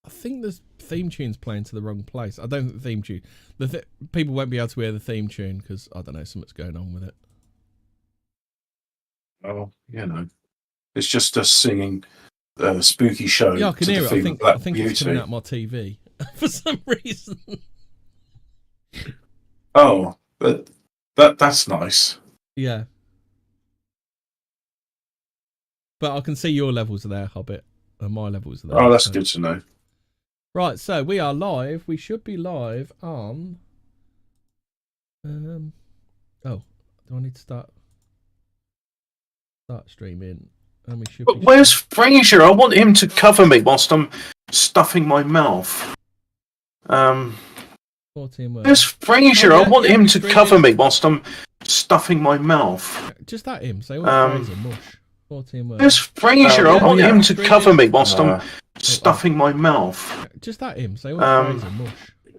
I think the theme tune's playing to the wrong place. I don't think the theme tune. People won't be able to hear the theme tune because I don't know, something's going on with it. Oh, it's just us singing the spooky show. Yeah, I can hear it. I think it's coming out my TV for some reason. Oh, but that's nice. Yeah. But I can see your levels are there, Hobbit, and my levels are there. Oh, that's good to know. Right, so we are live. We should be live on. Oh, do I need to start streaming? And we should. But where's Fraser? I want him to cover me whilst I'm stuffing my mouth. Fortean Words. Where's Fraser? I want him to cover me whilst I'm stuffing my mouth. Just that him. Say Fraser, mush. Fortean Words. Where's Fraser? I want him to cover me whilst I'm stuffing my mouth. Just that him. Say Fraser, mush.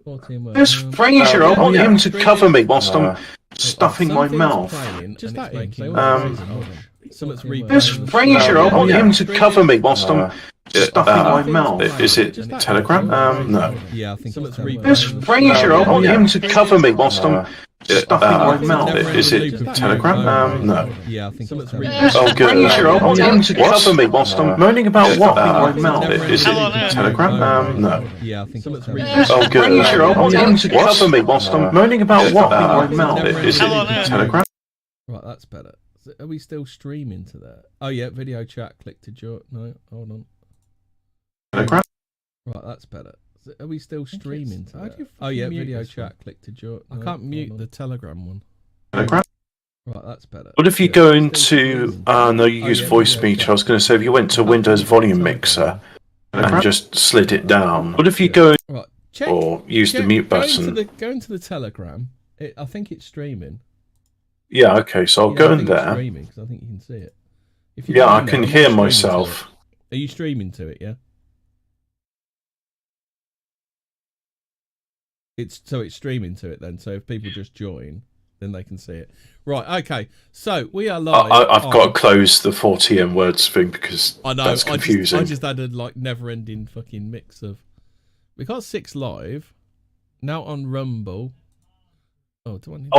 Fortean Words. Where's Fraser? I want him to cover me whilst I'm stuffing my mouth. Just that him. Say Fraser, mush. Something's Where's Fraser? I want him to cover me whilst I'm stuffing my mouth. Is it Telegram? No. Yeah, I think something's Where's Fraser? I want him to cover me whilst I'm stuffing my mouth. Is it Telegram? No. Yeah, I think something's Oh, good. Fraser, I want him to cover me whilst I'm moaning about what? My mouth. Is it Telegram? No. Yeah, I think something's Oh, good. Fraser, I want him to cover me whilst I'm moaning about what? My mouth. Is it Telegram? Right, that's better. Are we still streaming to that? Oh yeah, video chat. Click to join. No, hold on. Telegram? Right, that's better. Are we still streaming to that? Oh yeah, video chat. Click to join. I can't mute the Telegram one. Telegram? Right, that's better. What if you go into? No, you use voice meter. I was going to say if you went to Windows Volume Mixer and just slid it down. What if you go or use the mute button? Go into the Telegram. I think it's streaming. Yeah, okay, so I'll go in there. Streaming, because I think you can see it. Yeah, I can hear myself. Are you streaming to it, yeah? It's streaming to it then, so if people just join, then they can see it. Right, okay, so we are live. I've got to close the Fortean Words thing because that's confusing. I just added like never-ending fucking mix of... We got 6 live, now on Rumble. Oh, do I need...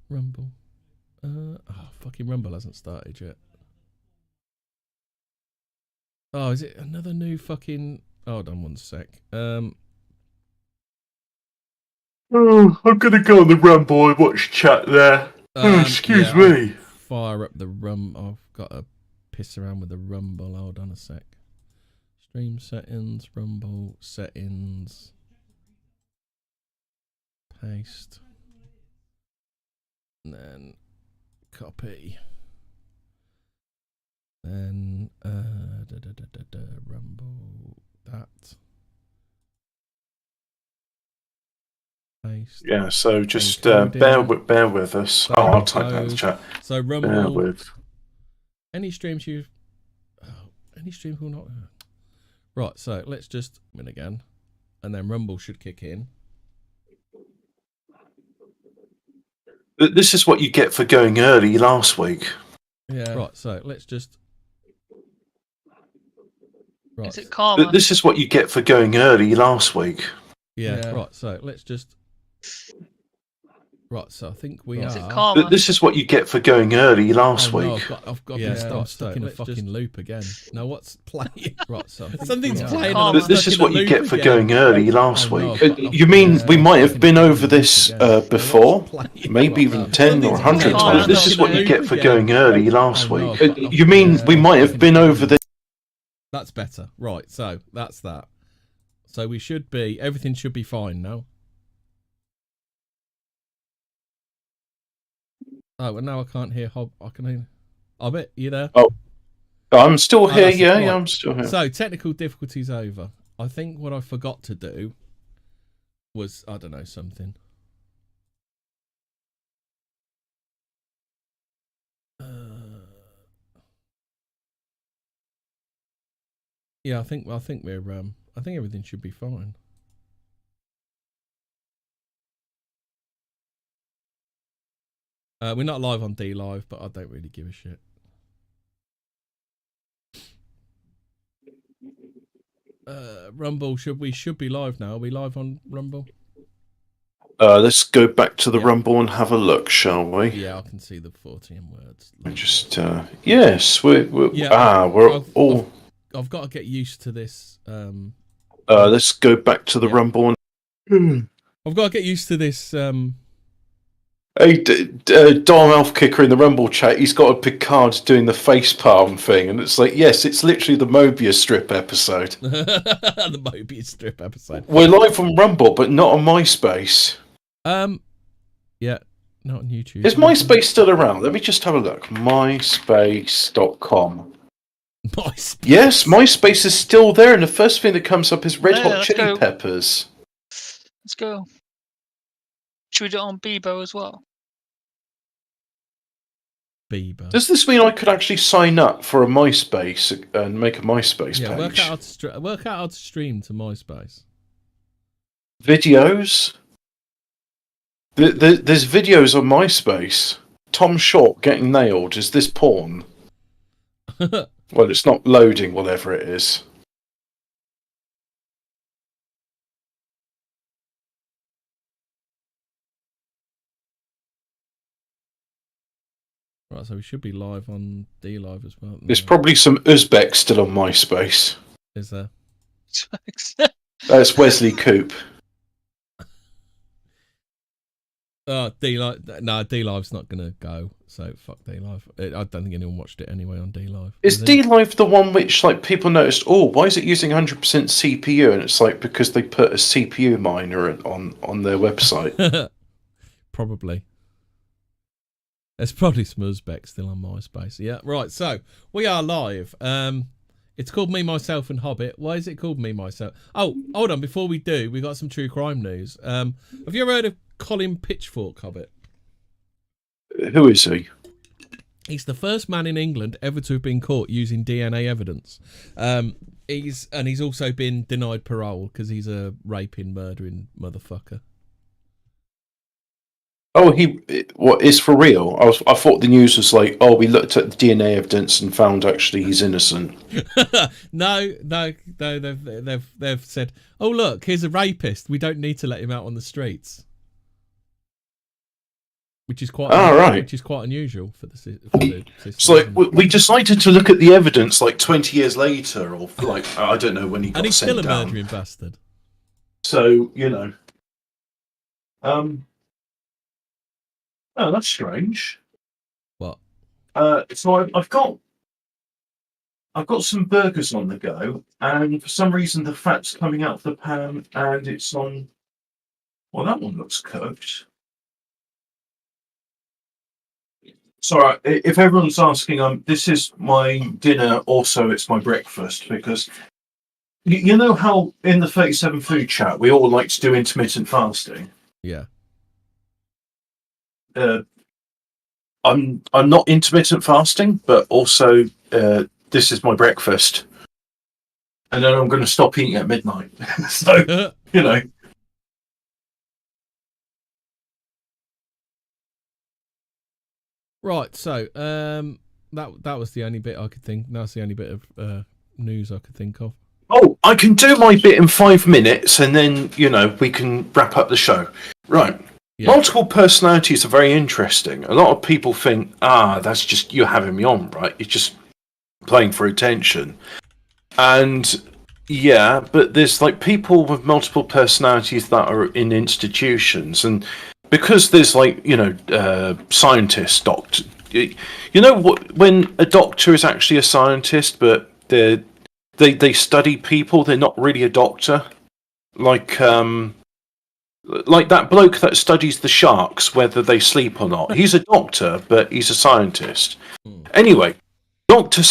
Rumble. Fucking Rumble hasn't started yet. Oh, is it another new fucking... Hold on one sec. I'm gonna go on the Rumble and watch chat there. Excuse me. Fire up the I've got to piss around with the Rumble. Hold on a sec. Stream settings, Rumble settings. Paste. And then copy. Then Rumble that. Paste. Yeah, so just bear with us. I'll type that in the chat. So Rumble. Bear with. Any streams any stream will not. Right, so let's just win again, and then Rumble should kick in. This is what you get for going early last week. Yeah. Right, so let's just... Right. Is it karma? This is what you get for going early last week. Yeah. Right, so let's just... Right, so I think we are... Is it karma? This is what you get for going early last week. No, I've got I'm stuck in a fucking loop again. Now what's playing? Right, so something's playing. This is what you get for going early last week. You mean we might have been over this before? Maybe even 10 or 100 times. This is what you get for going early last week. You mean we might have been over this? That's better. Right, so that's that. So we should be... Everything should be fine now. Oh, and now I can't hear I can hear Hobbit, you there? Oh, I'm still here. Yeah, I'm still here. So, technical difficulties over. I think what I forgot to do was, I don't know, something. Yeah, I think we're I think everything should be fine. We're not live on D Live, but I don't really give a shit. Rumble, should be live now. Are we live on Rumble? Let's go back to the Rumble and have a look, shall we? Yeah, I can see the Fortean Words. Just yes, we're all. I've got to get used to this. Let's go back to the Rumble and. I've got to get used to this. Hey, Dom Elf Kicker in the Rumble chat, he's got a Picard doing the face palm thing, and it's like, yes, it's literally the Mobius strip episode. The Mobius strip episode. We're live on Rumble, but not on MySpace. Yeah, not on YouTube. Is MySpace still around? Let me just have a look. MySpace.com. MySpace. Yes, MySpace is still there, and the first thing that comes up is Red Hot Chili Peppers. Let's go. Should we do it on Bebo as well? Bebo. Does this mean I could actually sign up for a MySpace and make a MySpace page? Work out how to stream to MySpace. Videos? There's videos on MySpace. Tom Short getting nailed. Is this porn? Well, it's not loading, whatever it is. Right, so we should be live on D Live as well. There's probably some Uzbek still on MySpace. Is there? That's Wesley Coop. D Live. No, D Live's not gonna go. So fuck D Live. I don't think anyone watched it anyway on D Live. Is D Live the one which like people noticed? Oh, why is it using 100% CPU? And it's like because they put a CPU miner on their website. Probably. There's probably some Uzbek still on MySpace. Yeah, right. So we are live. It's called Me, Myself, and Hobbit. Why is it called Me, Myself? Oh, hold on. Before we do, we got some true crime news. Have you ever heard of Colin Pitchfork, Hobbit? Who is he? He's the first man in England ever to have been caught using DNA evidence. He's also been denied parole because he's a raping, murdering motherfucker. Oh, what is for real? I thought the news was like, oh, we looked at the DNA evidence and found actually he's innocent. No. They've said, oh look, here's a rapist. We don't need to let him out on the streets, which is quite unusual for the system. It's like we decided to look at the evidence like 20 years later, or like I don't know when he got and he's sent still a down. murdering bastard. So Oh, that's strange. What? So I've got some burgers on the go, and for some reason the fat's coming out of the pan, and it's on. Well, that one looks cooked. Sorry, if everyone's asking, this is my dinner. Also, it's my breakfast because you know how in the 37 food chat we all like to do intermittent fasting. Yeah. I'm not intermittent fasting, but also this is my breakfast, and then I'm going to stop eating at midnight. So Right. So that was the only bit I could think. That's the only bit of news I could think of. Oh, I can do my bit in 5 minutes, and then we can wrap up the show. Right. Yeah. Multiple personalities are very interesting. A lot of people think, that's just you having me on, right? You're just playing for attention. And yeah, but there's like people with multiple personalities that are in institutions, and because there's like scientists, doctor. When a doctor is actually a scientist, but they study people. They're not really a doctor. Like that bloke that studies the sharks, whether they sleep or not. He's a doctor, but he's a scientist. Anyway, Dr.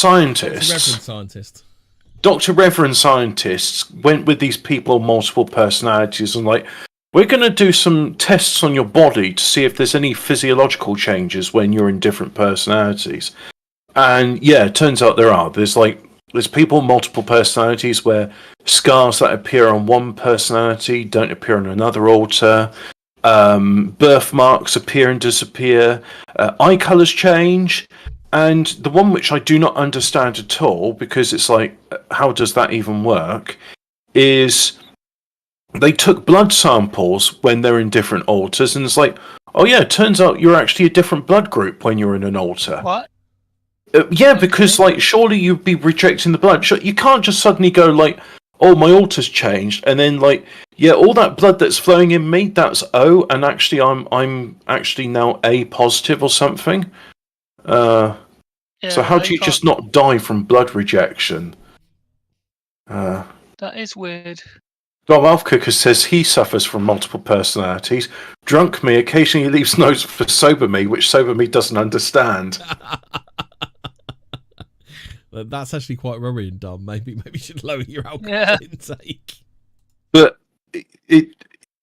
Reverend Scientists went with these people, multiple personalities, and like, we're going to do some tests on your body to see if there's any physiological changes when you're in different personalities. And yeah, it turns out there are. There's people, multiple personalities, where scars that appear on one personality don't appear on another alter. Birthmarks appear and disappear. Eye colours change. And the one which I do not understand at all, because it's like, how does that even work, is they took blood samples when they're in different altars, and it's like, oh yeah, it turns out you're actually a different blood group when you're in an altar. What? Yeah, because like surely you'd be rejecting the blood. You can't just suddenly go like, oh, my altar's changed, and then like, yeah, all that blood that's flowing in me, that's O, and actually I'm actually now A positive or something. So how do you just not die from blood rejection? That is weird. Dom Alfcooker says he suffers from multiple personalities. Drunk me occasionally leaves notes for sober me, which sober me doesn't understand. That's actually quite worrying, Dom. Maybe you should lower your alcohol intake. But it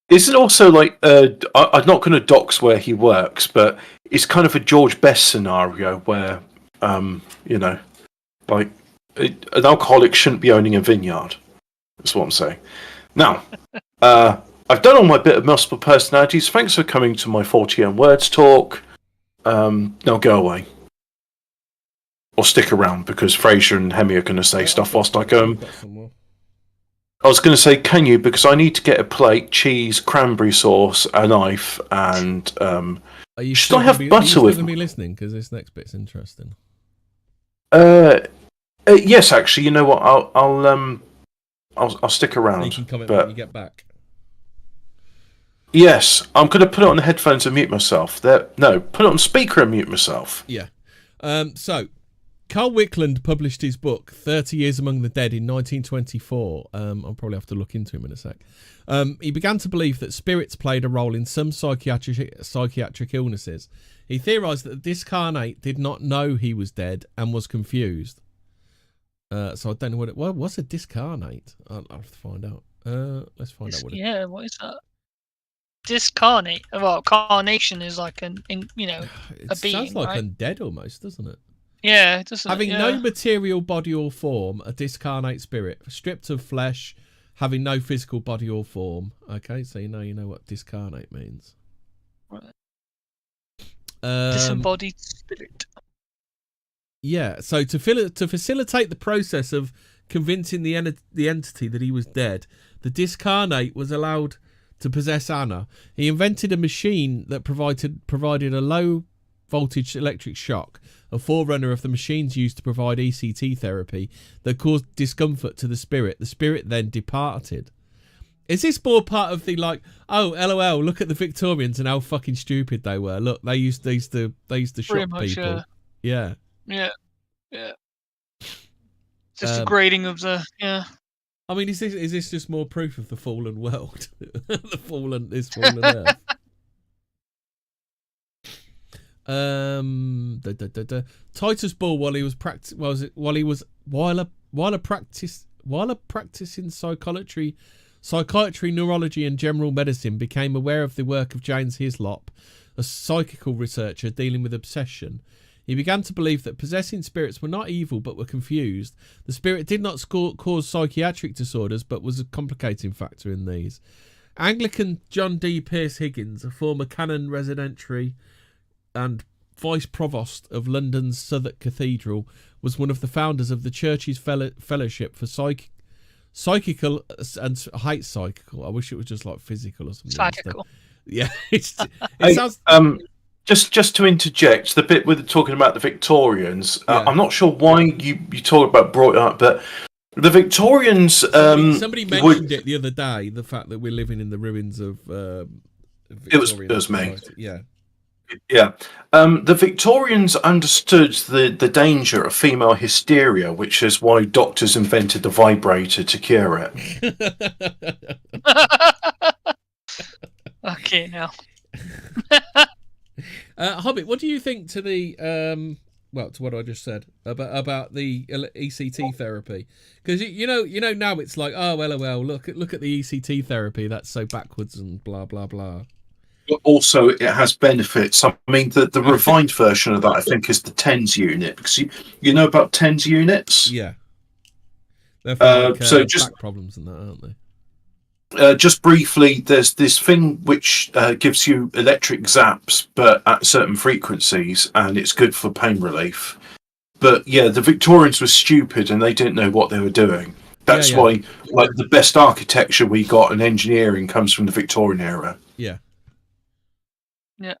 isn't also like I'm not going to dox where he works, but it's kind of a George Best scenario where like an alcoholic shouldn't be owning a vineyard. That's what I'm saying. Now, I've done all my bit of multiple personalities. Thanks for coming to my Fortean Words talk. Now go away. Or stick around, because Fraser and Hemi are going to say stuff whilst I go. I was going to say, can you? Because I need to get a plate, cheese, cranberry sauce, a knife, and should I have butter with me? Are you going to be listening? Because this next bit's interesting. Yes, actually. You know what? I'll stick around. You can comment when you get back. Yes, I'm going to put it on the headphones and mute myself. No, put it on speaker and mute myself. Yeah. So, Carl Wickland published his book 30 Years Among the Dead in 1924. I'll probably have to look into him in a sec. He began to believe that spirits played a role in some psychiatric illnesses. He theorised that the discarnate did not know he was dead and was confused. So I don't know what's a discarnate? I'll have to find out. Let's find out what it is. Yeah, what is that? Discarnate. Well, carnation is like a being. It sounds like undead almost, doesn't it? Yeah, it does. Having no material body or form, a discarnate spirit, stripped of flesh, having no physical body or form. Okay, so you know what discarnate means. Right. Disembodied spirit. Yeah, so to facilitate the process of convincing the entity that he was dead, the discarnate was allowed to possess Anna. He invented a machine that provided a low voltage electric shock, a forerunner of the machines used to provide ECT therapy, that caused discomfort to the spirit. The spirit then departed. Is this more part of the like, oh, LOL, look at the Victorians and how fucking stupid they were. Look, they used to shock people. Yeah. Yeah. Just the grading of the I mean, is this just more proof of the fallen world? the fallen earth. Titus Ball, while practicing psychiatry, neurology, and general medicine, became aware of the work of James Hislop, a psychical researcher dealing with obsession. He began to believe that possessing spirits were not evil but were confused. The spirit did not cause psychiatric disorders but was a complicating factor in these. Anglican John D. Pierce Higgins, a former canon residentiary and vice provost of London's Southwark Cathedral, was one of the founders of the church's fellowship for psychical and I hate psychical. I wish it was just like physical or something. Psychical. Yeah, it sounds. Just to interject, the bit with talking about the Victorians, I'm not sure why you brought it up, but the Victorians. Somebody mentioned it the other day. The fact that we're living in the ruins of. It was me. Yeah. Yeah. The Victorians understood the danger of female hysteria, which is why doctors invented the vibrator to cure it. Okay, now. Hobbit, what do you think to the to what I just said about the ECT therapy? Because you know now it's like, oh well, look at the ECT therapy, that's so backwards and blah blah blah. But also, it has benefits. I mean, the refined version of that, I think, is the TENS unit, because you know about TENS units. Yeah. They're for so just back problems and that, aren't they? Just briefly, there's this thing which gives you electric zaps, but at certain frequencies, and it's good for pain relief. But yeah, the Victorians were stupid and they didn't know what they were doing. That's why, like, the best architecture we got in engineering comes from the Victorian era. Yeah. Yeah.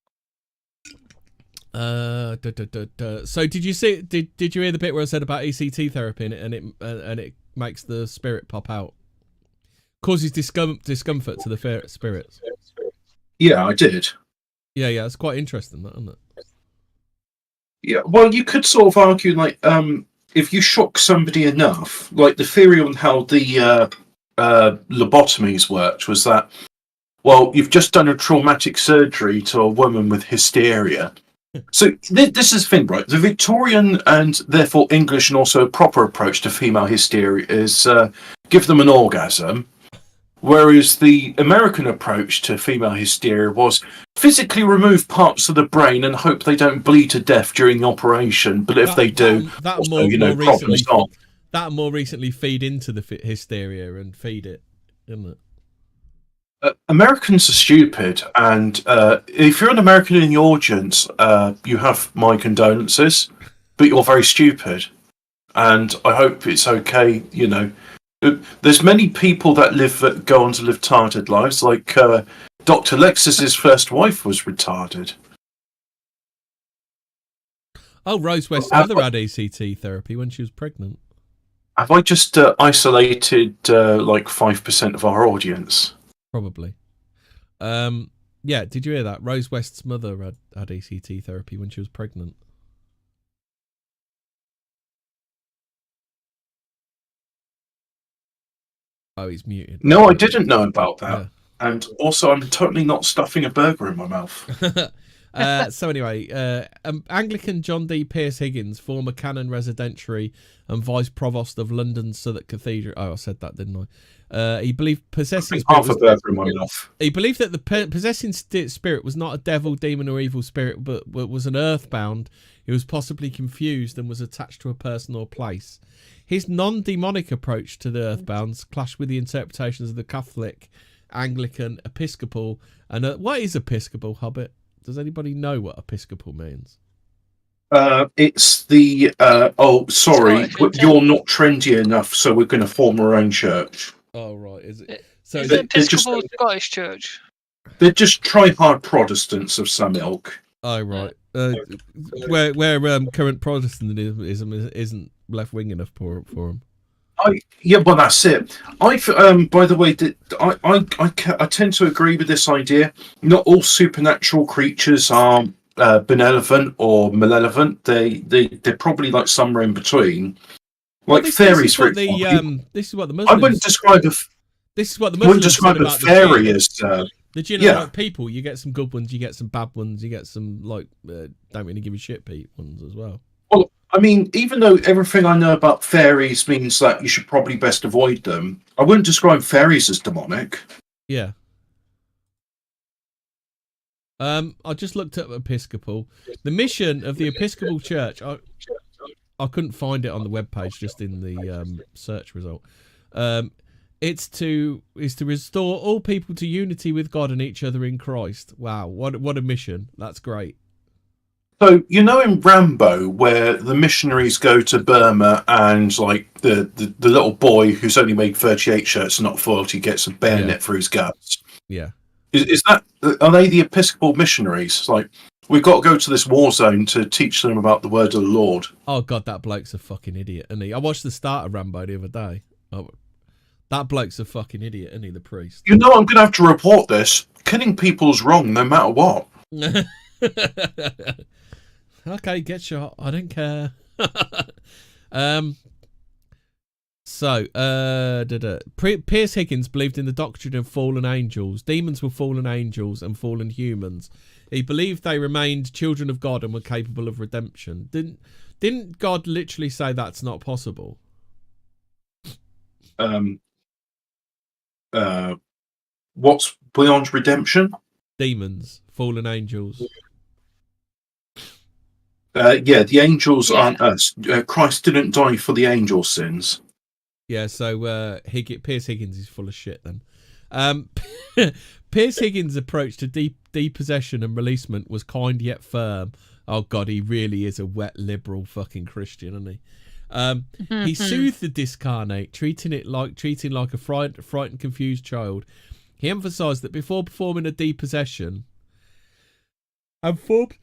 So did you see? Did you hear the bit where I said about ECT therapy and it makes the spirit pop out, causes discomfort to the spirits? Yeah, I did. Yeah, it's quite interesting, that, isn't it? Yeah, well, you could sort of argue, like, if you shock somebody enough, like the theory on how the lobotomies worked was that, well, you've just done a traumatic surgery to a woman with hysteria. So this is the thing, right? The Victorian and therefore English and also proper approach to female hysteria is give them an orgasm, whereas the American approach to female hysteria was physically remove parts of the brain and hope they don't bleed to death during the operation. But if they do, that more recently feed into the hysteria and feed it, isn't it? Americans are stupid, and if you're an American in the audience, you have my condolences, but you're very stupid, and I hope it's okay. You know, there's many people that go on to live retarded lives, like Dr. Lexus's first wife was retarded. Oh, Rose West's mother had ECT therapy when she was pregnant. Have I just isolated like 5% of our audience? Probably. Yeah, did you hear that? Rose West's mother had ECT therapy when she was pregnant. Oh, he's muted. No, I didn't know about that. Yeah. And also, I'm totally not stuffing a burger in my mouth. So anyway, Anglican John D. Pierce Higgins, former canon residentiary and vice provost of London's Southwark Cathedral. Oh, I said that, didn't I? He believed possessing half a burger in my mouth. He believed that the possessing spirit was not a devil, demon, or evil spirit, but was an earthbound. It was possibly confused and was attached to a person or place. His non-demonic approach to the earthbounds clashed with the interpretations of the Catholic, Anglican, Episcopal, and what is Episcopal, Hobbit? Does anybody know what Episcopal means? It's the sorry, you're not trendy enough, so we're going to form our own church. Oh right, is it? So is it Episcopal Scottish Church? They're just try-hard Protestants of some ilk. Oh right, where current Protestantism isn't left-wing enough for them. Yeah, well, that's it. By the way, I tend to agree with this idea. Not all supernatural creatures are benevolent or malevolent. They're probably like somewhere in between. Like fairies, for example. This is what the Muslims. I wouldn't describe a. This is what the Muslims describe a fairy as. The jinn are like people. You get some good ones, you get some bad ones, you get some like don't really give a shit ones as well. Well, I mean, even though everything I know about fairies means that you should probably best avoid them, I wouldn't describe fairies as demonic. Yeah. I just looked up Episcopal. The mission of the Episcopal Church, I couldn't find it on the webpage, just in the search result. It's to restore all people to unity with God and each other in Christ. Wow, what a mission. That's great. So, you know in Rambo, where the missionaries go to Burma and like the little boy who's only made 38 shirts and not 40 gets a bayonet through his guts? Yeah. Are they the Episcopal missionaries? It's like, we've got to go to this war zone to teach them about the word of the Lord. Oh, God, that bloke's a fucking idiot, isn't he? I watched the start of Rambo the other day. Oh, that bloke's a fucking idiot, isn't he, the priest? You know, I'm going to have to report this. Killing people's wrong, no matter what. Okay, get shot. I don't care. Pierce Higgins believed in the doctrine of fallen angels. Demons were fallen angels and fallen humans. He believed they remained children of God and were capable of redemption. Didn't God literally say that's not possible? What's beyond redemption? Demons, fallen angels. The angels aren't us. Christ didn't die for the angels' sins. Yeah, so Pierce Higgins is full of shit then. Pierce Higgins' approach to depossession and releasement was kind yet firm. Oh God, he really is a wet liberal fucking Christian, isn't he? He soothed the discarnate, treating like a frightened, confused child. He emphasised that before performing a depossession, and forms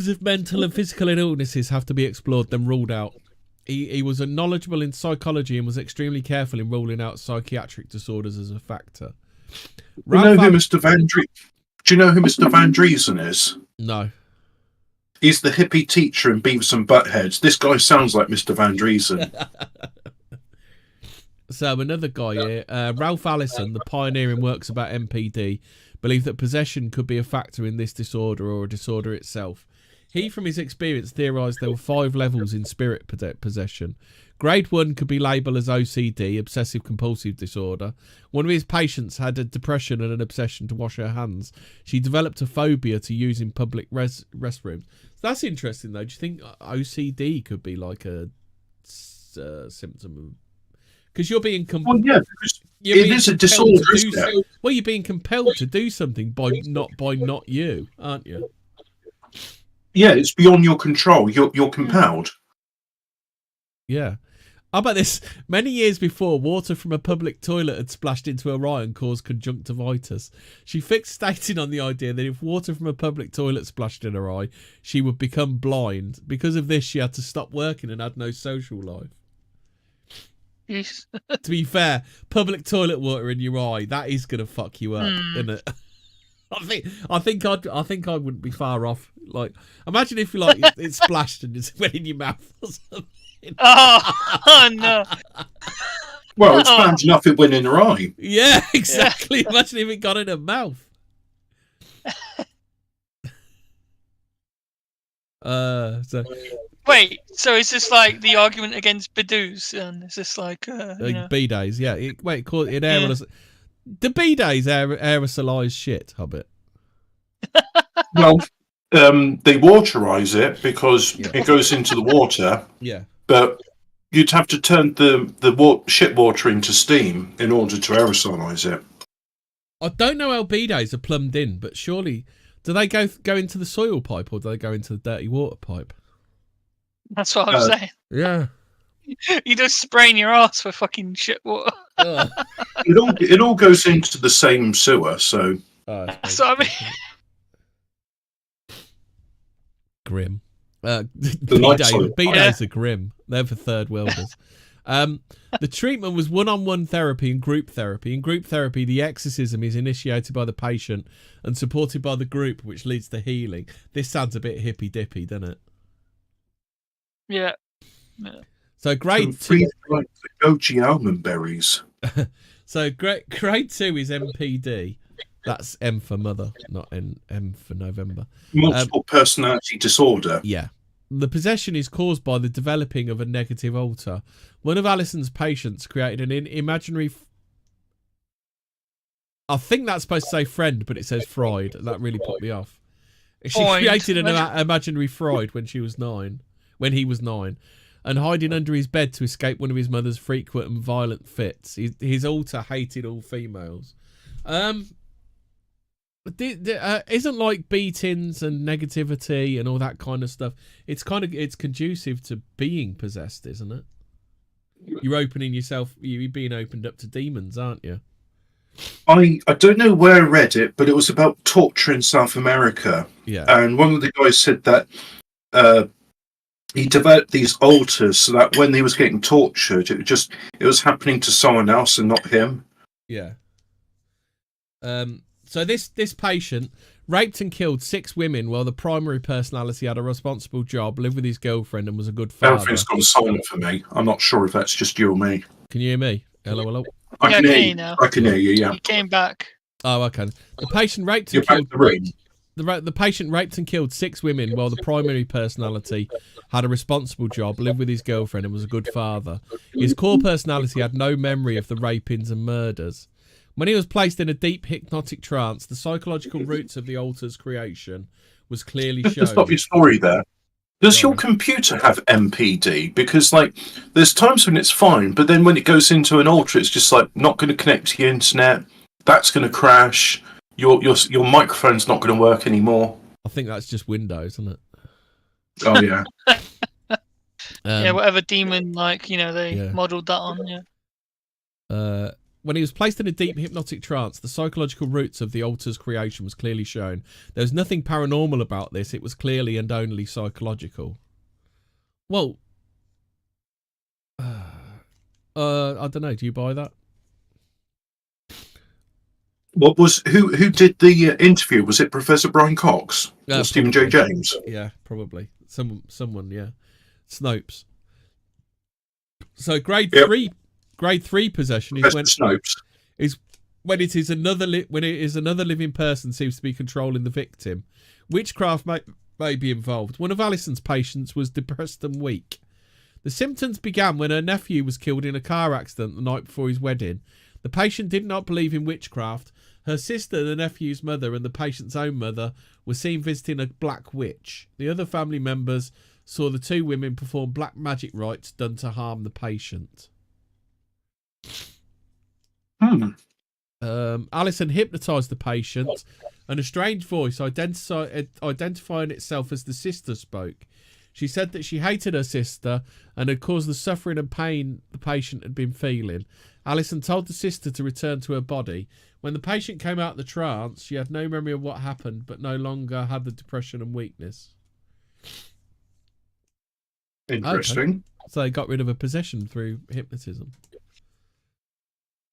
of mental and physical illnesses have to be explored, then ruled out. He was knowledgeable in psychology and was extremely careful in ruling out psychiatric disorders as a factor. Do you know who Mr. Van Driesen is? No. He's the hippie teacher in Beavis and Buttheads. This guy sounds like Mr. Van Driesen. So another guy here, Ralph Allison, the pioneer in works about MPD, believed that possession could be a factor in this disorder or a disorder itself. He, from his experience, theorised there were 5 levels in spirit possession. Grade 1 could be labelled as OCD, obsessive-compulsive disorder. One of his patients had a depression and an obsession to wash her hands. She developed a phobia to using public restrooms. So that's interesting, though. Do you think OCD could be like a symptom of... Because you're being... Well, yeah, because it is a disorder, isn't it? Well, you're being compelled to do something by not you, aren't you? Yeah, it's beyond your control. You're compelled. Yeah. How about this? Many years before, water from a public toilet had splashed into her eye and caused conjunctivitis. She fixated on the idea that if water from a public toilet splashed in her eye, she would become blind. Because of this, she had to stop working and had no social life. Yes. To be fair, public toilet water in your eye, that is going to fuck you up, isn't it? I think I wouldn't be far off. Like, imagine if it splashed and it went in your mouth or something. Oh no! Well, it's bad enough it went in her eye. Yeah, exactly. Yeah. Imagine if it got in her mouth. Wait, so is this like the argument against bidets? And is this like bidets? Yeah. The bidets aerosolise shit, Hobbit. Well, they waterise it because it goes into the water. Yeah. But you'd have to turn the shit water into steam in order to aerosolise it. I don't know how bidets are plumbed in, but surely do they go into the soil pipe or do they go into the dirty water pipe? That's what I'm saying. Yeah. You just spraying your ass for fucking shit water. It all goes into the same sewer, so. That's what I mean. Grim. Bidets are grim. They're for third worlders. The treatment was one-on-one therapy and group therapy. In group therapy, the exorcism is initiated by the patient and supported by the group, which leads to healing. This sounds a bit hippy-dippy, doesn't it? Yeah. So grade 2... goji almond berries. So grade 2 is MPD. That's M for mother, not M for November. Multiple personality disorder. Yeah. The possession is caused by the developing of a negative alter. One of Alison's patients created an imaginary... I think that's supposed to say friend, but it says fried. That really put me off. She created an imaginary fried when he was 9, and hiding under his bed to escape one of his mother's frequent and violent fits. His alter hated all females. Isn't like beatings and negativity and all that kind of stuff, it's conducive to being possessed, isn't it? You're being opened up to demons, aren't you? I don't know where I read it, but it was about torture in South America. Yeah. And one of the guys said that he developed these altars so that when he was getting tortured, it was happening to someone else and not him. Yeah. So this patient raped and killed 6 women while the primary personality had a responsible job, lived with his girlfriend, and was a good father. Everything's gone silent for me. I'm not sure if that's just you or me. Can you hear me? Hello. I can hear you now. I can hear you. Yeah. You came back. Oh, okay. The patient raped and killed the patient raped and killed 6 women while the primary personality had a responsible job, lived with his girlfriend, and was a good father. His core personality had no memory of the rapings and murders. When he was placed in a deep hypnotic trance, the psychological roots of the altar's creation was clearly shown. Just stop your story there. Does your computer have MPD? Because, there's times when it's fine, but then when it goes into an altar, it's just, not going to connect to your internet. That's going to crash. Your microphone's not going to work anymore. I think that's just Windows, isn't it? Oh, yeah. whatever demon, they modelled that on. Yeah. When he was placed in a deep hypnotic trance, the psychological roots of the altar's creation was clearly shown. There was nothing paranormal about this. It was clearly and only psychological. Well, I don't know. Do you buy that? Who did the interview? Was it Professor Brian Cox or Stephen J. James? Yeah, probably someone. Yeah, Snopes. So grade 3 possession is when it is another living person seems to be controlling the victim. Witchcraft may be involved. One of Alison's patients was depressed and weak. The symptoms began when her nephew was killed in a car accident the night before his wedding. The patient did not believe in witchcraft. Her sister, the nephew's mother, and the patient's own mother were seen visiting a black witch. The other family members saw the two women perform black magic rites done to harm the patient. Alison hypnotised the patient, and a strange voice identifying itself as the sister spoke. She said that she hated her sister and had caused the suffering and pain the patient had been feeling. Alison told the sister to return to her body. When the patient came out of the trance, she had no memory of what happened, but no longer had the depression and weakness. Interesting. Okay. So they got rid of a possession through hypnotism.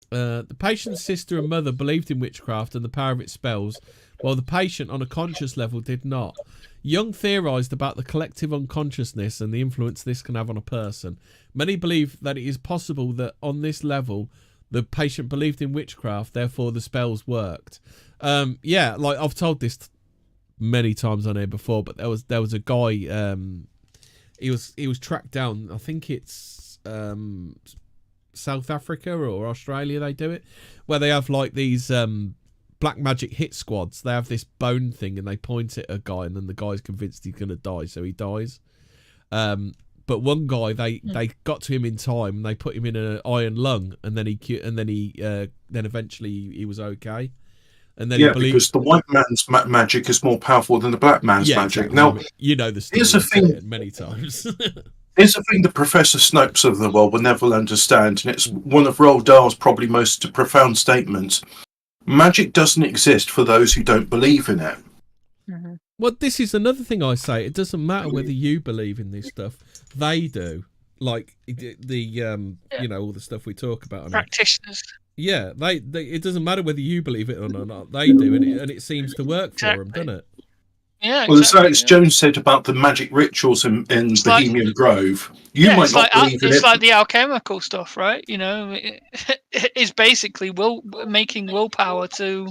The patient's sister and mother believed in witchcraft and the power of its spells, while the patient on a conscious level did not. Jung theorised about the collective unconsciousness and the influence this can have on a person. Many believe that it is possible that on this level, the patient believed in witchcraft, therefore the spells worked. Yeah, like I've told this many times on here before, but there was a guy. He was tracked down. I think it's South Africa or Australia. They do it where they have like these black magic hit squads. They have this bone thing and they point it at a guy, and then the guy's convinced he's gonna die, so he dies. But one guy, they got to him in time, and they put him in an iron lung, and then then eventually he was okay. And then because the white man's magic is more powerful than the black man's magic. Exactly. Now, you know the story. Here's the thing. Many times. Here's the thing: the Professor Snopes of the world will never understand, and it's one of Roald Dahl's probably most profound statements. Magic doesn't exist for those who don't believe in it. Mm-hmm. Well, this is another thing I say. It doesn't matter whether you believe in this stuff. They do. Like the all the stuff we talk about. Practitioners. Yeah, they it doesn't matter whether you believe it or not. They do, and it seems to work for them, doesn't it? Yeah. Well, as Alex Jones said about the magic rituals in Bohemian Grove, you might not believe in it. It's like the alchemical stuff, right? You know, it's basically making willpower to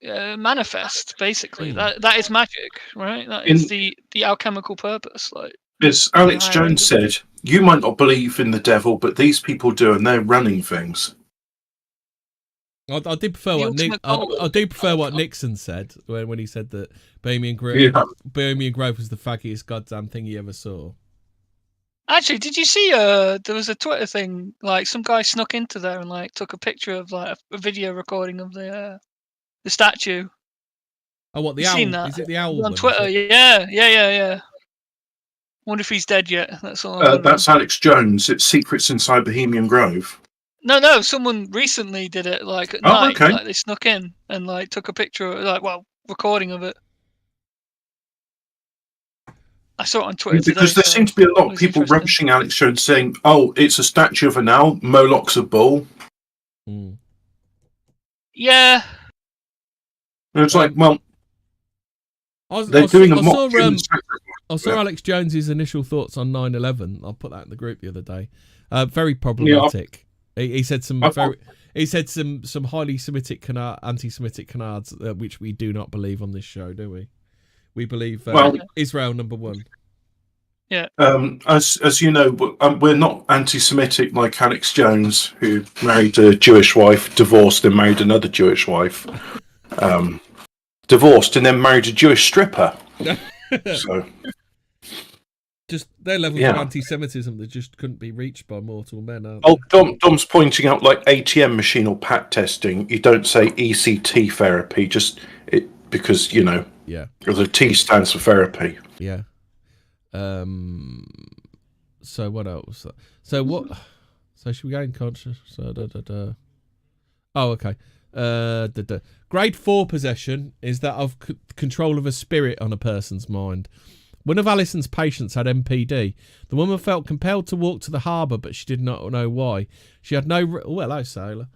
manifest. Basically, that is magic, right? That is the alchemical purpose. Like, as Alex Jones said, you might not believe in the devil, but these people do, and they're running things. I do prefer what Nixon said when he said that Bohemian Grove was the faggiest goddamn thing he ever saw. Actually, did you see there was a Twitter thing, like some guy snuck into there and like took a picture of like a video recording of the statue. Oh, what, the owl? Seen that? Is it the owl on Twitter? Yeah. Wonder if he's dead yet. That's all. That's Alex Jones. It's Secrets Inside Bohemian Grove. No. Someone recently did it, like at night. Okay. Like, they snuck in and like took a picture, recording of it. I saw it on Twitter because today, there seem to be a lot of people rushing Alex Jones, saying, "Oh, it's a statue of an owl. Moloch's a bull." Yeah. And it's like, well, they're doing a mock. I saw Alex Jones's initial thoughts on 9/11. I'll put that in the group the other day. Very problematic. He said some highly Semitic anti-Semitic canards, which we do not believe on this show, do we? We believe Israel number one. Yeah. As you know, we're not anti-Semitic like Alex Jones, who married a Jewish wife, divorced, and married another Jewish wife. Divorced and then married a Jewish stripper. So. Just their levels of anti-Semitism that just couldn't be reached by mortal men. Dom's pointing out like ATM machine or PAT testing. You don't say ECT therapy, because the T stands for therapy. Yeah. So what else? So what? So should we gain conscious? Oh, okay. Grade 4 possession is that of control of a spirit on a person's mind. One of Alison's patients had MPD. The woman felt compelled to walk to the harbour, but she did not know why. She had no... hello, sailor.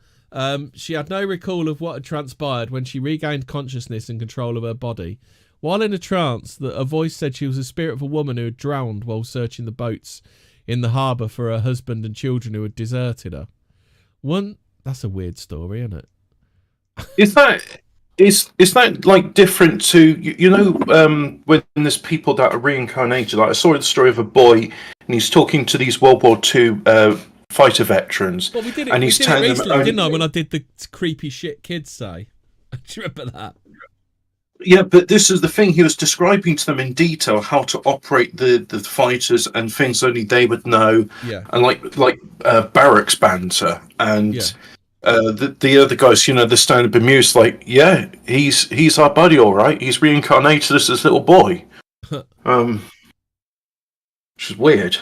She had no recall of what had transpired when she regained consciousness and control of her body. While in a trance, a voice said she was the spirit of a woman who had drowned while searching the boats in the harbour for her husband and children who had deserted her. That's a weird story, isn't it? Is that like different to when there's people that are reincarnated? Like I saw the story of a boy, and he's talking to these World War II fighter veterans. Well, we did it telling recently, them, didn't I? When I did the creepy shit kids say. Do you remember that? Yeah, but this is the thing. He was describing to them in detail how to operate the fighters and things only they would know. Yeah. And like barracks banter and. Yeah. The other guys, they're standing bemused, like, yeah, he's our buddy, all right. He's reincarnated as this little boy, which is weird.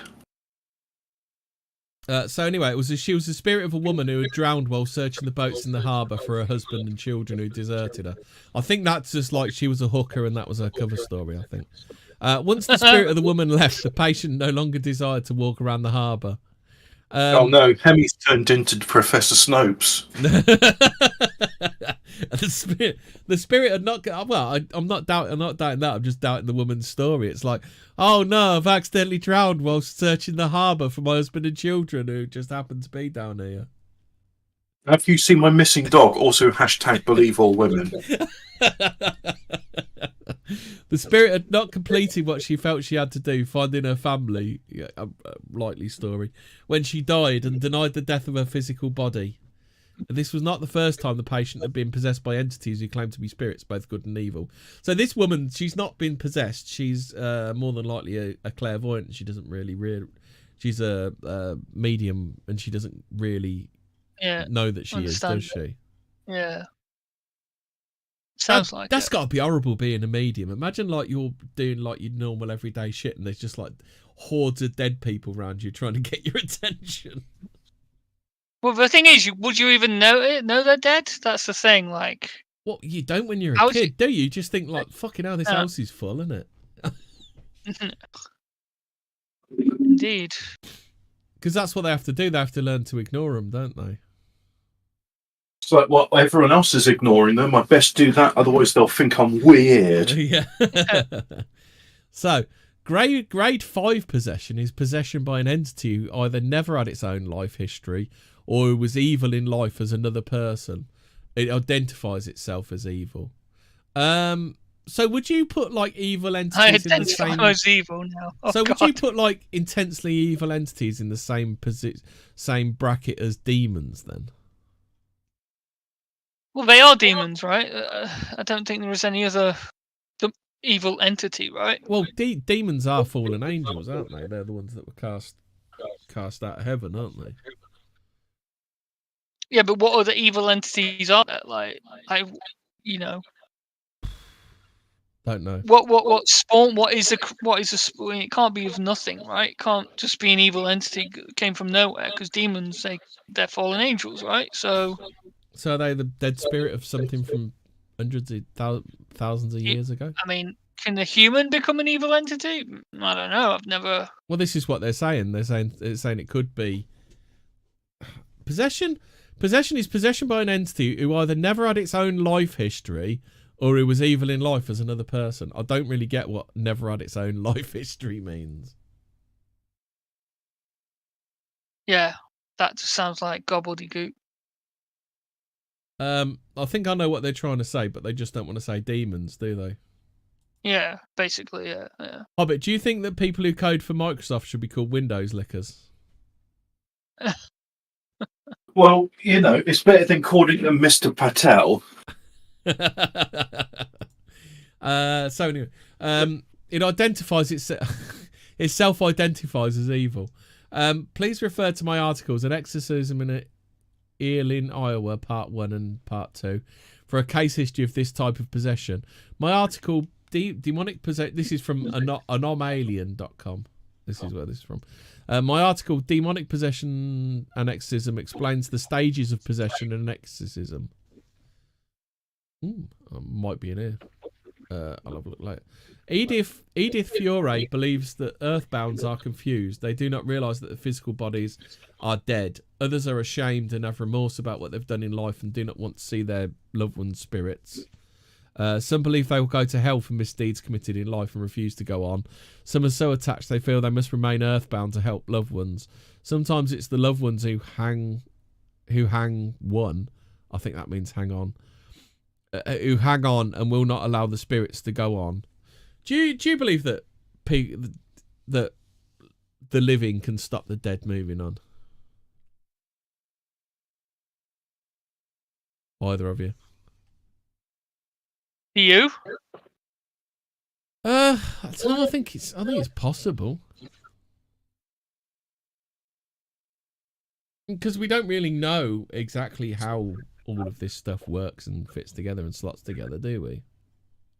So anyway, she was the spirit of a woman who had drowned while searching the boats in the harbour for her husband and children who deserted her. I think that's just like she was a hooker and that was her cover story, I think. Once the spirit of the woman left, the patient no longer desired to walk around the harbour. Oh no, Hemmy's turned into Professor Snopes. the spirit had not. Well, I'm not doubting that. I'm just doubting the woman's story. It's like, oh no, I've accidentally drowned while searching the harbour for my husband and children who just happened to be down here. Have you seen my missing dog? Also, #believe all women. The spirit had not completed what she felt she had to do, finding her family, likely story, when she died and denied the death of her physical body. This was not the first time the patient had been possessed by entities who claimed to be spirits, both good and evil. So this woman, she's not been possessed. She's more than likely a clairvoyant. She doesn't really she's a medium, and she doesn't really know that she is, does she? Yeah. Sounds like that's got to be horrible being a medium. Imagine like you're doing like your normal everyday shit, and there's just like hordes of dead people around you trying to get your attention. Well, the thing is, would you even know they're dead? That's the thing. Like, what you don't when you're a kid, do you? Just think like, fucking hell, this house is full, isn't it? Indeed. Because that's what they have to do. They have to learn to ignore them, don't they? It's like, well, everyone else is ignoring them. I best do that, otherwise they'll think I'm weird. Yeah. So, grade 5 possession is possession by an entity who either never had its own life history or who was evil in life as another person. It identifies itself as evil. So would you put like evil entities in the same... I as evil now. Oh, so God. Would you put like intensely evil entities in the same bracket as demons then? Well, they are demons, right? I don't think there is any other evil entity, right? Well, demons are fallen angels, aren't they? They're the ones that were cast out of heaven, aren't they? Yeah, but what other evil entities are there? Like don't know. What spawn? What is a spawn? It can't be of nothing, right? It can't just be an evil entity came from nowhere, because demons they're fallen angels, right? So are they the dead spirit of something from hundreds of thousands of years ago? I mean, can the human become an evil entity? I don't know. I've never. Well, this is what they're saying. They're saying it could be possession. Possession is possession by an entity who either never had its own life history or who was evil in life as another person. I don't really get what never had its own life history means. Yeah, that just sounds like gobbledygook. I think I know what they're trying to say, but they just don't want to say demons, do they? Yeah, basically, yeah. Hobbit, do you think that people who code for Microsoft should be called Windows lickers? Well, it's better than calling them Mr. Patel. So anyway, it identifies it self-identifies as evil. Please refer to my articles on Exorcism in Earlin, Iowa, Part 1 and Part 2 for a case history of this type of possession. My article, Demonic Possession, this is from anomalien.com. This is where this is from. My article, Demonic Possession and Exorcism, explains the stages of possession and exorcism. Might be in here. I'll have a look later. Edith Fiore believes that earthbounds are confused. They do not realise that the physical bodies are dead. Others are ashamed and have remorse about what they've done in life and do not want to see their loved ones' spirits. Some believe they will go to hell for misdeeds committed in life and refuse to go on. Some are so attached they feel they must remain earthbound to help loved ones. Sometimes it's the loved ones who hang one. I think that means hang on. Who hang on and will not allow the spirits to go on. Do you believe that that the living can stop the dead moving on? Either of you? Do you? I think it's possible. Because we don't really know exactly how all of this stuff works and fits together and slots together, do we?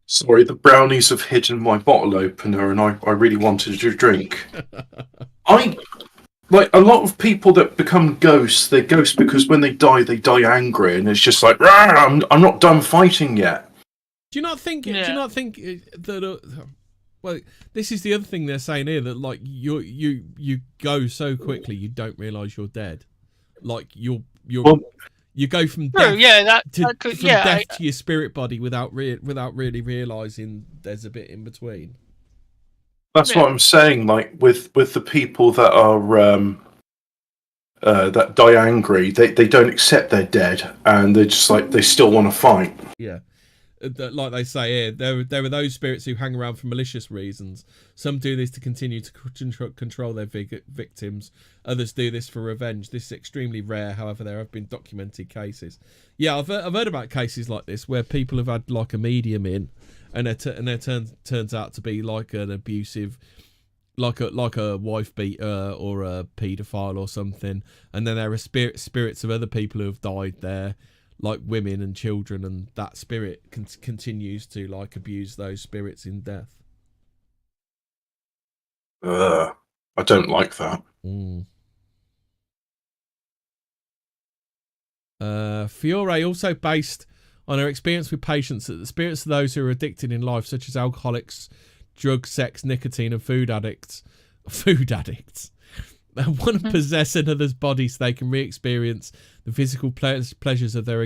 Sorry, the brownies have hidden my bottle opener and I really wanted to drink. Like, a lot of people that become ghosts, they're ghosts because when they die angry, and it's just like, I'm not done fighting yet. Do you not think that... well, this is the other thing they're saying here, that like you go so quickly you don't realise you're dead. Like you go from death to your spirit body without really realising there's a bit in between. That's what I'm saying. Like with the people that are that die angry, they don't accept they're dead, and they're just like they still want to fight. Yeah. Like they say here, there are those spirits who hang around for malicious reasons. Some do this to continue to control their victims. Others do this for revenge. This is extremely rare. However, there have been documented cases. Yeah, I've heard about cases like this where people have had like a medium in, and it turns out to be like an abusive, like a wife beater or a paedophile or something. And then there are spirits of other people who have died there, like women and children, and that spirit continues to like abuse those spirits in death. I don't like that. Fiore also based on her experience with patients that the spirits of those who are addicted in life, such as alcoholics, drug, sex, nicotine, and food addicts, want to possess another's body so they can re-experience the physical pleasures of their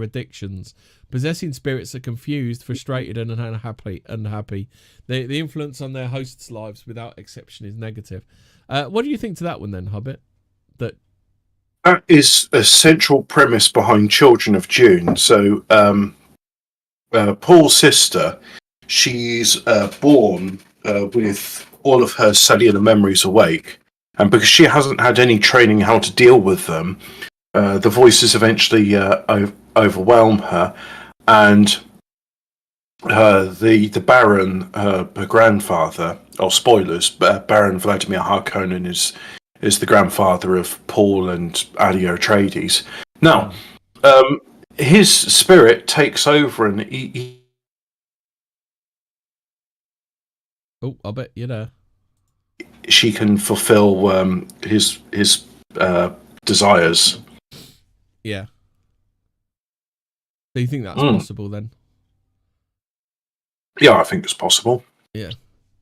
addictions. Possessing spirits are confused, frustrated, and unhappy. The influence on their hosts' lives, without exception, is negative. What do you think to that one then, Hobbit? That is a central premise behind Children of June. So Paul's sister, she's born with all of her cellular memories awake. And because she hasn't had any training how to deal with them, the voices eventually overwhelm her. And the Baron, her grandfather, spoilers, Baron Vladimir Harkonnen is the grandfather of Paul and Adio Atreides. Now, his spirit takes over and he... Oh, I bet you know. She can fulfill his desires. Yeah. Do you think that's possible then? Yeah, I think it's possible. Yeah.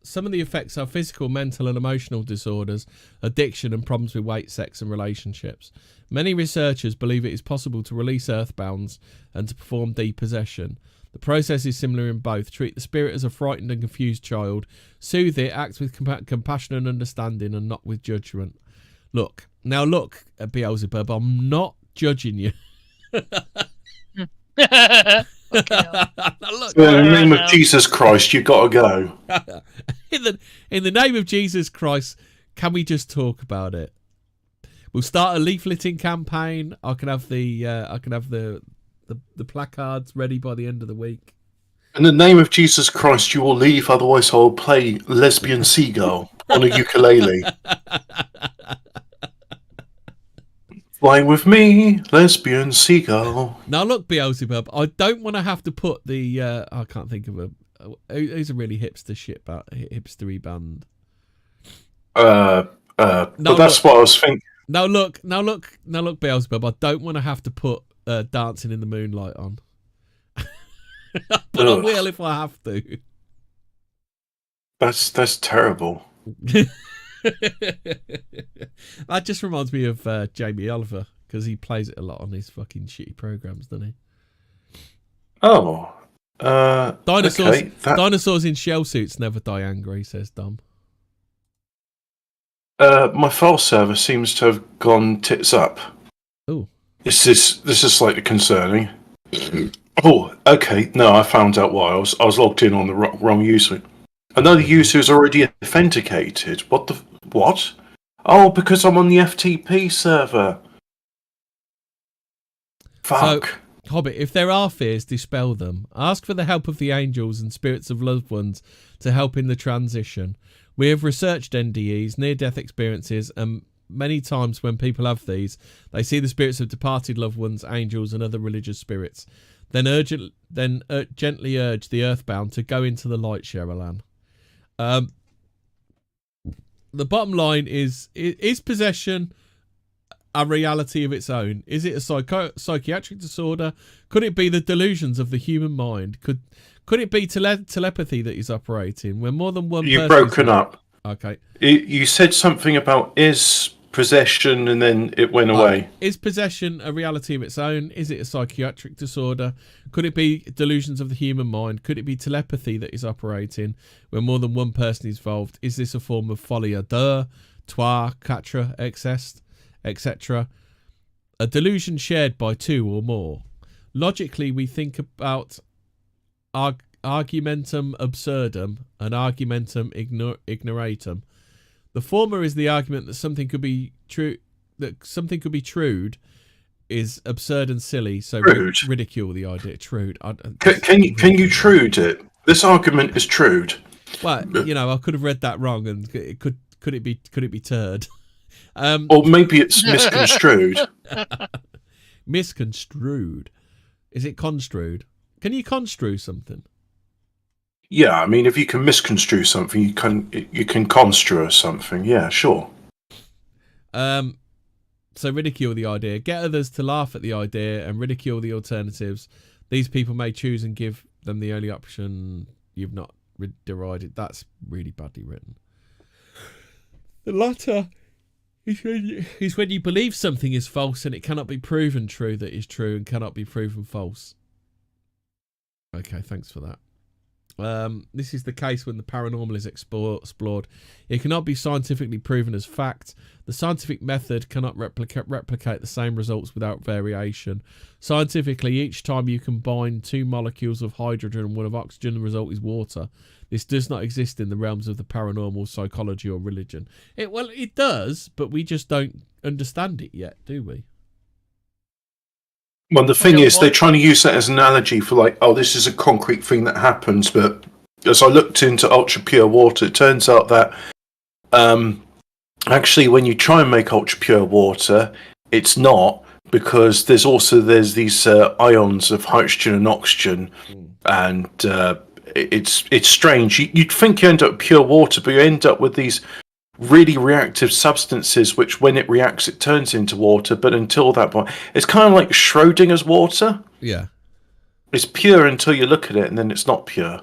Some of the effects are physical, mental, and emotional disorders, addiction, and problems with weight, sex, and relationships. Many researchers believe it is possible to release earthbounds and to perform depossession. The process is similar in both. Treat the spirit as a frightened and confused child. Soothe it, act with compassion and understanding, and not with judgment. Look, Beelzebub, I'm not judging you. In the name of Jesus Christ, you got to go. In the name of Jesus Christ, can we just talk about it? We'll start a leafleting campaign. I can have the placards ready by the end of the week. In the name of Jesus Christ, you will leave, otherwise I will play Lesbian Seagull on a ukulele. Fly with me, Lesbian Seagull. Now look, Beelzebub, I don't want to have to put the... I can't think of who's a really hipstery band. But that's what I was thinking. Now look, Beelzebub. I don't want to have to put Dancing in the Moonlight on, but I will if I have to. That's terrible. That just reminds me of Jamie Oliver, because he plays it a lot on his fucking shitty programs, doesn't he? Oh, dinosaurs. Okay, Dinosaurs in shell suits never die angry, says Dom. My file server seems to have gone tits up. Oh, this is slightly concerning. Oh, okay. No, I found out why. I was logged in on the wrong user. Another user is already authenticated. What? Oh, because I'm on the FTP server. Fuck. So, Hobbit, if there are fears, dispel them. Ask for the help of the angels and spirits of loved ones to help in the transition. We have researched NDEs, near-death experiences, and many times when people have these, they see the spirits of departed loved ones, angels, and other religious spirits. Then gently urge the earthbound to go into the light, Sherilyn. The bottom line is possession a reality of its own? Is it a psychiatric disorder? Could it be the delusions of the human mind? Could it be telepathy that is operating when more than one person... You've broken up. Okay. You said something about is possession and then it went away. Is possession a reality of its own? Is it a psychiatric disorder? Could it be delusions of the human mind? Could it be telepathy that is operating when more than one person is involved? Is this a form of folie à deux, trois, quatre, etc.? A delusion shared by two or more. Logically, we think about argumentum absurdum and argumentum ignoratum. The former is the argument that something could be true, is absurd and silly, so ridicule the idea. Trude. Can you trude it? This argument is trude. Well, I could have read that wrong, and could it be turd? Or maybe it's misconstrued. Misconstrued. Is it construed? Can you construe something? Yeah, I mean, if you can misconstrue something, you can construe something. Yeah, sure. So ridicule the idea. Get others to laugh at the idea and ridicule the alternatives. These people may choose and give them the only option you've not derided. That's really badly written. The latter is when you believe something is false and it cannot be proven true that is true and cannot be proven false. Okay, thanks for that. This is the case when the paranormal is explored. It cannot be scientifically proven as fact. The scientific method cannot replicate the same results without variation. Scientifically, each time you combine 2 molecules of hydrogen and 1 of oxygen, the result is water. This does not exist in the realms of the paranormal, psychology, or religion. It does, but we just don't understand it yet, do we? Well, the thing is, they're trying to use that as an analogy for this is a concrete thing that happens. But as I looked into ultra pure water, it turns out that actually, when you try and make ultra pure water, it's not, because there's these ions of hydrogen and oxygen, and it's strange. You'd think you end up with pure water, but you end up with these really reactive substances, which when it reacts, it turns into water. But until that point, it's kind of like Schrodinger's water. Yeah. It's pure until you look at it, and then it's not pure.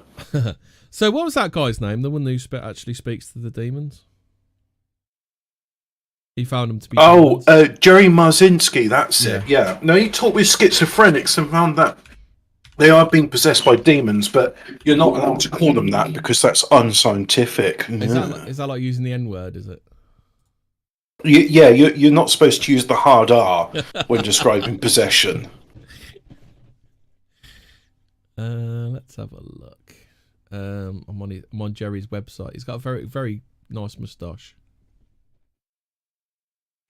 So what was that guy's name? The one who actually speaks to the demons? He found them to be... Jerry Marzinski, that's it. Yeah. No, he talked with schizophrenics and found that they are being possessed by demons, but you're not allowed to call them that because that's unscientific. Is that like using the N-word, is it? Yeah, you're not supposed to use the hard R when describing possession. Let's have a look. I'm on Jerry's website. He's got a very, very nice moustache.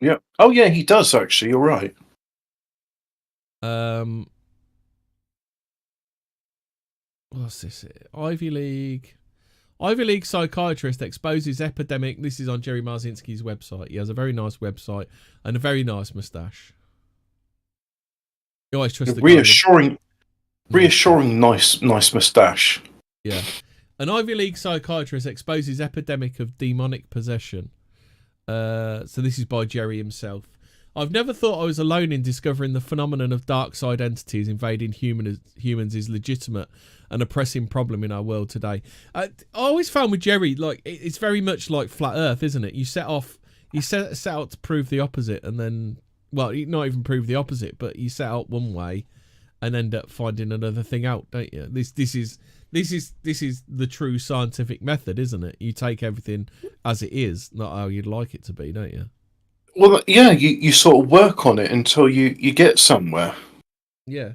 Yeah. Oh, yeah, he does, actually. You're right. What's this? Ivy League psychiatrist exposes epidemic. This is on Jerry Marzinski's website. He has a very nice website and a very nice moustache. You always trust the reassuring, nice moustache. Yeah. An Ivy League psychiatrist exposes epidemic of demonic possession. So this is by Jerry himself. I've never thought I was alone in discovering the phenomenon of dark side entities invading humans is legitimate and a pressing problem in our world today. I always found with Jerry, like, it's very much like Flat Earth, isn't it? You set out to prove the opposite, and then, well, not even prove the opposite, but you set out one way and end up finding another thing out, don't you? This is the true scientific method, isn't it? You take everything as it is, not how you'd like it to be, don't you? Well, yeah, you sort of work on it until you get somewhere. Yeah.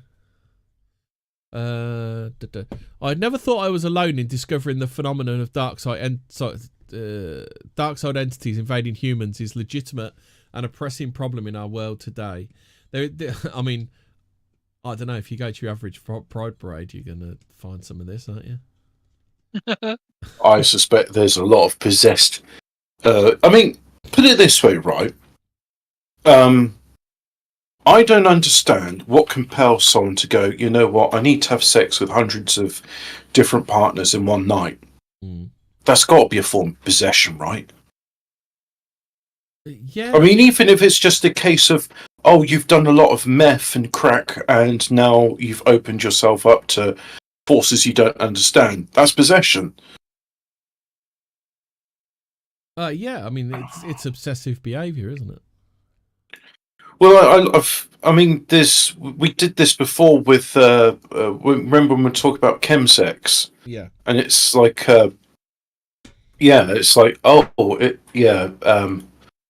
I'd never thought I was alone in discovering the phenomenon of dark side entities invading humans is legitimate and a pressing problem in our world today. I mean, I don't know, if you go to your average Pride Parade, you're going to find some of this, aren't you? I suspect there's a lot of possessed... I mean, put it this way, right? I don't understand what compels someone to go, you know what, I need to have sex with hundreds of different partners in one night. Mm. That's got to be a form of possession, right? Yeah. I mean, even if it's just a case of, oh, you've done a lot of meth and crack and now you've opened yourself up to forces you don't understand. That's possession. Yeah, I mean, it's obsessive behaviour, isn't it? Well, I mean, we did this before with, remember when we talk about chemsex? Yeah. And it's like, it's like,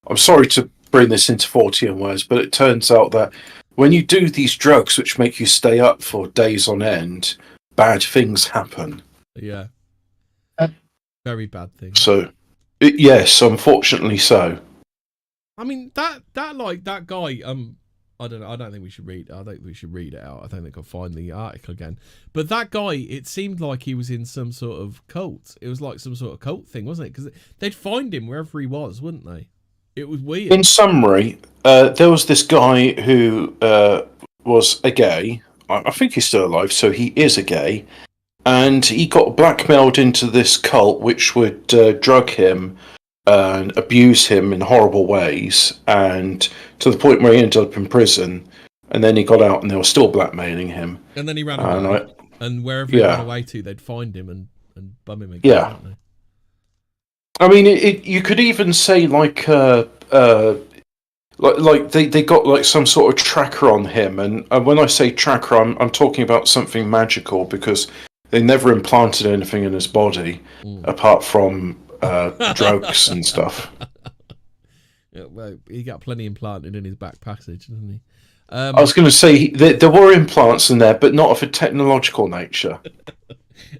I'm sorry to bring this into Fortean Words, but it turns out that when you do these drugs which make you stay up for days on end, bad things happen. Yeah. Very bad things. So, yes, unfortunately so. I mean, that guy, I don't know, I don't think we should read it out. I think they could find the article again. But that guy, it seemed like he was in some sort of cult. It was like some sort of cult thing, wasn't it? Because they'd find him wherever he was, wouldn't they? It was weird. In summary, there was this guy who was a gay. I think he's still alive, so he is a gay. And he got blackmailed into this cult which would drug him and abuse him in horrible ways, and to the point where he ended up in prison. And then he got out and they were still blackmailing him. And then he ran away. And wherever he ran away to, they'd find him and bum him again. Yeah. Wouldn't they? I mean, you could even say like they got like some sort of tracker on him, and when I say tracker, I'm talking about something magical, because they never implanted anything in his body apart from drugs and stuff. Yeah, well, he got plenty implanted in his back passage, didn't he? I was going to say there were implants in there, but not of a technological nature.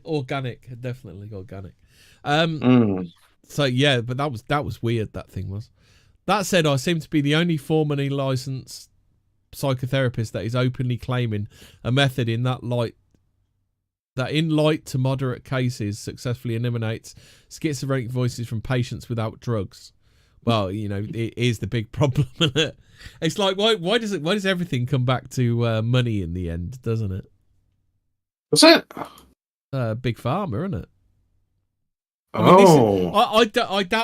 Organic, definitely organic. So yeah, but that was weird. That thing was. That said, I seem to be the only formally licensed psychotherapist that is openly claiming a method in light to moderate cases successfully eliminates schizophrenic voices from patients without drugs. Well, you know, it is the big problem, isn't it? It's like, why does everything come back to money in the end, doesn't it? What's it? Big Pharma, isn't it? I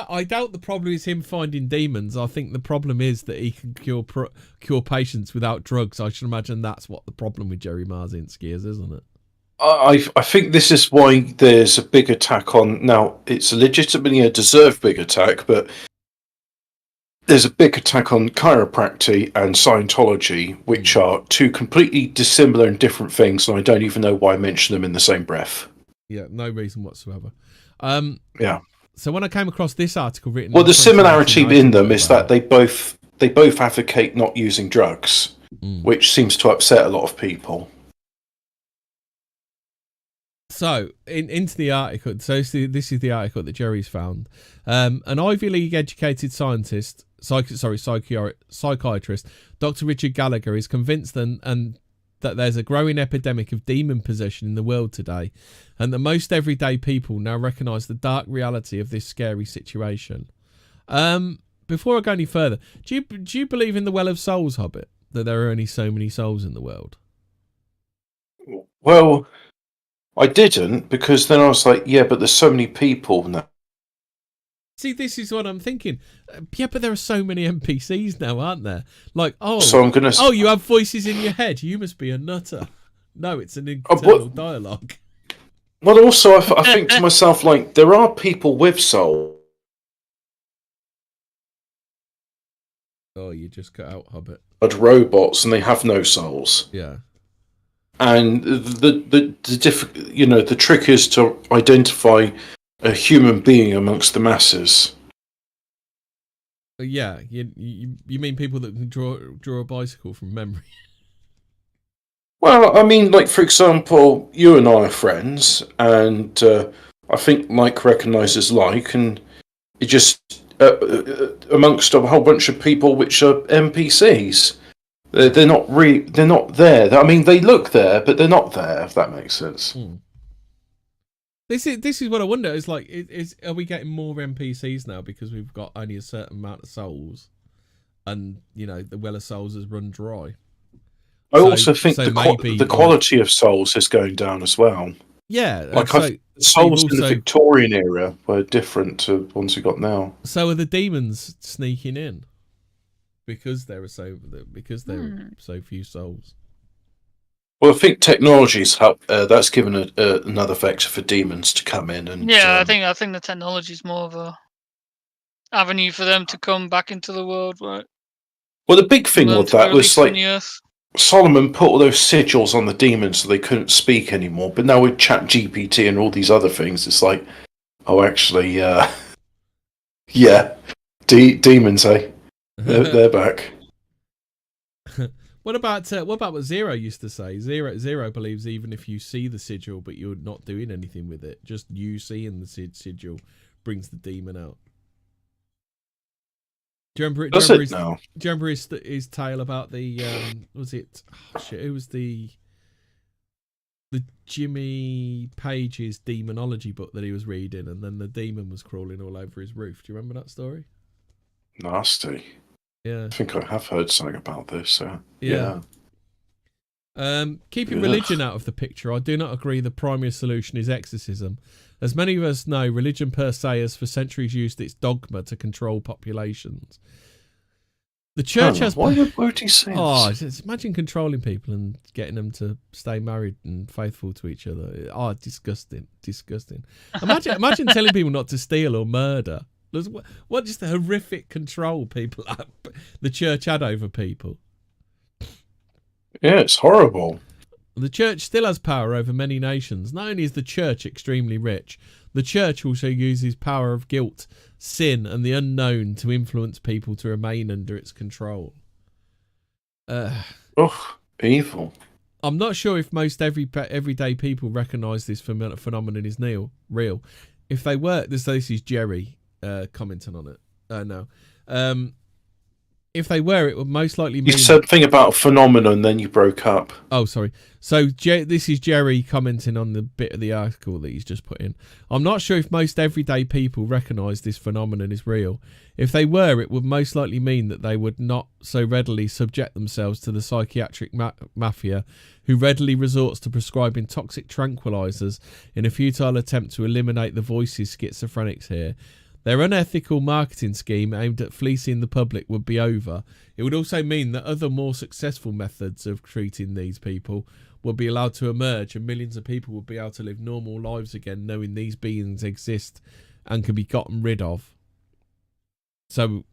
I doubt the problem is him finding demons. I think the problem is that he can cure patients without drugs. I should imagine that's what the problem with Jerry Marzinski is, isn't it? I think this is why there's a big attack on... Now, it's legitimately a deserved big attack, but there's a big attack on chiropractic and Scientology, which are two completely dissimilar and different things, and I don't even know why I mention them in the same breath. Yeah, no reason whatsoever. Yeah. So when I came across this article written... Well, the similarity in them is that they both advocate not using drugs, which seems to upset a lot of people. So, into the article. So this is the article that Jerry's found. An Ivy League educated scientist, psychiatrist, Dr. Richard Gallagher, is convinced and that there's a growing epidemic of demon possession in the world today, and that most everyday people now recognise the dark reality of this scary situation. Before I go any further, do you believe in the Well of Souls, Hobbit? That there are only so many souls in the world? Well, I didn't, because then I was like, yeah, but there's so many people now. See, this is what I'm thinking. Yeah, but there are so many NPCs now, aren't there? Like, so I'm gonna. You have voices in your head. You must be a nutter. No, it's an internal dialogue. Well, also, I think to myself, like, there are people with soul. Oh, you just cut out Hobbit. But robots, and they have no souls. Yeah. And the trick is to identify a human being amongst the masses. Yeah, you mean people that can draw a bicycle from memory? Well, I mean, like, for example, you and I are friends, and I think like recognises like, and it just amongst a whole bunch of people which are NPCs. They're not there. I mean, they look there, but they're not there. If that makes sense. This is what I wonder. Is like, are we getting more NPCs now because we've got only a certain amount of souls, and the well of souls has run dry. I also think the quality of souls is going down as well. Yeah, like souls in the Victorian era were different to ones we got now. So are the demons sneaking in because there are so few souls? Well, I think technology's helped. That's given another vector for demons to come in, and I think the technology is more of a avenue for them to come back into the world, right? Well, the big thing with that was like Solomon put all those sigils on the demons so they couldn't speak anymore. But now with ChatGPT and all these other things, it's like, oh, actually, demons, eh? They're back. What about what Zero used to say? Zero believes even if you see the sigil but you're not doing anything with it, just you seeing the sigil brings the demon out. Do you remember his tale about the was it? Oh, shit, it was the Jimmy Page's demonology book that he was reading, and then the demon was crawling all over his roof. Do you remember that story? Nasty. Yeah, I think I have heard something about this. Yeah. Keeping religion out of the picture, I do not agree the primary solution is exorcism. As many of us know, religion per se has for centuries used its dogma to control populations. The church has... Why would he say this? Imagine controlling people and getting them to stay married and faithful to each other. Oh, disgusting. Imagine telling people not to steal or murder. What just the horrific control the church had over people. Yeah, it's horrible. The church still has power over many nations. Not only is the church extremely rich, the church also uses power of guilt, sin, and the unknown to influence people to remain under its control. Evil. I'm not sure if most everyday people recognise this phenomenon is real. If they were, this is Jerry commenting on it. No. If they were, it would most likely mean... You said something about a phenomenon, then you broke up. Oh, sorry. So this is Jerry commenting on the bit of the article that he's just put in. I'm not sure if most everyday people recognise this phenomenon is real. If they were, it would most likely mean that they would not so readily subject themselves to the psychiatric mafia, who readily resorts to prescribing toxic tranquilizers in a futile attempt to eliminate the voices schizophrenics hear. Their unethical marketing scheme aimed at fleecing the public would be over. It would also mean that other more successful methods of treating these people would be allowed to emerge, and millions of people would be able to live normal lives again, knowing these beings exist and can be gotten rid of. So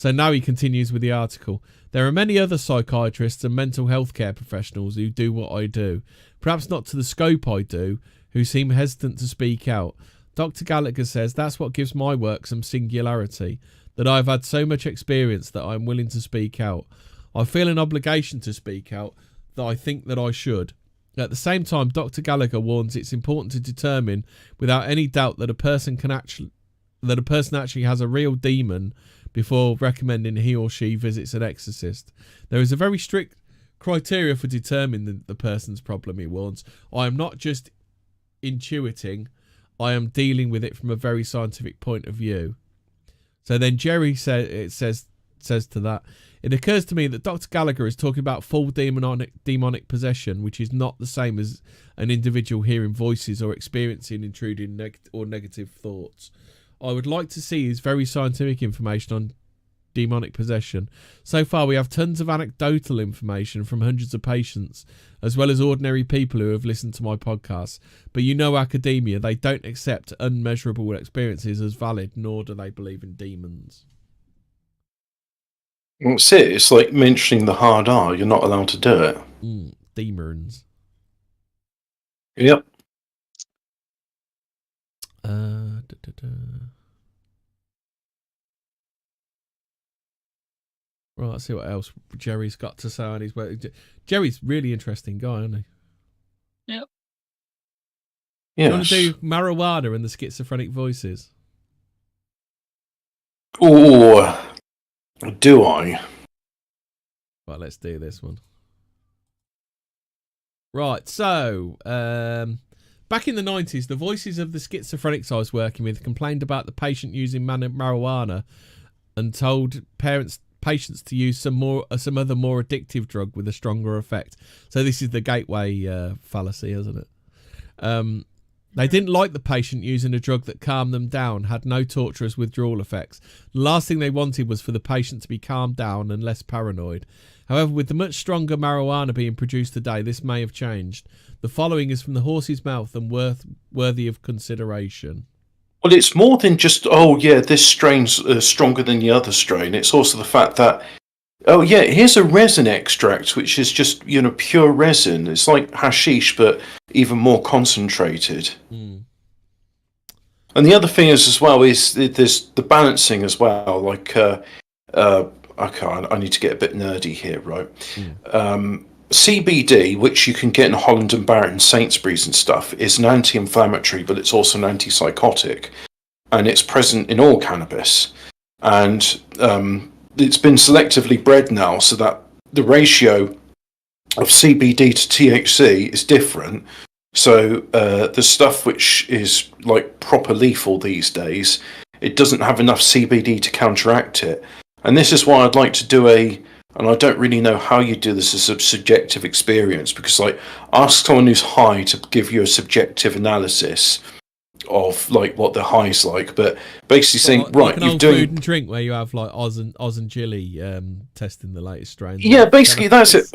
now he continues with the article. There are many other psychiatrists and mental health care professionals who do what I do, perhaps not to the scope I do, who seem hesitant to speak out. Dr. Gallagher says that's what gives my work some singularity, that I've had so much experience that I'm willing to speak out. I feel an obligation to speak out, that I think that I should. At the same time, Dr. Gallagher warns it's important to determine without any doubt that a person actually has a real demon before recommending he or she visits an exorcist. There is a very strict criteria for determining the person's problem, he warns. I am not just intuiting, I am dealing with it from a very scientific point of view. So then Jerry says to that, it occurs to me that Dr. Gallagher is talking about full demonic possession, which is not the same as an individual hearing voices or experiencing intruding or negative thoughts. I would like to see is very scientific information on demonic possession. So far, we have tons of anecdotal information from hundreds of patients, as well as ordinary people who have listened to my podcast. But academia, they don't accept unmeasurable experiences as valid, nor do they believe in demons. That's it. It's like mentioning the hard R. You're not allowed to do it. Demons. Yep. Right, let's see what else Jerry's got to say on his work. Jerry's really interesting guy, isn't he? Yep. Yes. You want to do marijuana and the schizophrenic voices? Oh, do I? Right, let's do this one. Right, so back in the 90s, the voices of the schizophrenics I was working with complained about the patient using marijuana and told patients to use some other more addictive drug with a stronger effect. So this is the gateway fallacy, isn't it? They didn't like the patient using a drug that calmed them down, had no torturous withdrawal effects. The last thing they wanted was for the patient to be calmed down and less paranoid. However, with the much stronger marijuana being produced today, this may have changed. The following is from the horse's mouth and worthy of consideration. Well, it's more than just, this strain's stronger than the other strain. It's also the fact that, here's a resin extract, which is just, pure resin. It's like hashish, but even more concentrated. And the other thing is, as well, is there's the balancing as well. Like, I need to get a bit nerdy here, right? CBD, which you can get in Holland and Barrett and Sainsbury's and stuff, is an anti-inflammatory, but it's also an antipsychotic, and it's present in all cannabis. And it's been selectively bred now, so that the ratio of CBD to THC is different. So the stuff which is like proper lethal these days, it doesn't have enough CBD to counteract it. And this is why I'd like to do and I don't really know how you do this as a subjective experience, because like ask someone who's high to give you a subjective analysis of like what the high's like, but basically saying like you're doing food and drink where you have like Oz and Jilly testing the latest strain. Yeah, basically that's it.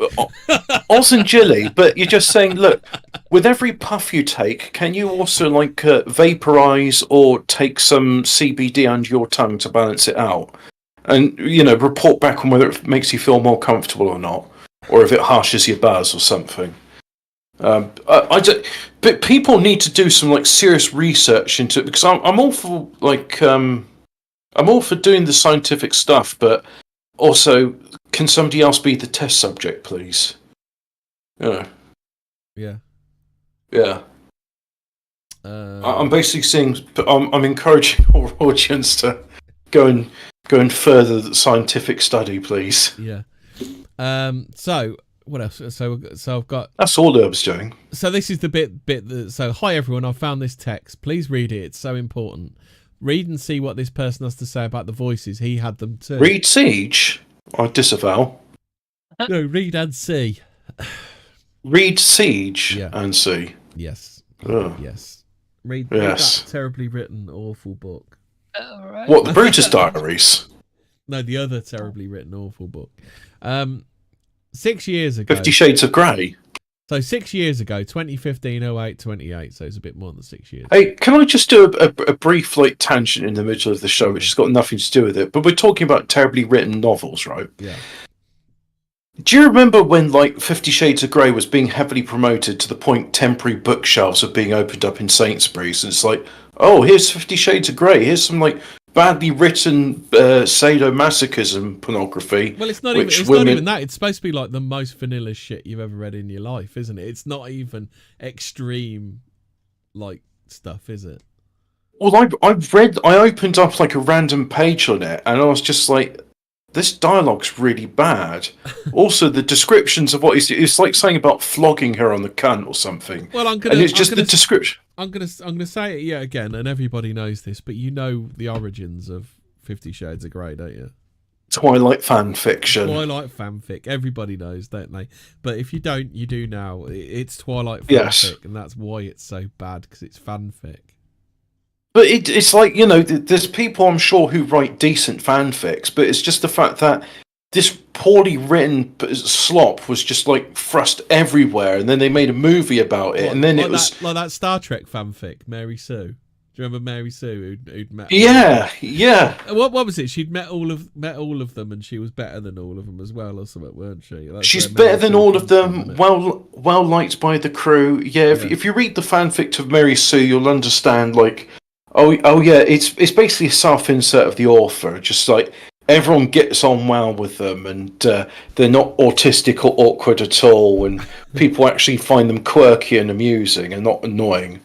Oz and Jilly, but you're just saying, look, with every puff you take, can you also like vaporize or take some CBD under your tongue to balance it out? And, report back on whether it makes you feel more comfortable or not, or if it harshes your buzz or something. But people need to do some like serious research into it, because I'm all for I'm all for doing the scientific stuff, but also, can somebody else be the test subject, please? Yeah. I'm basically saying I'm encouraging our audience to go and further the scientific study, please. Yeah. So what else? So I've got. That's all Herb's doing. So this is the bit that. So hi everyone, I found this text. Please read it. It's so important. Read and see what this person has to say about the voices. He had them too. Read Siege. I disavow. No, read and see. Read Siege and see. Yes. Oh. Yes. Read that terribly written, awful book. Right. What, the Brutus Diaries? No, the other terribly written, awful book. 6 years ago. 50 Shades of Grey. So 6 years ago, 2015, 08, 28. So it's a bit more than 6 years. Hey, can I just do a brief like tangent in the middle of the show, which has got nothing to do with it? But we're talking about terribly written novels, right? Yeah. Do you remember when like 50 Shades of Grey was being heavily promoted to the point temporary bookshelves are being opened up in Sainsbury's, and it's like, oh, here's 50 Shades of Grey. Here's some like badly written sadomasochism pornography. Well, it's not even that. It's supposed to be like the most vanilla shit you've ever read in your life, isn't it? It's not even extreme like stuff, is it? Well, I opened up like a random page on it, and I was just like, this dialogue's really bad. Also, the descriptions of what it's like saying about flogging her on the cunt or something. Well, the description. I'm gonna say it yet again, and everybody knows this, but you know the origins of 50 Shades of Grey, don't you? Twilight fan fiction. Twilight fanfic. Everybody knows, don't they? But if you don't, you do now. It's Twilight fanfic, and that's why it's so bad, because it's fanfic. But it's like, you know, there's people I'm sure who write decent fanfics, but it's just the fact that this poorly written slop was just like thrust everywhere, and then they made a movie about it, and then it was like that Star Trek fanfic, Mary Sue. Do you remember Mary Sue who'd met? Yeah, yeah. What was it? She'd met all of them, and she was better than all of them as well, or something, weren't she? She's better than all of them. Well liked by the crew. Yeah, if you read the fanfic of Mary Sue, you'll understand. Like, oh yeah, it's basically a self-insert of the author. Just like everyone gets on well with them, and they're not autistic or awkward at all, and people actually find them quirky and amusing and not annoying.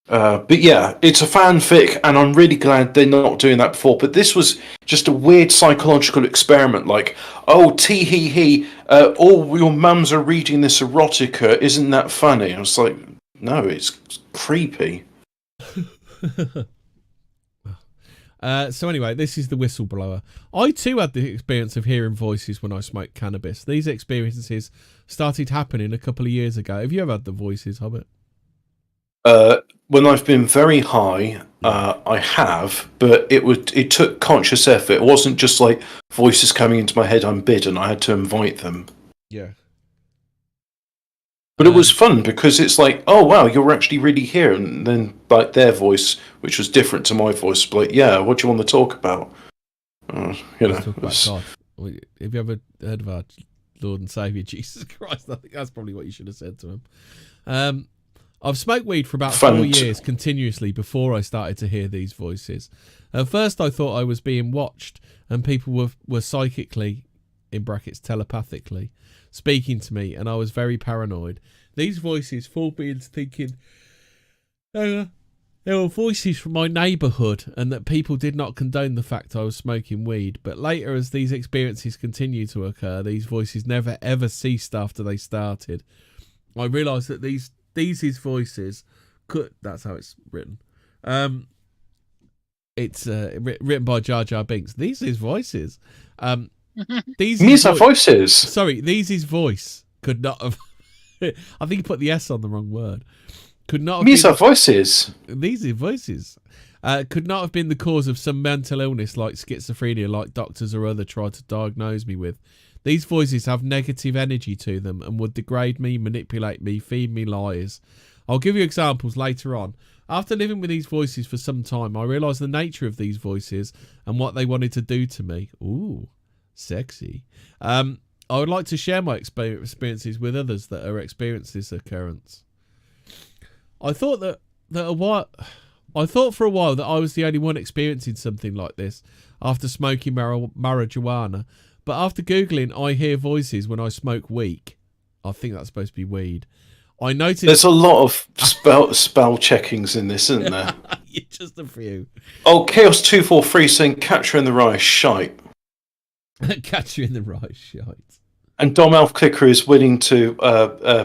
But yeah, it's a fanfic, and I'm really glad they're not doing that before. But this was just a weird psychological experiment, like, oh, tee hee hee, all your mums are reading this erotica, isn't that funny? I was like, no, it's creepy. So anyway, this is the whistleblower. I too had the experience of hearing voices when I smoked cannabis. These experiences started happening a couple of years ago. Have you ever had the voices, Hobbit? When I've been very high, I have, but it took conscious effort. It wasn't just like voices coming into my head unbidden. I had to invite them. Yeah. But it was fun because it's like, oh wow, you're actually really here, and then like their voice, which was different to my voice, like, yeah, what do you want to talk about? You know. Talk about God. Have you ever heard of our Lord and Saviour Jesus Christ? I think that's probably what you should have said to him. I've smoked weed for about 4 years continuously before I started to hear these voices. At first I thought I was being watched and people were psychically, in brackets telepathically, speaking to me, and I was very paranoid. These voices fooled me into thinking there were voices from my neighbourhood and that people did not condone the fact I was smoking weed. But later, as these experiences continued to occur, these voices never ever ceased after they started. I realised that these voices could... That's how it's written. It's written by Jar Jar Binks. These is voices. These are voices. Sorry, these voice could not have... I think you put the S on the wrong word. Could not have These are voices. These are voices. Could not have been the cause of some mental illness like schizophrenia, like doctors or other tried to diagnose me with. These voices have negative energy to them and would degrade me, manipulate me, feed me lies. I'll give you examples later on. After living with these voices for some time, I realised the nature of these voices and what they wanted to do to me. Ooh, sexy. I would like to share my experiences with others that are experiencing this occurrence. I thought for a while that I was the only one experiencing something like this after smoking marijuana. But after Googling, I hear voices when I smoke weed. I think that's supposed to be weed. I noticed... There's a lot of spell checkings in this, isn't there? Just a few. Oh, Chaos243 saying catch her in the rye, shite. Catch you in the rye, shite. And Dom Elf Clicker is willing to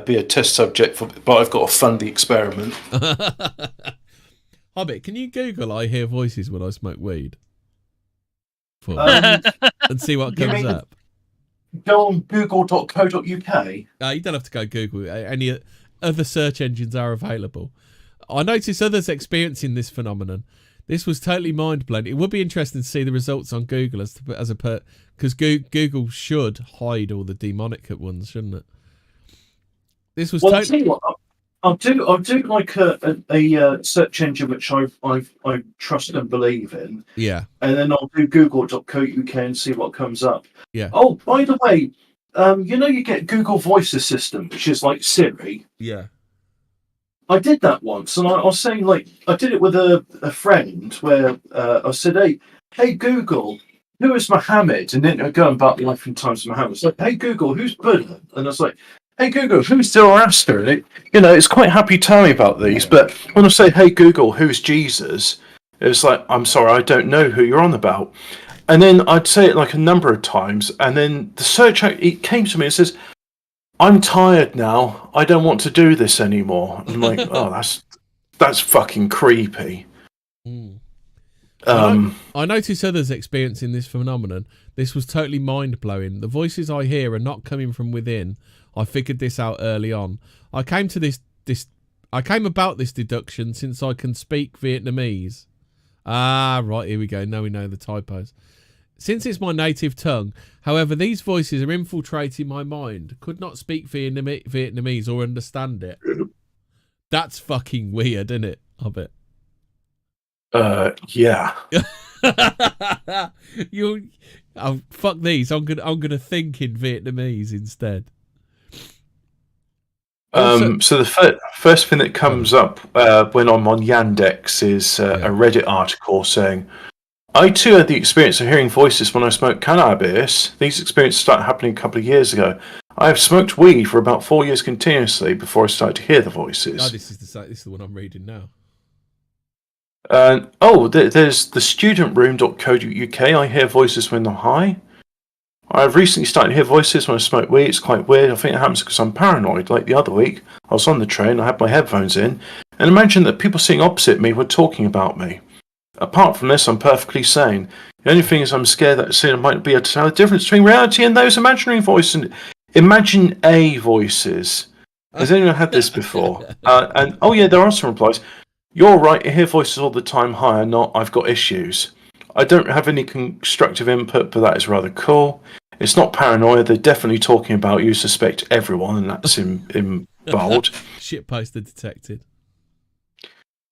be a test subject, but I've got to fund the experiment. Hobbit, can you Google I hear voices when I smoke weed? And see what comes up. Go on google.co.uk. You don't have to go Google. Any other search engines are available. I noticed others experiencing this phenomenon. This was totally mind-blowing. It would be interesting to see the results on Google because Google should hide all the demonic ones, shouldn't it? This was totally... I'll do like a search engine which I trust and believe in. Yeah. And then I'll do google.co.uk and see what comes up. Yeah. Oh, by the way, you get Google Voice Assistant, which is like Siri. Yeah. I did that once, and I was saying, like, I did it with a friend where I said, hey Google, who is Muhammad? And then I go about life in times of Muhammad. It's like, hey Google, who's Buddha? And I was like, hey Google, who's Zoroaster? And it's quite happy to tell me about these, but when I say, hey Google, who's Jesus? It's like, I'm sorry, I don't know who you're on about. And then I'd say it like a number of times, and then the search, it came to me and says, I'm tired now. I don't want to do this anymore. I'm like, oh, that's fucking creepy. Mm. I noticed others experiencing this phenomenon. This was totally mind-blowing. The voices I hear are not coming from within. I figured this out early on. I came to this I came about this deduction since I can speak Vietnamese. Ah, right, here we go. Now we know the typos. Since it's my native tongue, however, these voices are infiltrating my mind. Could not speak Vietnamese or understand it. That's fucking weird, isn't it, Hobbit? Yeah. Fuck these. I'm gonna think in Vietnamese instead. So the first thing that comes up when I'm on Yandex is a Reddit article saying, I too had the experience of hearing voices when I smoked cannabis. These experiences started happening a couple of years ago. I have smoked weed for about 4 years continuously before I started to hear the voices. Oh, this is the one I'm reading now. There's the studentroom.co.uk. I hear voices when I'm high. I've recently started to hear voices when I smoke weed. It's quite weird. I think it happens because I'm paranoid. Like the other week, I was on the train, I had my headphones in, and imagined that people sitting opposite me were talking about me. Apart from this, I'm perfectly sane. The only thing is I'm scared that soon I might be able to tell the difference between reality and those imaginary voices. Imagine voices. Has anyone had this before? There are some replies. You're right, I hear voices all the time. Hi, I'm not. I've got issues. I don't have any constructive input, but that is rather cool. It's not paranoia. They're definitely talking about you. Suspect everyone, and that's in bold. Shit poster detected.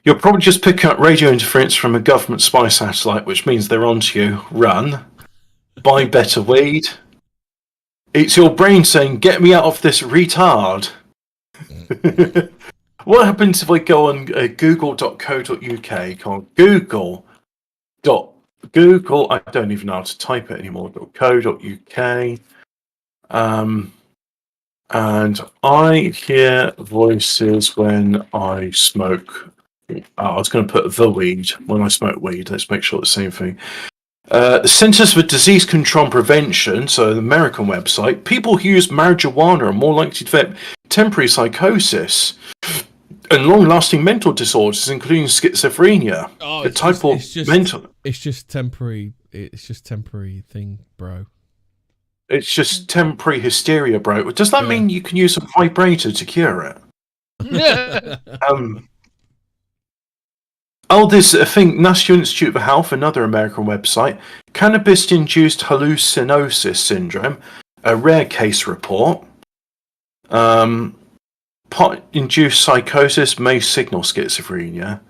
You'll probably just pick up radio interference from a government spy satellite, which means they're onto you. Run. Buy better weed. It's your brain saying, get me out of this retard. What happens if I go on google.co.uk called Google, I don't even know how to type it anymore, .co.uk. And I hear voices when I smoke. I was going to put the weed when I smoke weed. Let's make sure it's the same thing. The Centers for Disease Control and Prevention, so the American website, people who use marijuana are more likely to develop temporary psychosis and long-lasting mental disorders, including schizophrenia. Oh, It's just temporary. It's just temporary thing, bro. It's just temporary hysteria, bro. Does that mean you can use a vibrator to cure it? There's a thing, National Institute of Health, another American website. Cannabis-induced hallucinosis syndrome, a rare case report. Pot-induced psychosis may signal schizophrenia.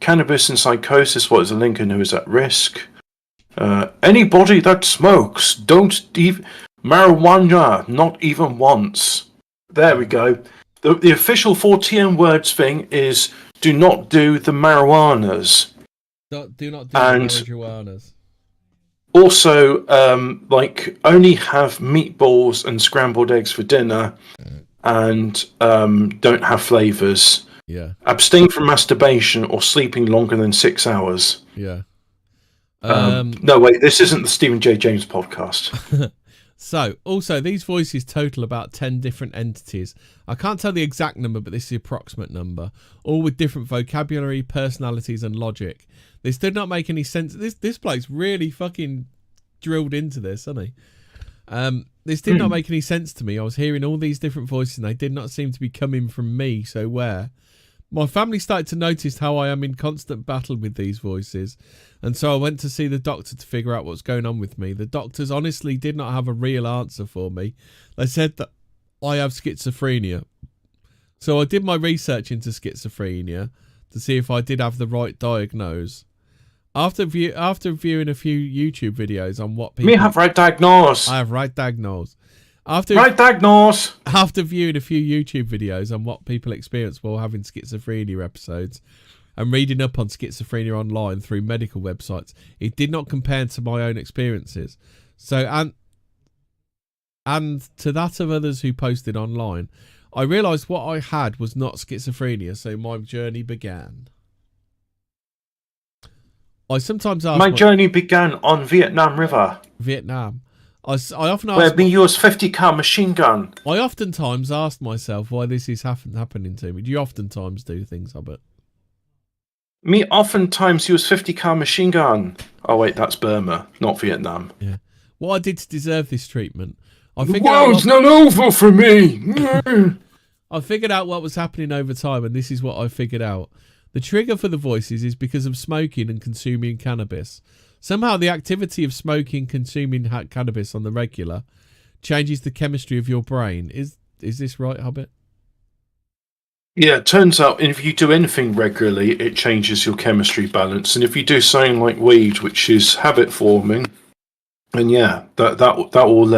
Cannabis and psychosis, what is the link and who is at risk? Anybody that smokes, don't even... Marijuana, not even once. There we go. The official Fortean Words thing is... Do not do the marijuanas. Do not do the marijuanas. Also, only have meatballs and scrambled eggs for dinner, and don't have flavours. Yeah. Abstain from masturbation or sleeping longer than 6 hours. Yeah. No, wait, this isn't the Stephen J. James podcast. So, also, these voices total about 10 different entities. I can't tell the exact number, but this is the approximate number. All with different vocabulary, personalities, and logic. This did not make any sense. This bloke's really fucking drilled into this, hasn't he? This did not make any sense to me. I was hearing all these different voices, and they did not seem to be coming from me, so where? My family started to notice how I am in constant battle with these voices, and so I went to see the doctor to figure out what's going on with me. The doctors honestly did not have a real answer for me. They said that I have schizophrenia. So I did my research into schizophrenia to see if I did have the right diagnose. After viewing a few YouTube videos on what people... Me have right diagnose. I have right diagnose. After viewing a few YouTube videos on what people experience while having schizophrenia episodes and reading up on schizophrenia online through medical websites, it did not compare to my own experiences. So, and to that of others who posted online, I realised what I had was not schizophrenia, so my journey began. I sometimes ask... My journey began on Vietnam River. Vietnam. I often ask... Where me use 50 cal machine gun. I oftentimes ask myself why this is happening to me. Do you oftentimes do things, Hobbit? Me oftentimes use 50 cal machine gun. Oh wait, that's Burma, not Vietnam. Yeah. What I did to deserve this treatment... The world's not over for me! I figured out what was happening over time, and this is what I figured out. The trigger for the voices is because of smoking and consuming cannabis. Somehow the activity of smoking, consuming cannabis on the regular changes the chemistry of your brain. Is this right, Hobbit? Yeah, it turns out if you do anything regularly, it changes your chemistry balance. And if you do something like weed, which is habit forming, then yeah, that will.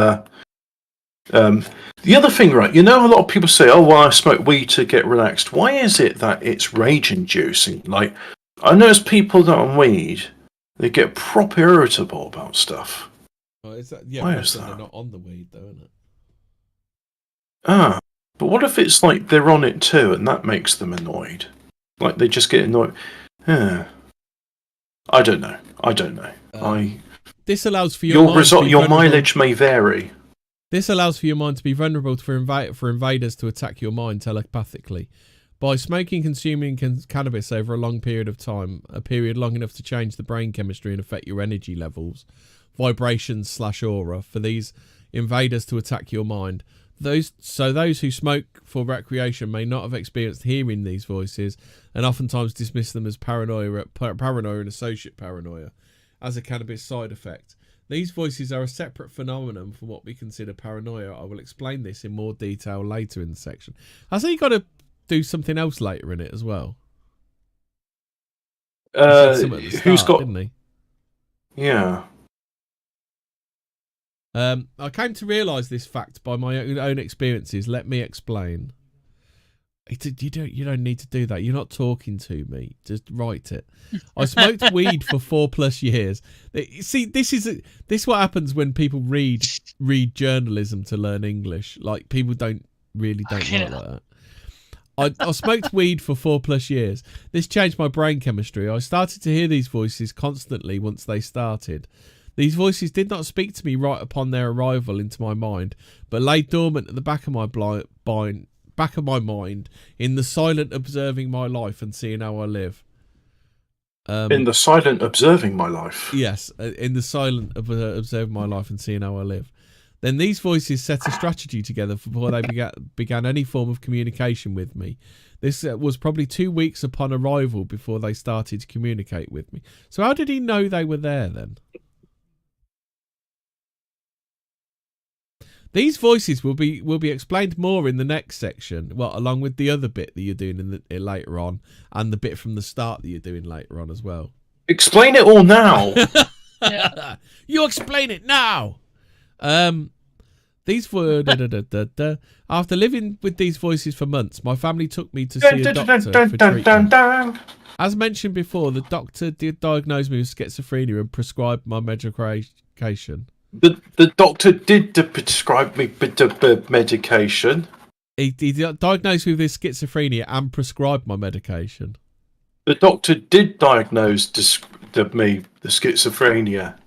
The other thing, right? A lot of people say, "Oh, well, I smoke weed to get relaxed." Why is it that it's rage-inducing? Like, I notice people that are on weed, they get proper irritable about stuff. Why is that? Why is that? They're not on the weed, though, isn't it? But what if it's like they're on it too, and that makes them annoyed? Like they just get annoyed. I don't know. This allows for your mileage may vary. This allows for your mind to be vulnerable for invaders to attack your mind telepathically. By smoking, consuming cannabis over a long period of time, a period long enough to change the brain chemistry and affect your energy levels, vibrations / aura, for these invaders to attack your mind. Those who smoke for recreation may not have experienced hearing these voices and oftentimes dismiss them as paranoia and associate paranoia as a cannabis side effect. These voices are a separate phenomenon from what we consider paranoia. I will explain this in more detail later in the section. I think you got to do something else later in it as well. Who's got? Didn't he? Yeah. I came to realise this fact by my own experiences. Let me explain. You don't need to do that. You're not talking to me. Just write it. I smoked weed for 4+ years. See, this is what happens when people read journalism to learn English. Like people don't write like that. I smoked weed for 4+ years. This changed my brain chemistry. I started to hear these voices constantly once they started. These voices did not speak to me right upon their arrival into my mind, but lay dormant at the back of my mind, in the silent observing my life and seeing how I live. In the silent observing my life? Yes, in the silent observing my life and seeing how I live. Then these voices set a strategy together before they began any form of communication with me. This was probably 2 weeks upon arrival before they started to communicate with me. So how did he know they were there then? These voices will be explained more in the next section. Well, along with the other bit that you're doing later on, and the bit from the start that you're doing later on as well. Explain it all now. You explain it now. These were after living with these voices for months, my family took me to see a doctor for treatment. As mentioned before, the doctor did diagnose me with schizophrenia and prescribed my medication. The doctor did prescribe me medication. He diagnosed me with schizophrenia and prescribed my medication. The doctor did diagnose me the schizophrenia.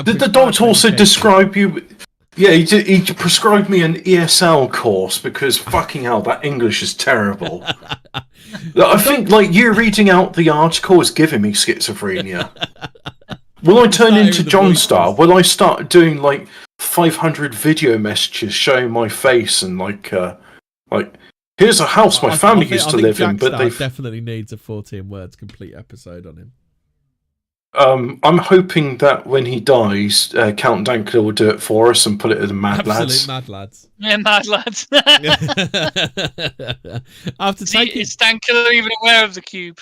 Did the doctor also describe you? Yeah, he prescribed me an ESL course because fucking hell, that English is terrible. I think like you reading out the article is giving me schizophrenia. Will I turn into John Star? Will I start doing like 500 video messages showing my face and like here's a house my family used to live in, but they definitely needs a Fortean Words complete episode on him. I'm hoping that when he dies, Count Dankler will do it for us and put it in the Mad Lads. Mad Lads. Yeah, Mad Lads. After taking, is Dankler even aware of the cube?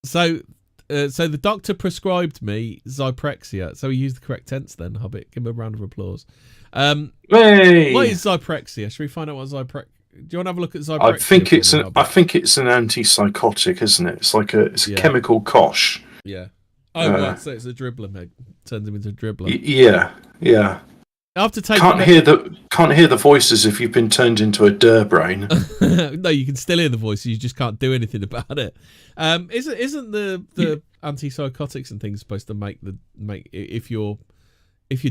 So the doctor prescribed me Zyprexia. So he used the correct tense then, Hobbit. Give him a round of applause. Hey! What is Zyprexia? Should we find out what Zyprexia... Do you want to have a look at Zyprexia? I think it's an antipsychotic, isn't it? It's like a chemical kosh. Yeah. Oh, right. So it's a dribbler, Meg. Turns him into a dribbler. Yeah. After taking can't hear the voices if you've been turned into a brain. No, you can still hear the voices. You just can't do anything about it. Isn't the antipsychotics and things supposed to make if you're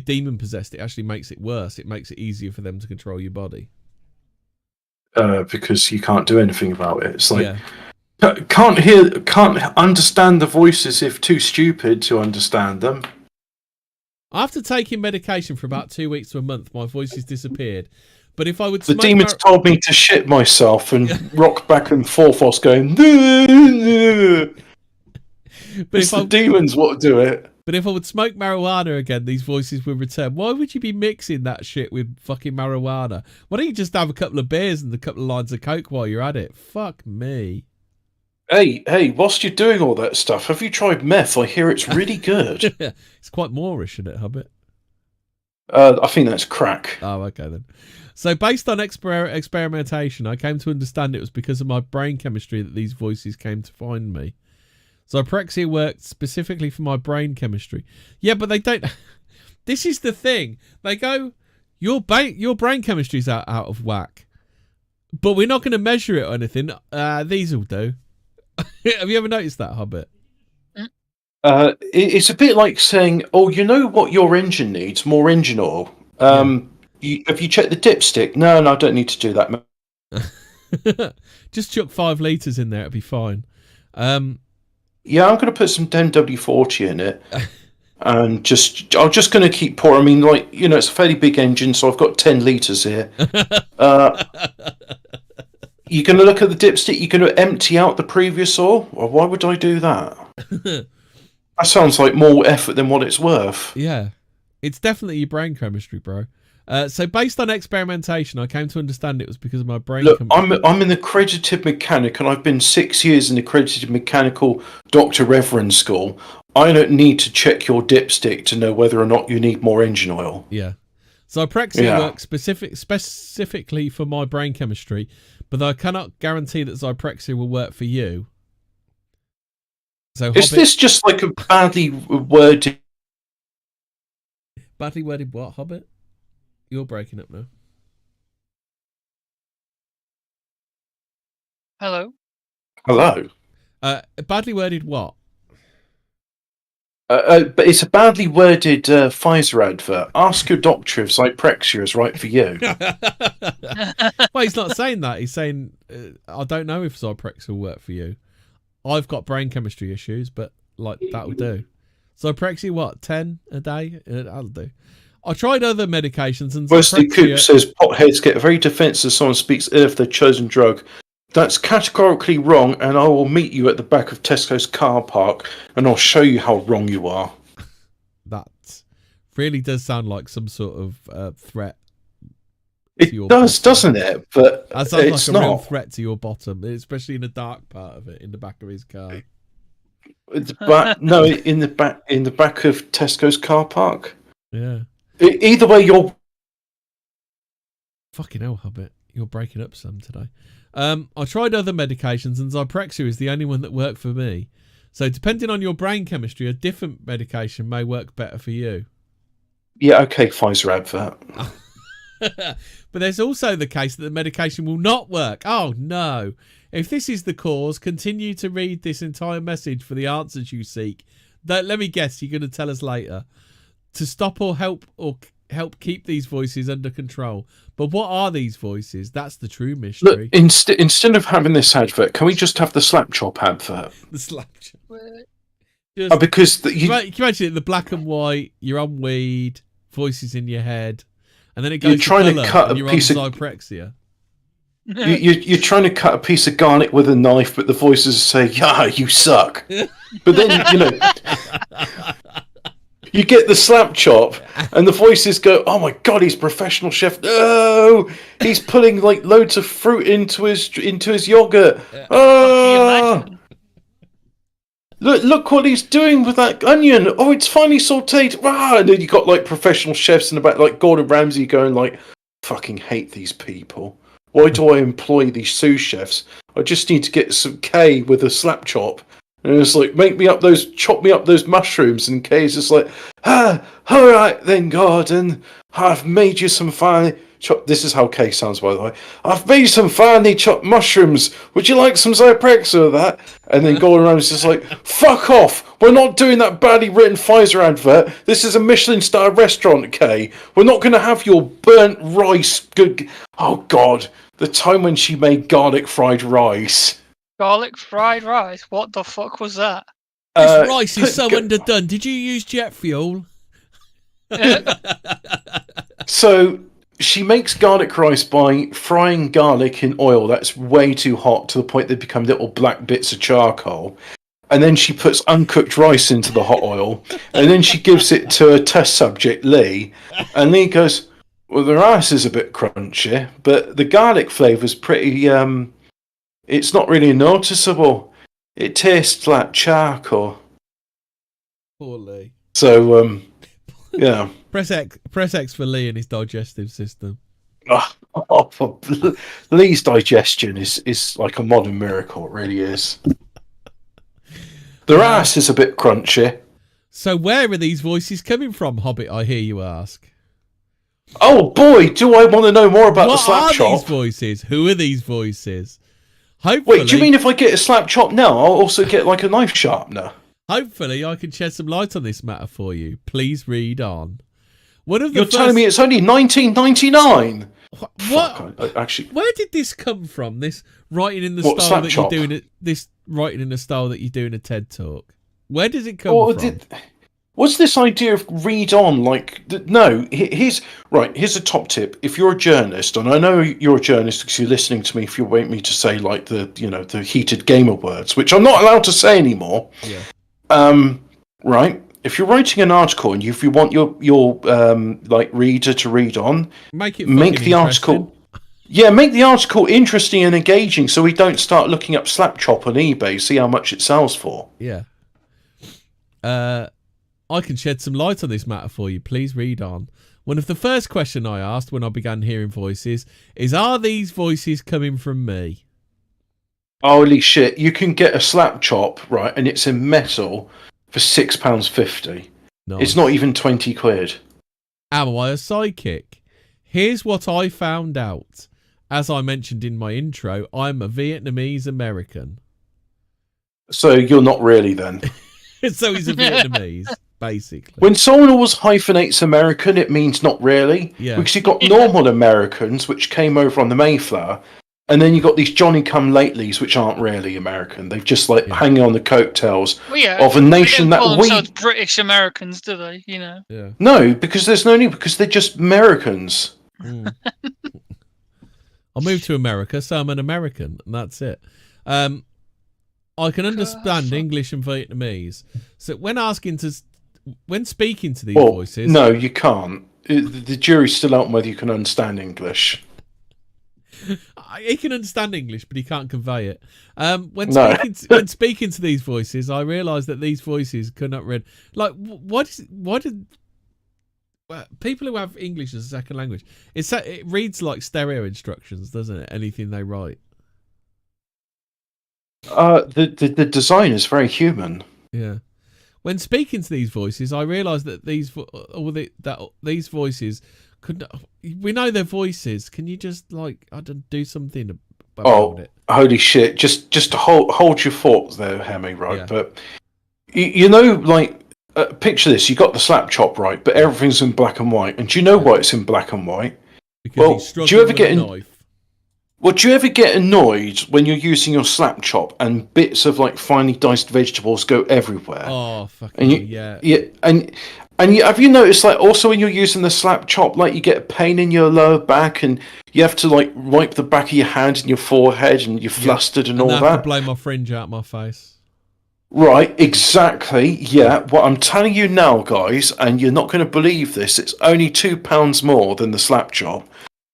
demon possessed, it actually makes it worse. It makes it easier for them to control your body. Because you can't do anything about it. It's like can't understand the voices if too stupid to understand them. After taking medication for about 2 weeks to a month, my voices disappeared. But if I would, the demons told me to shit myself and rock back and forth whilst going. But it's the demons what do it. But if I would smoke marijuana again, these voices would return. Why would you be mixing that shit with fucking marijuana? Why don't you just have a couple of beers and a couple of lines of coke while you're at it? Fuck me. Hey, whilst you're doing all that stuff, have you tried meth? I hear it's really good. It's quite Moorish, isn't it, Hobbit? I think that's crack. Oh, okay then. So based on experimentation, I came to understand it was because of my brain chemistry that these voices came to find me. Zyprexia worked specifically for my brain chemistry. Yeah, but they don't... This is the thing. They go, your brain chemistry's out of whack. But we're not going to measure it or anything. These will do. Have you ever noticed that, Hobbit? It's a bit like saying, oh, you know what your engine needs? More engine oil. Have you checked the dipstick? No, I don't need to do that. Just chuck 5 litres in there, it'll be fine. Yeah, I'm going to put some MW40 in it. And I'm just going to keep pouring. I mean, like, you know, it's a fairly big engine, so I've got 10 litres here. You're going to look at the dipstick, you're going to empty out the previous oil? Well, why would I do that? That sounds like more effort than what it's worth. Yeah. It's definitely your brain chemistry, bro. So based on experimentation, I came to understand it was because of my brain. Look, I'm an accredited mechanic, and I've been 6 years in accredited mechanical Dr. Reverend school. I don't need to check your dipstick to know whether or not you need more engine oil. Yeah. Zyprexia works specifically for my brain chemistry, but I cannot guarantee that Zyprexia will work for you. So is this just like a badly worded... Badly worded what, Hobbit? You're breaking up now. Hello? Hello? Badly worded what? But it's a badly worded Pfizer advert. Ask your doctor if Zyprexia is right for you. Well, he's not saying that. He's saying, I don't know if Zyprexia will work for you. I've got brain chemistry issues, but like that'll do. Zyprexia, what, 10 a day? That'll do. I tried other medications and Wesley Coop says potheads get very defensive if someone speaks ill of their chosen drug. That's categorically wrong, and I will meet you at the back of Tesco's car park, and I'll show you how wrong you are. That really does sound like some sort of threat. It does, doesn't it? But that sounds it's like a not. real threat to your bottom, especially in the dark part of it, in the back of his car. In the back of Tesco's car park. Yeah. Either way, you're fucking hell, Hobbit. You're breaking up some today. I tried other medications, and Zyprexia is the only one that worked for me. So depending on your brain chemistry, a different medication may work better for you. Yeah, okay, Pfizer advert. But there's also the case that the medication will not work. Oh, no. If this is the cause, continue to read this entire message for the answers you seek. Let me guess, you're going to tell us later. To stop or help keep these voices under control. But what are these voices? That's the true mystery. Look, instead of having this advert, can we just have the slap chop advert? The slap chop. Because can you imagine it, the black and white, you're on weed, voices in your head, and then it goes you're trying to cut a piece of Zyprexia. You're trying to cut a piece of garlic with a knife, but the voices say, "Yeah, you suck." But then you get the slap chop, and the voices go, "Oh my god, he's a professional chef! No, he's putting like loads of fruit into his yogurt. Oh, look what he's doing with that onion. Oh, it's finely sautéed. Ah!" And then you got like professional chefs in the back, like Gordon Ramsay, going like, "Fucking hate these people. Why do I employ these sous chefs? I just need to get some K with a slap chop." And it's like, chop me up those mushrooms. And Kay's just like, all right then, Gordon. I've made you some finely chopped... This is how Kay sounds, by the way. I've made you some finely chopped mushrooms. Would you like some Zyprexia with that? And then Gordon Ramsay's just like, fuck off. We're not doing that badly written Pfizer advert. This is a Michelin-star restaurant, Kay. We're not going to have your burnt rice. Oh, God. The time when she made garlic fried rice. Garlic fried rice? What the fuck was that? This rice is so underdone. Did you use jet fuel? So she makes garlic rice by frying garlic in oil that's way too hot to the point they become little black bits of charcoal. And then she puts uncooked rice into the hot oil, and then she gives it to a test subject, Lee, and Lee goes, well, the rice is a bit crunchy, but the garlic flavour's pretty, it's not really noticeable. It tastes like charcoal. Poor Lee. So, yeah. Press X for Lee and his digestive system. Lee's digestion is like a modern miracle, it really is. The rice is a bit crunchy. So where are these voices coming from, Hobbit, I hear you ask? Oh boy, do I want to know more about the slap chop. What are these voices? Who are these voices? Hopefully, wait, do you mean if I get a slap chop now, I'll also get like a knife sharpener? Hopefully I can shed some light on this matter for you. Please read on. You're telling me it's only 1999? What? Actually, where did this come from? This writing in the style that you're doing it. This writing in the style that you do in a TED talk. Where does it come from? What's this idea of read on? Like, no. Here's a top tip. If you're a journalist, and I know you're a journalist because you're listening to me. If you want me to say like the heated gamer words, which I'm not allowed to say anymore. Yeah. Right. If you're writing an article and if you want your like reader to read on, make the article. Yeah, make the article interesting and engaging, so we don't start looking up slap chop on eBay, see how much it sells for. Yeah. I can shed some light on this matter for you. Please read on. One of the first questions I asked when I began hearing voices is, are these voices coming from me? Holy shit! You can get a slap chop, right, and it's in metal for £6.50. Nice. It's not even 20 quid. Am I a psychic? Here's what I found out. As I mentioned in my intro, I'm a Vietnamese American. So you're not really then. So he's a Vietnamese, basically. When someone always hyphenates American, it means not really. Yeah. Because you've got normal Americans, which came over on the Mayflower, and then you've got these Johnny-come-latelys, which aren't really American. They've just hanging on the coattails of a nation that we... British Americans, do they? You know? Yeah. No, because there's no need, because they're just Americans. Mm. I moved to America, so I'm an American, and that's it. I can understand English and Vietnamese. So when speaking to these voices... No, you can't. The jury's still out on whether you can understand English. He can understand English, but he can't convey it. When speaking to these voices, I realised that these voices could not read. Like, why did people who have English as a second language? It reads like stereo instructions, doesn't it? Anything they write. The design is very human. Yeah. When speaking to these voices, I realised that these voices could. We know their voices. Can you just do something about it? Holy shit! Just hold your thoughts there, Hemi. Right, yeah. But you know, picture this: you got the slap chop right, but everything's in black and white. And do you know why it's in black and white? Because do you ever get a knife? Well, do you ever get annoyed when you're using your slap chop and bits of finely diced vegetables go everywhere? Oh, fucking yeah. Yeah, and have you noticed also when you're using the slap chop, you get a pain in your lower back and you have to wipe the back of your hand and your forehead and you're flustered and all that? I have to blow my fringe out my face. Right, exactly. Yeah, what I'm telling you now, guys, and you're not going to believe this, it's only £2 more than the slap chop.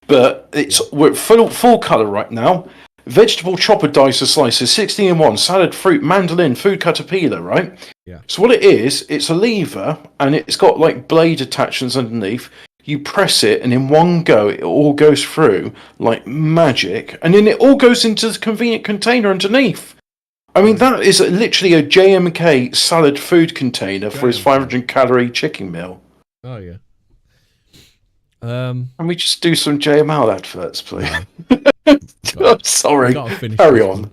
But we're full colour right now. Vegetable chopper dicer slices, 16 in 1, salad, fruit, mandolin, food caterpillar, right? Yeah. So what it is, it's a lever, and it's got blade attachments underneath. You press it, and in one go, it all goes through like magic, and then it all goes into the convenient container underneath. I mean, that is literally a JMK salad food container for his 500-calorie chicken meal. Oh, yeah. Can we just do some JML adverts, please? I'm sorry. Carry on.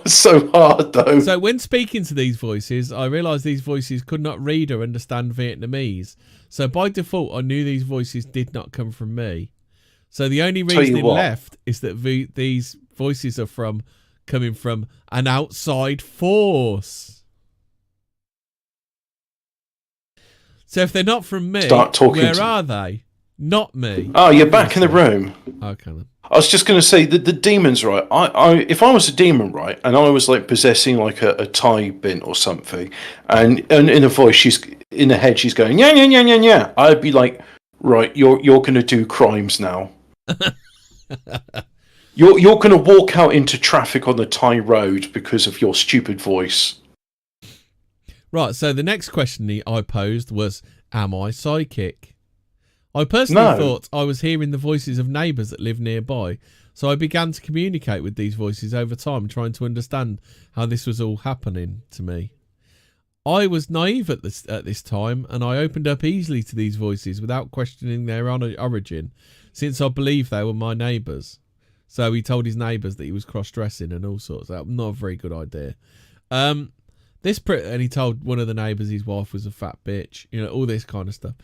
So hard, though. So when speaking to these voices, I realised these voices could not read or understand Vietnamese. So by default, I knew these voices did not come from me. So the only reason left is that these voices are coming from an outside force. So if they're not from me, where are they? Not me. Oh, you're back in the room. Okay then. I was just going to say that the demons, right? If I was a demon, right, and I was like possessing like a Thai bin or something, and in a voice, she's in her head, she's going yeah yeah yeah yeah yeah. I'd be like, right, you're going to do crimes now. You're going to walk out into traffic on the Thai road because of your stupid voice. Right. So the next question I posed was, "Am I psychic?" I personally thought I was hearing the voices of neighbours that live nearby, so I began to communicate with these voices over time, trying to understand how this was all happening to me. I was naive at this time, and I opened up easily to these voices without questioning their origin, since I believed they were my neighbours. So he told his neighbours that he was cross-dressing and all sorts. That was not a very good idea. And he told one of the neighbours his wife was a fat bitch. You know, all this kind of stuff.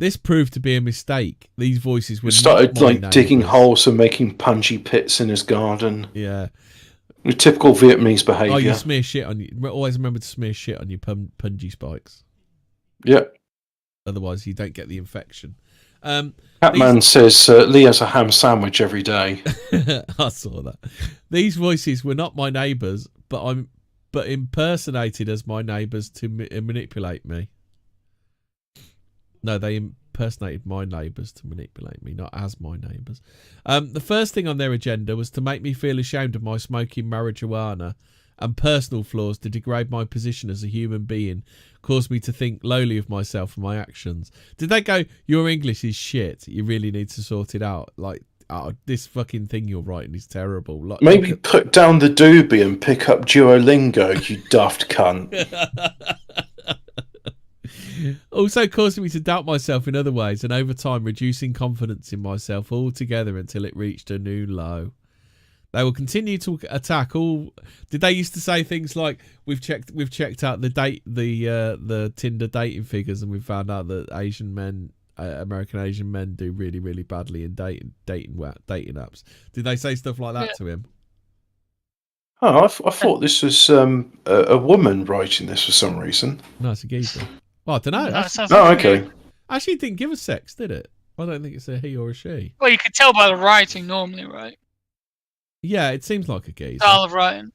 This proved to be a mistake. These voices were started like digging holes and making pungy pits in his garden. Yeah, typical Vietnamese behaviour. Oh, you smear shit on you. Always remember to smear shit on your pungy spikes. Yeah. Otherwise, you don't get the infection. Catman says Lee has a ham sandwich every day. I saw that. These voices were not my neighbours, but impersonated as my neighbours to manipulate me. No, they impersonated my neighbours to manipulate me, not as my neighbours. The first thing on their agenda was to make me feel ashamed of my smoking marijuana and personal flaws to degrade my position as a human being, caused me to think lowly of myself and my actions. Did they go, your English is shit, you really need to sort it out? Like, oh, this fucking thing you're writing is terrible. Like, maybe put down the doobie and pick up Duolingo, you daft cunt. Also causing me to doubt myself in other ways, and over time reducing confidence in myself altogether until it reached a new low. They will continue to attack all. Did they used to say things like, we've checked out the Tinder dating figures, and we've found out that Asian men, American Asian men, do really, really badly in dating apps? Did they say stuff like that to him? Oh, I thought this was a woman writing this for some reason. No, it's a geezer. Well, I don't know. Okay. Actually, it didn't give us sex, did it? I don't think it's a he or a she. Well, you could tell by the writing normally, right? Yeah, it seems like a geezer. Style of writing.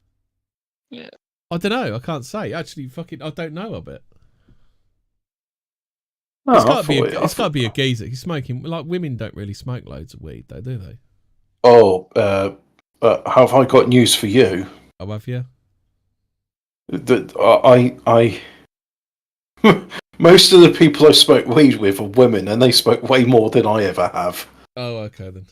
Yeah. I don't know. I can't say. Actually, I don't know a bit. Oh, it's got to be a geezer. He's smoking. Like, women don't really smoke loads of weed, though, do they? Oh, have I got news for you? Oh, have you? I most of the people I smoke weed with are women, and they smoke way more than I ever have. Oh, okay then.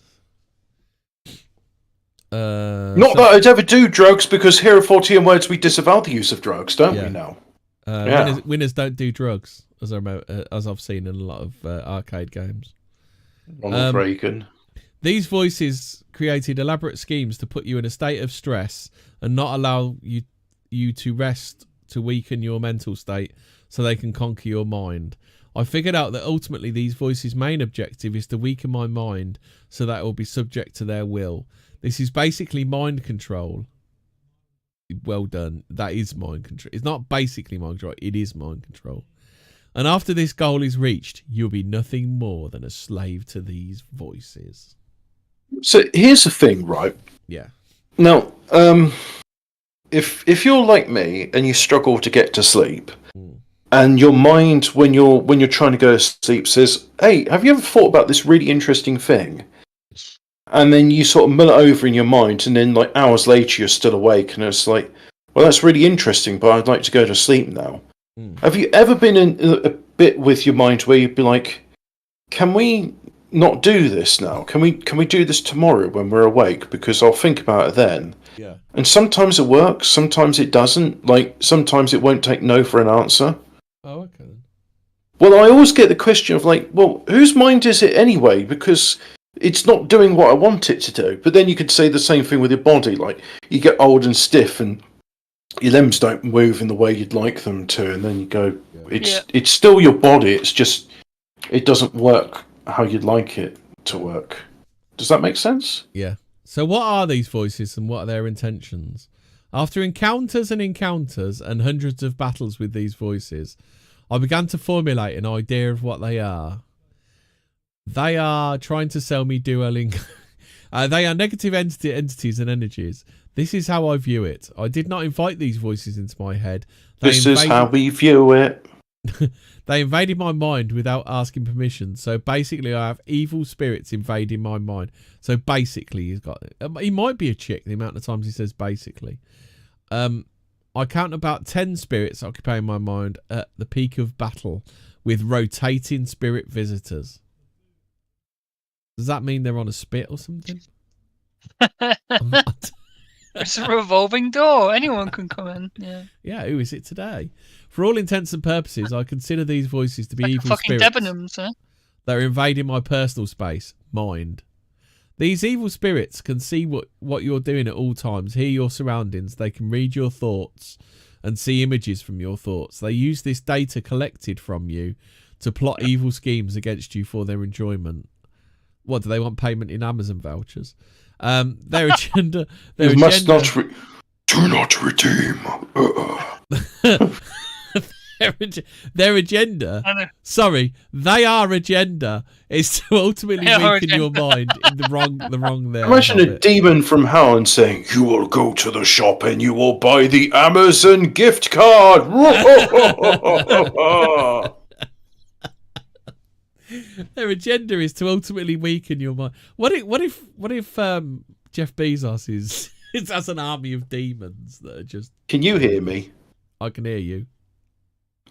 Not that I'd ever do drugs, because here at Fortean Words we disavow the use of drugs, don't we now? Winners don't do drugs, as I've seen in a lot of arcade games. Ronald Reagan. These voices created elaborate schemes to put you in a state of stress and not allow you to rest, to weaken your mental state so they can conquer your mind. I figured out that ultimately these voices' main objective is to weaken my mind so that it will be subject to their will. This is basically mind control. Well done. That is mind control. It's not basically mind control. It is mind control. And after this goal is reached, you'll be nothing more than a slave to these voices. So here's the thing, right? Yeah. Now, if you're like me and you struggle to get to sleep, and your mind, when you're trying to go to sleep, says, "Hey, have you ever thought about this really interesting thing?" And then you sort of mull it over in your mind, and then like hours later you're still awake, and it's like, "Well, that's really interesting, but I'd like to go to sleep now." Have you ever been in a bit with your mind where you'd be like, "Can we not do this now? Can we do this tomorrow when we're awake? Because I'll think about it then." Yeah. And sometimes it works, sometimes it doesn't. Like, sometimes it won't take no for an answer. Oh, okay then. Well, I always get the question of like, well, whose mind is it anyway? Because it's not doing what I want it to do. But then you could say the same thing with your body. Like, you get old and stiff and your limbs don't move in the way you'd like them to. And then you go, it's still your body. It's just, it doesn't work how you'd like it to work. Does that make sense? Yeah. So what are these voices and what are their intentions? After encounters and hundreds of battles with these voices, I began to formulate an idea of what they are. They are trying to sell me Duolingo. They are negative entities and energies. This is how I view it. I did not invite these voices into my head. This is how we view it. They invaded my mind without asking permission. So basically, I have evil spirits invading my mind. So basically, he might be a chick, the amount of times he says basically. I count about 10 spirits occupying my mind at the peak of battle with rotating spirit visitors. Does that mean they're on a spit or something? It's a revolving door. Anyone can come in. Yeah. Yeah, who is it today? For all intents and purposes, I consider these voices to be like evil fucking spirits Debenhams, huh? that are invading my personal space, mind. These evil spirits can see what you're doing at all times, hear your surroundings, they can read your thoughts and see images from your thoughts. They use this data collected from you to plot evil schemes against you for their enjoyment. What, do they want payment in Amazon vouchers? Their agenda... Do not redeem. Their agenda... Sorry, their agenda is to ultimately weaken your mind in the wrong there. Imagine a demon from Howland saying, "You will go to the shop and you will buy the Amazon gift card." Their agenda is to ultimately weaken your mind. What if Jeff Bezos has an army of demons that are just... Can you hear me? I can hear you.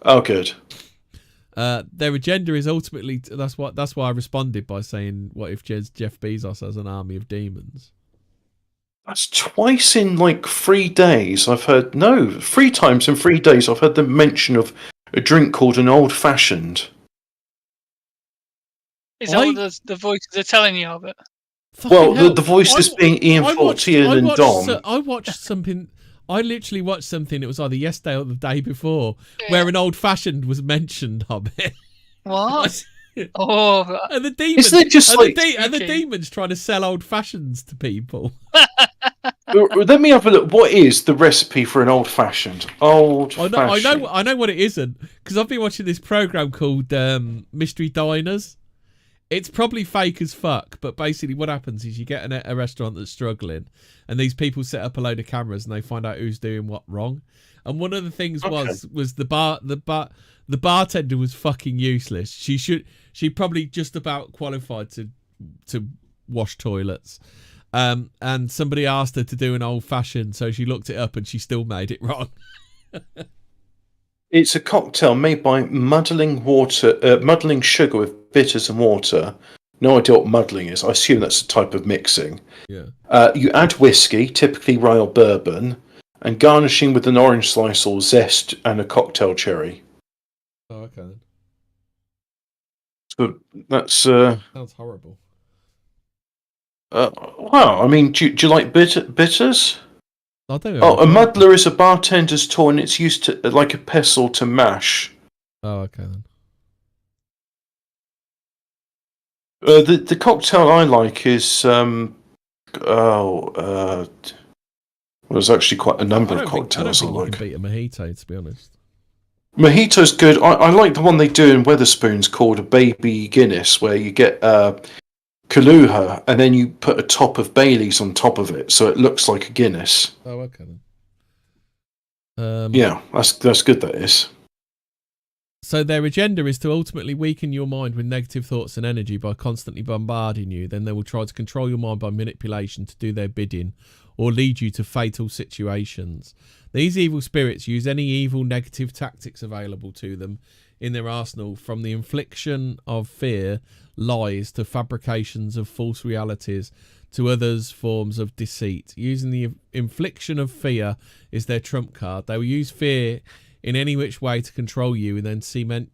Oh, good. Their agenda is ultimately... That's why I responded by saying, what if Jeff Bezos has an army of demons? That's twice in like 3 days. I've heard... No, 3 times in 3 days I've heard the mention of a drink called an old-fashioned. Is that what the voices are telling you of it? Well, the voices being Ian Fortean and Dom. I watched something... I literally watched something, it was either yesterday or the day before, where an old-fashioned was mentioned, Hobbit. What? Oh, and the demons, isn't it just and the demons trying to sell old-fashions to people. Let me have a look. What is the recipe for an old-fashioned? I know what it isn't, because I've been watching this program called Mystery Diners. It's probably fake as fuck, but basically what happens is you get a restaurant that's struggling, and these people set up a load of cameras and they find out who's doing what wrong. And one of the things was the bartender was fucking useless. She probably just about qualified to wash toilets. And somebody asked her to do an old fashioned, so she looked it up and she still made it wrong. It's a cocktail made by muddling sugar with bitters and water. No idea what muddling is. I assume that's a type of mixing. Yeah. You add whiskey, typically rye or bourbon, and garnishing with an orange slice or zest and a cocktail cherry. Oh, okay then. So that's sounds horrible. Wow. I mean, do you like bitters? I don't know. Oh, a muddler is a bartender's tool, and it's used to like a pestle to mash. Oh, okay then. The cocktail I like is there's actually quite a number of cocktails I like. I can beat a mojito, to be honest. Mojito's good. I like the one they do in Wetherspoons called a baby Guinness, where you get Kahlua and then you put a top of Baileys on top of it, so it looks like a Guinness. Oh, okay then. Yeah, that's good. That is. So their agenda is to ultimately weaken your mind with negative thoughts and energy by constantly bombarding you. Then they will try to control your mind by manipulation to do their bidding or lead you to fatal situations. These evil spirits use any evil negative tactics available to them in their arsenal, from the infliction of fear, lies, to fabrications of false realities, to others forms of deceit. Using the infliction of fear is their trump card. They will use fear in any which way to control you, and then cement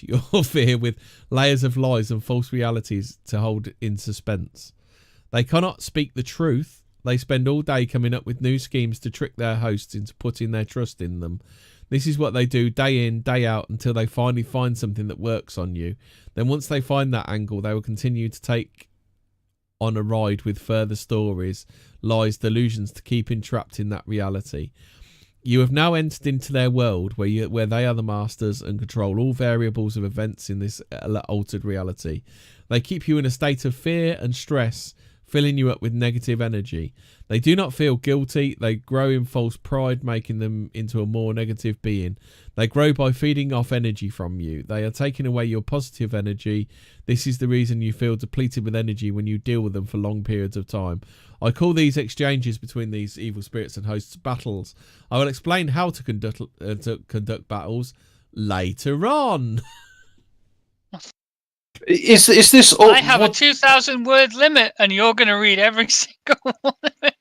your fear with layers of lies and false realities to hold in suspense. They cannot speak the truth. They spend all day coming up with new schemes to trick their hosts into putting their trust in them. This is what they do day in, day out, until they finally find something that works on you. Then once they find that angle, they will continue to take on a ride with further stories, lies, delusions to keep entrapped in that reality. You have now entered into their world where they are the masters and control all variables of events in this altered reality. They keep you in a state of fear and stress, filling you up with negative energy. They do not feel guilty. They grow in false pride, making them into a more negative being. They grow by feeding off energy from you. They are taking away your positive energy. This is the reason you feel depleted with energy when you deal with them for long periods of time. I call these exchanges between these evil spirits and hosts battles. I will explain how to conduct battles later on. Is this all? I have a 2,000 word limit, and you're going to read every single one of it.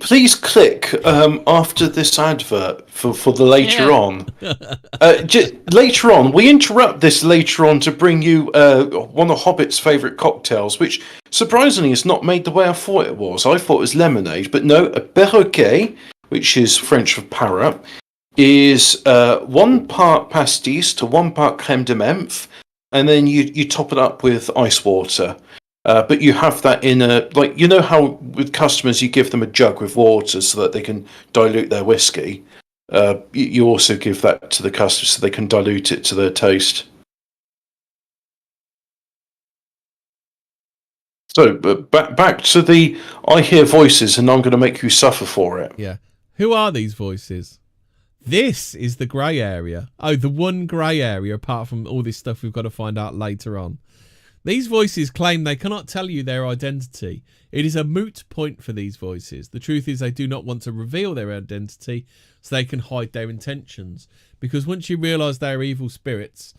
Please click after this advert for the later on. Later on, we interrupt this later on to bring you one of Hobbit's favourite cocktails, which surprisingly is not made the way I thought it was. I thought it was lemonade, but no, a perroquet, which is French for parrot, is 1 part pastis to 1 part crème de menthe, and then you top it up with ice water. But you have that in a, like, you know how with customers you give them a jug with water so that they can dilute their whiskey. You also give that to the customers so they can dilute it to their taste. So, back to the I hear voices and I'm going to make you suffer for it. Yeah. Who are these voices? This is the grey area. Oh, the one grey area apart from all this stuff we've got to find out later on. These voices claim they cannot tell you their identity. It is a moot point for these voices. The truth is they do not want to reveal their identity so they can hide their intentions. Because once you realise they are evil spirits,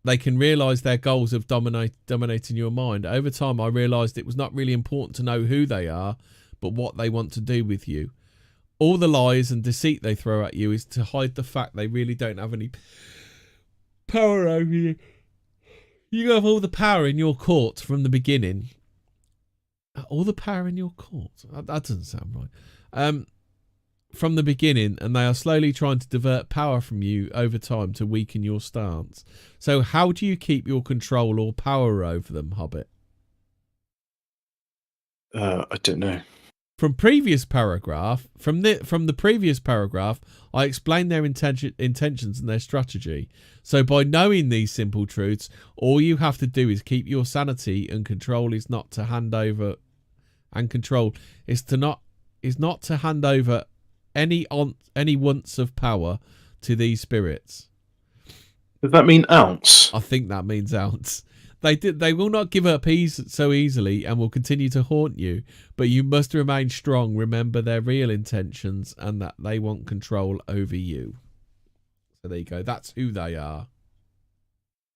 they can realise their goals of dominating your mind. Over time, I realised it was not really important to know who they are, but what they want to do with you. All the lies and deceit they throw at you is to hide the fact they really don't have any power over you. You have all the power in your court from the beginning. All the power in your court? That doesn't sound right. From the beginning, and they are slowly trying to divert power from you over time to weaken your stance. So how do you keep your control or power over them, Hobbit? I don't know. From the previous paragraph, I explained their intentions and their strategy. So by knowing these simple truths, all you have to do is keep your sanity, and control is not to hand over. And control is not to hand over any ounce of power to these spirits. Does that mean ounce? I think that means ounce. They will not give up so easily and will continue to haunt you, but you must remain strong. Remember their real intentions and that they want control over you. So there you go. That's who they are.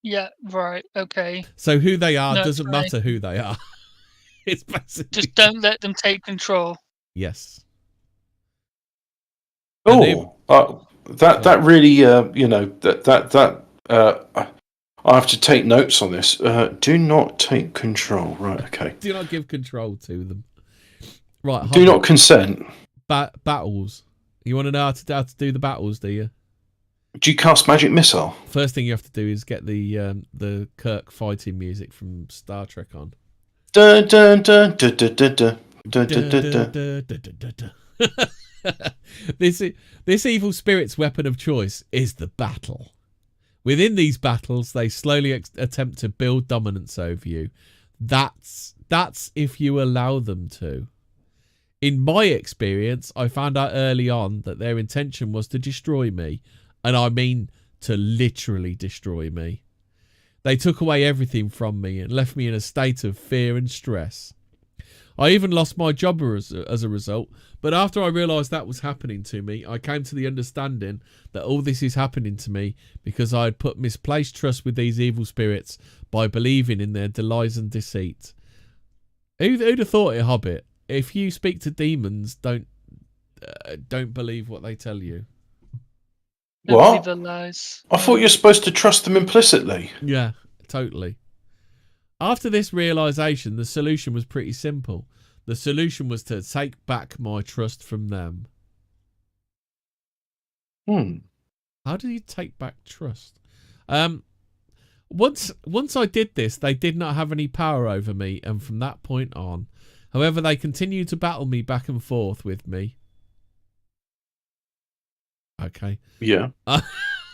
Yeah, right. Okay. So who they are doesn't matter who they are. It's basically just don't let them take control. Yes. Oh, that really, I have to take notes on this. Do not take control. Right, okay. Do not give control to them. Right. Do not consent. Battles. You want to know how to do the battles, do you? Do you cast magic missile? First thing you have to do is get the Kirk fighting music from Star Trek on. Dun, dun, dun, dun, dun, dun, dun, dun, dun, dun. This evil spirit's weapon of choice is the battle. Within these battles, they slowly attempt to build dominance over you. That's if you allow them to. In my experience, I found out early on that their intention was to destroy me. And I mean to literally destroy me. They took away everything from me and left me in a state of fear and stress. I even lost my job as a result, but after I realised that was happening to me, I came to the understanding that all this is happening to me because I had put misplaced trust with these evil spirits by believing in their lies and deceit. Who'd have thought it, Hobbit? If you speak to demons, don't believe what they tell you. What? The lies. I thought you're supposed to trust them implicitly. Yeah, totally. After this realisation, the solution was pretty simple. The solution was to take back my trust from them. How do you take back trust? Once I did this, they did not have any power over me, and from that point on. However, they continued to battle me back and forth with me. Okay. Yeah.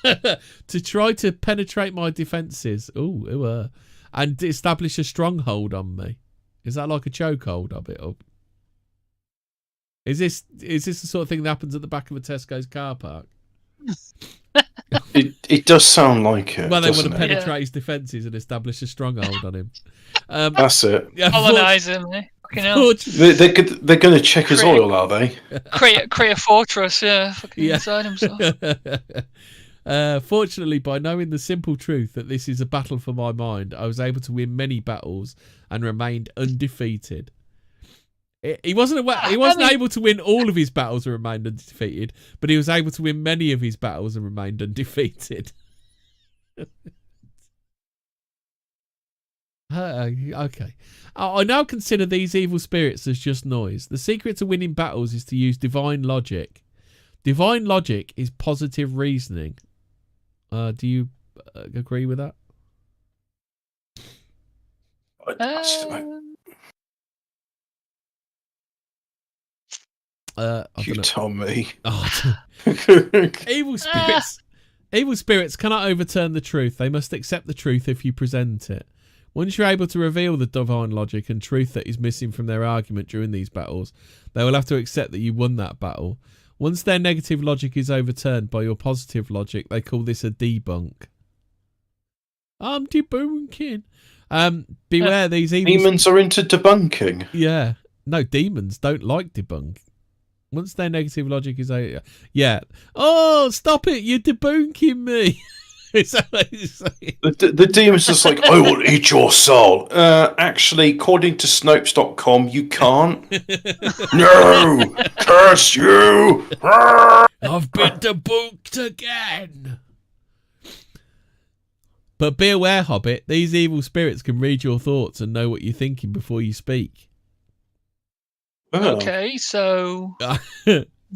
To try to penetrate my defences. And establish a stronghold on me. Is that like a chokehold of it? Or is this the sort of thing that happens at the back of a Tesco's car park? It does sound like it. Well, they want to it? penetrate his defences and establish a stronghold on him. That's it. Colonise him, eh? They're going to check his oil, are they? Create a fortress, inside himself. Fortunately, by knowing the simple truth that this is a battle for my mind, I was able to win many battles and remained undefeated. He wasn't able to win all of his battles and remained undefeated, but he was able to win many of his battles and remained undefeated. Okay. I now consider these evil spirits as just noise. The secret to winning battles is to use divine logic. Divine logic is positive reasoning. Do you agree with that? You tell me. Evil spirits cannot overturn the truth. They must accept the truth if you present it. Once you're able to reveal the divine logic and truth that is missing from their argument during these battles, they will have to accept that you won that battle. Once their negative logic is overturned by your positive logic, they call this a debunk. I'm debunking. Beware these evil... Demons are into debunking. Yeah. No, demons don't like debunk. Once their negative logic is over... Yeah. Oh, stop it. You're debunking me. Is that what you're saying? The demon's just like, I will eat your soul. Actually, according to Snopes.com, you can't. No! Curse you! I've been debunked again. But be aware, Hobbit, these evil spirits can read your thoughts and know what you're thinking before you speak. Oh. Okay, so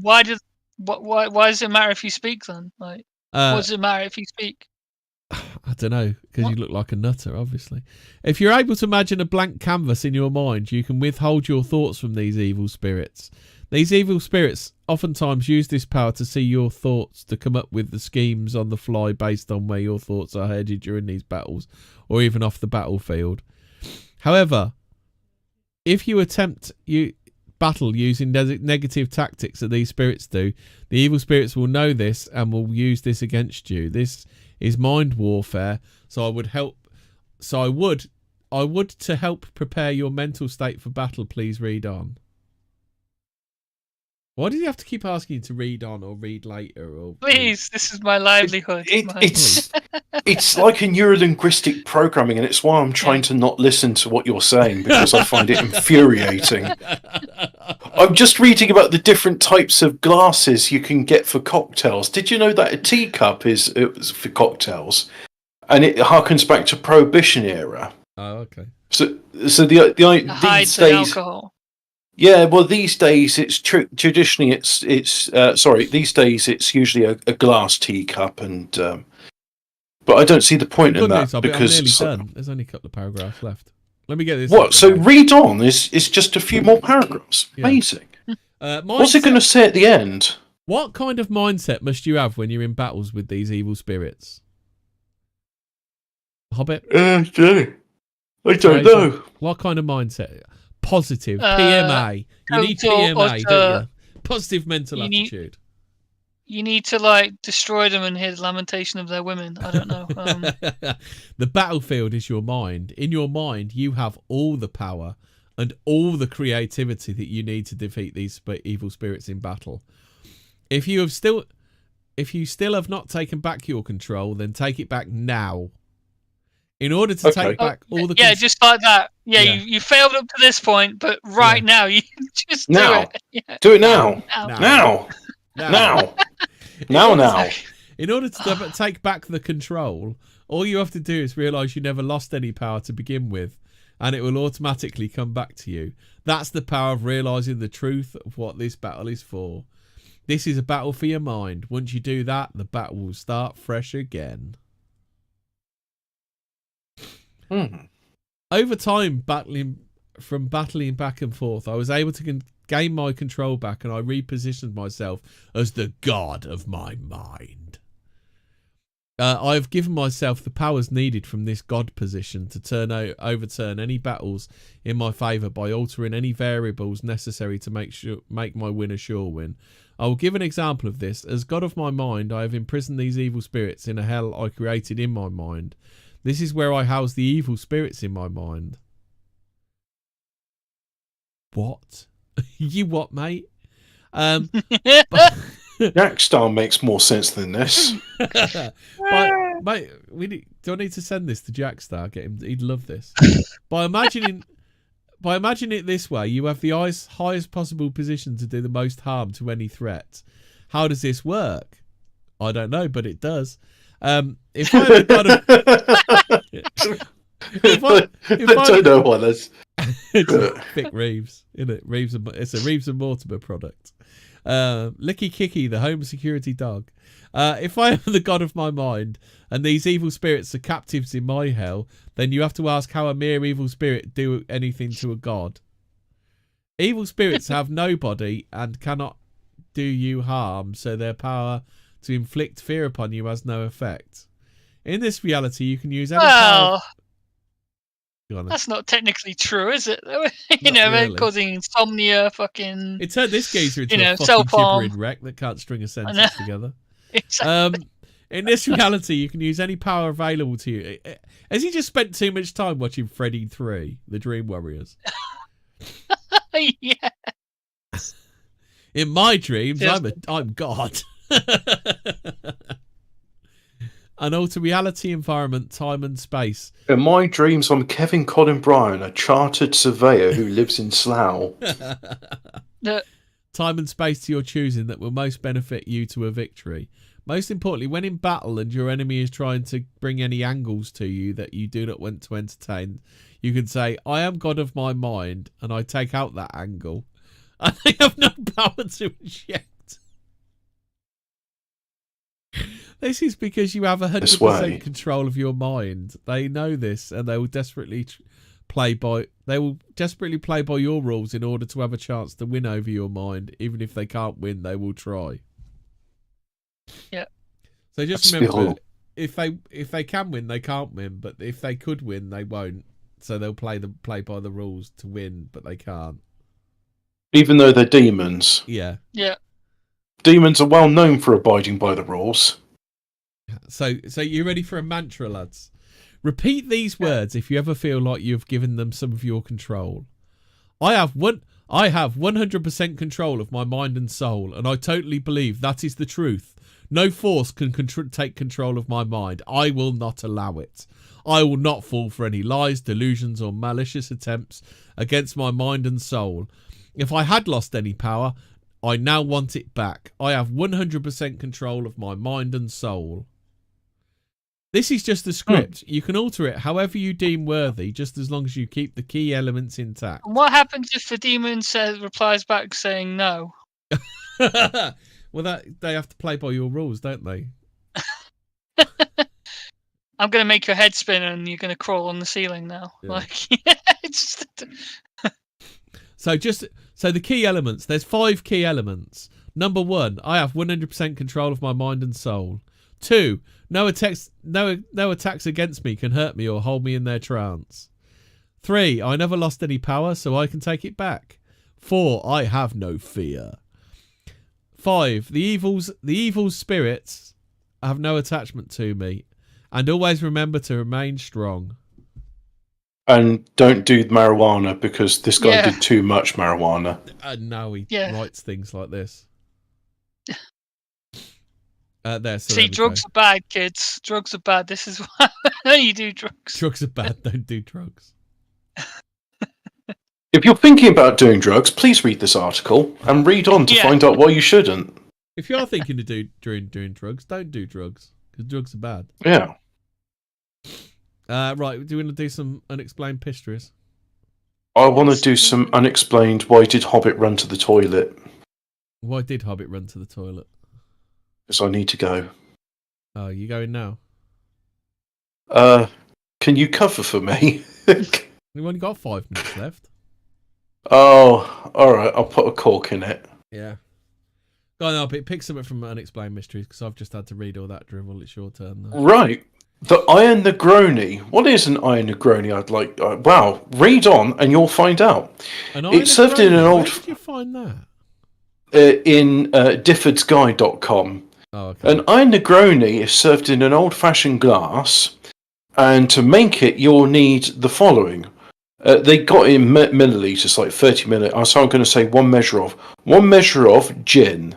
why does it matter if you speak then? Like, what does it matter if you speak? I don't know, because you look like a nutter, obviously. If you're able to imagine a blank canvas in your mind, you can withhold your thoughts from these evil spirits. These evil spirits oftentimes use this power to see your thoughts, to come up with the schemes on the fly based on where your thoughts are headed during these battles, or even off the battlefield. However, if you attempt battle using negative tactics that these spirits do, the evil spirits will know this and will use this against you. This is mind warfare, so I would to help prepare your mental state for battle, please read on. Why does he have to keep asking you to read on or read later? Or please, this is my livelihood. It's like a neurolinguistic programming, and it's why I'm trying to not listen to what you're saying, because I find it infuriating. I'm just reading about the different types of glasses you can get for cocktails. Did you know that a teacup is for cocktails, and it harkens back to Prohibition era? Oh, okay. So these days, alcohol. Yeah, well, these days it's traditionally these days it's usually a glass teacup, and but I don't see the point in that because I'm nearly done. There's only a couple of paragraphs left. Let me get this. What? So read on. Is just a few more paragraphs. Yeah. Amazing. What's it going to say at the end? What kind of mindset must you have when you're in battles with these evil spirits? Hobbit? I don't know. What kind of mindset? Positive. PMA. You need PMA, don't you? Positive mental attitude. You need to, like, destroy them and hear the lamentation of their women. I don't know. The battlefield is your mind. In your mind, you have all the power and all the creativity that you need to defeat these evil spirits in battle. If you still have not taken back your control, then take it back now. In order to take back all the... Yeah, just like that. Yeah. You failed up to this point, but now you just do it. Yeah. Do it now. Now. In order to take back the control, all you have to do is realise you never lost any power to begin with, and it will automatically come back to you. That's the power of realising the truth of what this battle is for. This is a battle for your mind. Once you do that, the battle will start fresh again. Over time, battling back and forth, I was able to gained my control back and I repositioned myself as the god of my mind. I have given myself the powers needed from this god position to overturn any battles in my favour by altering any variables necessary to make my win a sure win. I will give an example of this. As god of my mind, I have imprisoned these evil spirits in a hell I created in my mind. This is where I house the evil spirits in my mind. What? You what, mate? Jackstar makes more sense than this. Mate, do I need to send this to Jackstar? Get him. He'd love this. By imagining it this way, you have the highest possible position to do the most harm to any threat. How does this work? I don't know, but it does. If I had got I don't know what that's. It's Vic Reeves, isn't it? It's a Reeves and Mortimer product. Licky Kicky, the home security dog. If I am the god of my mind and these evil spirits are captives in my hell, then you have to ask how a mere evil spirit do anything to a god. Evil spirits have no body and cannot do you harm, so their power to inflict fear upon you has no effect. In this reality, you can use any power. That's not technically true, is it? Really. Causing insomnia, fucking. It turned this geezer into a fucking gibbering wreck that can't string a sentence together. Exactly. In this reality, you can use any power available to you. Has he just spent too much time watching Freddy 3, The Dream Warriors? Yeah. In my dreams, I'm God. An alter reality environment, time and space. In my dreams, I'm Kevin Colin Bryan, a chartered surveyor who lives in Slough. Time and space to your choosing that will most benefit you to a victory. Most importantly, when in battle and your enemy is trying to bring any angles to you that you do not want to entertain, you can say, I am God of my mind, and I take out that angle. And they have no power to inject. This is because you have 100% control of your mind. They know this, and they will desperately play by your rules in order to have a chance to win over your mind. Even if they can't win, they will try. Yeah. So just remember, if they can win, they can't win. But if they could win, they won't. So they'll play by the rules to win, but they can't. Even though they're demons. Yeah. Yeah. Demons are well known for abiding by the rules. So you ready for a mantra, lads? Repeat these words if you ever feel like you've given them some of your control. I have 100% control of my mind and soul, and I totally believe that is the truth. No force can take control of my mind. I will not allow it. I will not fall for any lies, delusions, or malicious attempts against my mind and soul. If I had lost any power, I now want it back. I have 100% control of my mind and soul. This is just the script. You can alter it however you deem worthy, just as long as you keep the key elements intact. And what happens if the demon replies back saying no? Well, they have to play by your rules, don't they? I'm going to make your head spin and you're going to crawl on the ceiling now. Yeah. It's So the key elements, there's 5 key elements. Number 1, I have 100% control of my mind and soul. 2, no attacks against me can hurt me or hold me in their trance. 3, I never lost any power, so I can take it back. 4, I have no fear. 5, the evil spirits have no attachment to me. And always remember to remain strong. And don't do marijuana because this guy did too much marijuana. No, he writes things like this. See, drugs are bad, kids. Drugs are bad. This is why you do drugs. Drugs are bad. Don't do drugs. If you're thinking about doing drugs, please read this article and read on to find out why you shouldn't. If you are thinking of doing drugs, don't do drugs because drugs are bad. Yeah. Right, do you want to do some unexplained histories? I want to do some unexplained. Why did Hobbit run to the toilet? Why did Hobbit run to the toilet? Because I need to go. Oh, you going now? Can you cover for me? We've only got 5 minutes left. Oh, all right. I'll put a cork in it. Yeah. Oh, no, but it picks something from Unexplained Mysteries because I've just had to read all that drivel. It's your turn now. Right. The Iron Negroni. What is an Iron Negroni? I'd like. Wow. Read on, and you'll find out. It's served in an old. Where did you find that? In diffordsguide.com. Oh, okay. An Iron Negroni is served in an old-fashioned glass, and to make it, you'll need the following. They got in millilitres, like 30 millilitres. So I'm going to say one measure of gin.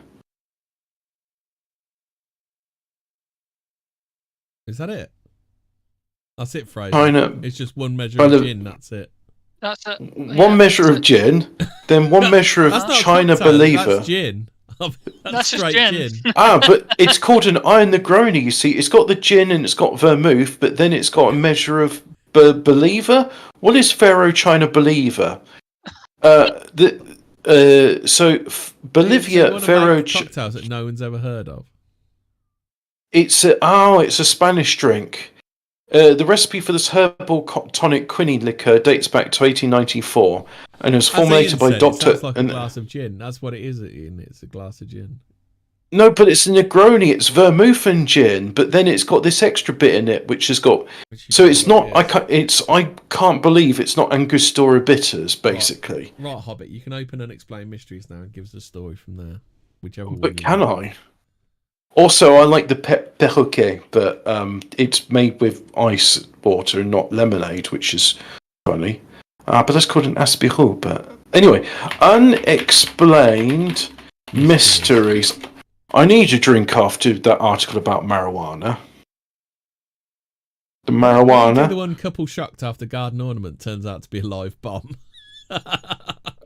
Is that it? That's it, Fraser. It's just one measure of gin. That's it. That's it. One measure of gin, then one measure of China Believer. That's gin. That's just gin. But it's called an Iron Negroni. You see, it's got the gin and it's got vermouth, but then it's got a measure of Believer. What is Pharaoh China Believer? Bolivia Pharaoh cocktails that no one's ever heard of. It's a Spanish drink. The recipe for this herbal tonic quinine liquor dates back to 1894 and was formulated by Dr. It sounds like a glass of gin. That's what it is, Ian. It's a glass of gin. No, but it's a Negroni. It's vermouth and gin, but then it's got this extra bit in it, which has got. So it's not. I can't believe it's not Angostura bitters, basically. Right, Hobbit. You can open Unexplained Mysteries now and give us a story from there, whichever one. But can I? Also, I like the perroquet, but it's made with ice water and not lemonade, which is funny. But that's called an aspirou. But anyway, Unexplained Mysteries. I need a drink after that article about marijuana. The marijuana. The one couple shocked after garden ornament turns out to be a live bomb.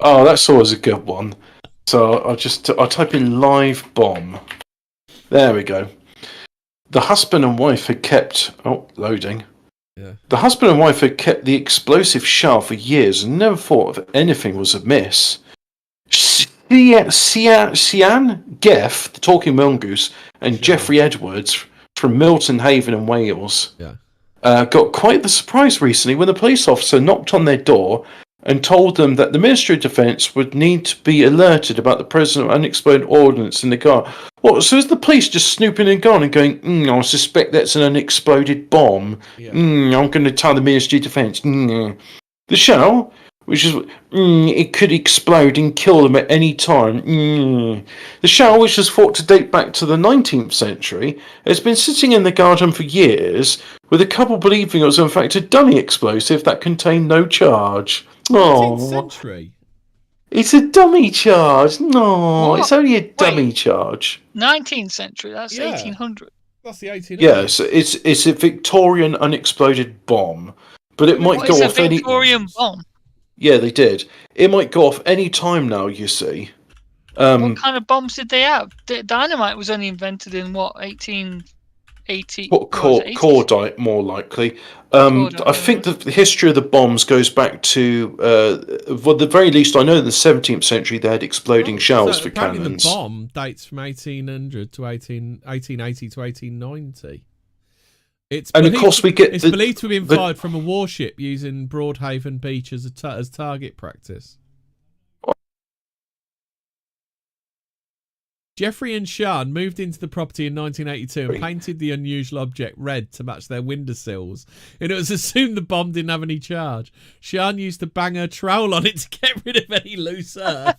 Oh, that's always a good one. So I'll type in live bomb. There we go. The husband and wife had kept... Oh, loading. Yeah. The husband and wife had kept the explosive shell for years and never thought that anything was amiss. Sian Geff, the Talking Mongoose, and Geoffrey Edwards from Milton Haven in Wales got quite the surprise recently when the police officer knocked on their door and told them that the Ministry of Defence would need to be alerted about the presence of unexploded ordnance in the car. What? So is the police just snooping in the car and going, I suspect that's an unexploded bomb. Yeah. I'm going to tell the Ministry of Defence. The shell, which is, it could explode and kill them at any time. The shell, which is thought to date back to the 19th century, has been sitting in the garden for years, with a couple believing it was in fact a dummy explosive that contained no charge. 19th century? It's a dummy charge. No, it's only a dummy charge. 19th century? That's 1800. That's the 1800s. Yes, it's a Victorian unexploded bomb. But it might go off any... Victorian bomb? Yeah, they did. It might go off any time now, you see. What kind of bombs did they have? Dynamite was only invented in, 1880? Cordite, more likely. I think the history of the bombs goes back to, the very least I know in the 17th century they had exploding shells for cannons. The bomb dates from 1800 to 1880 to 1890. It's believed to have been fired from a warship using Broadhaven Beach as target practice. Jeffrey and Sean moved into the property in 1982 and painted the unusual object red to match their windowsills. And it was assumed the bomb didn't have any charge. Sean used to bang her trowel on it to get rid of any loose earth.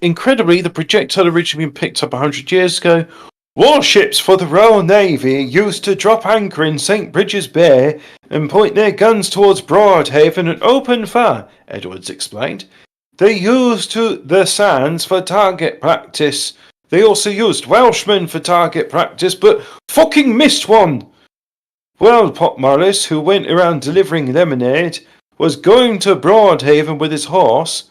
Incredibly, the projectile originally been picked up 100 years ago. Warships for the Royal Navy used to drop anchor in St. Bridges Bay and point their guns towards Broadhaven and open fire, Edwards explained. They used the sands for target practice. They also used Welshmen for target practice, but fucking missed one. Well, Pop Morris, who went around delivering lemonade, was going to Broadhaven with his horse.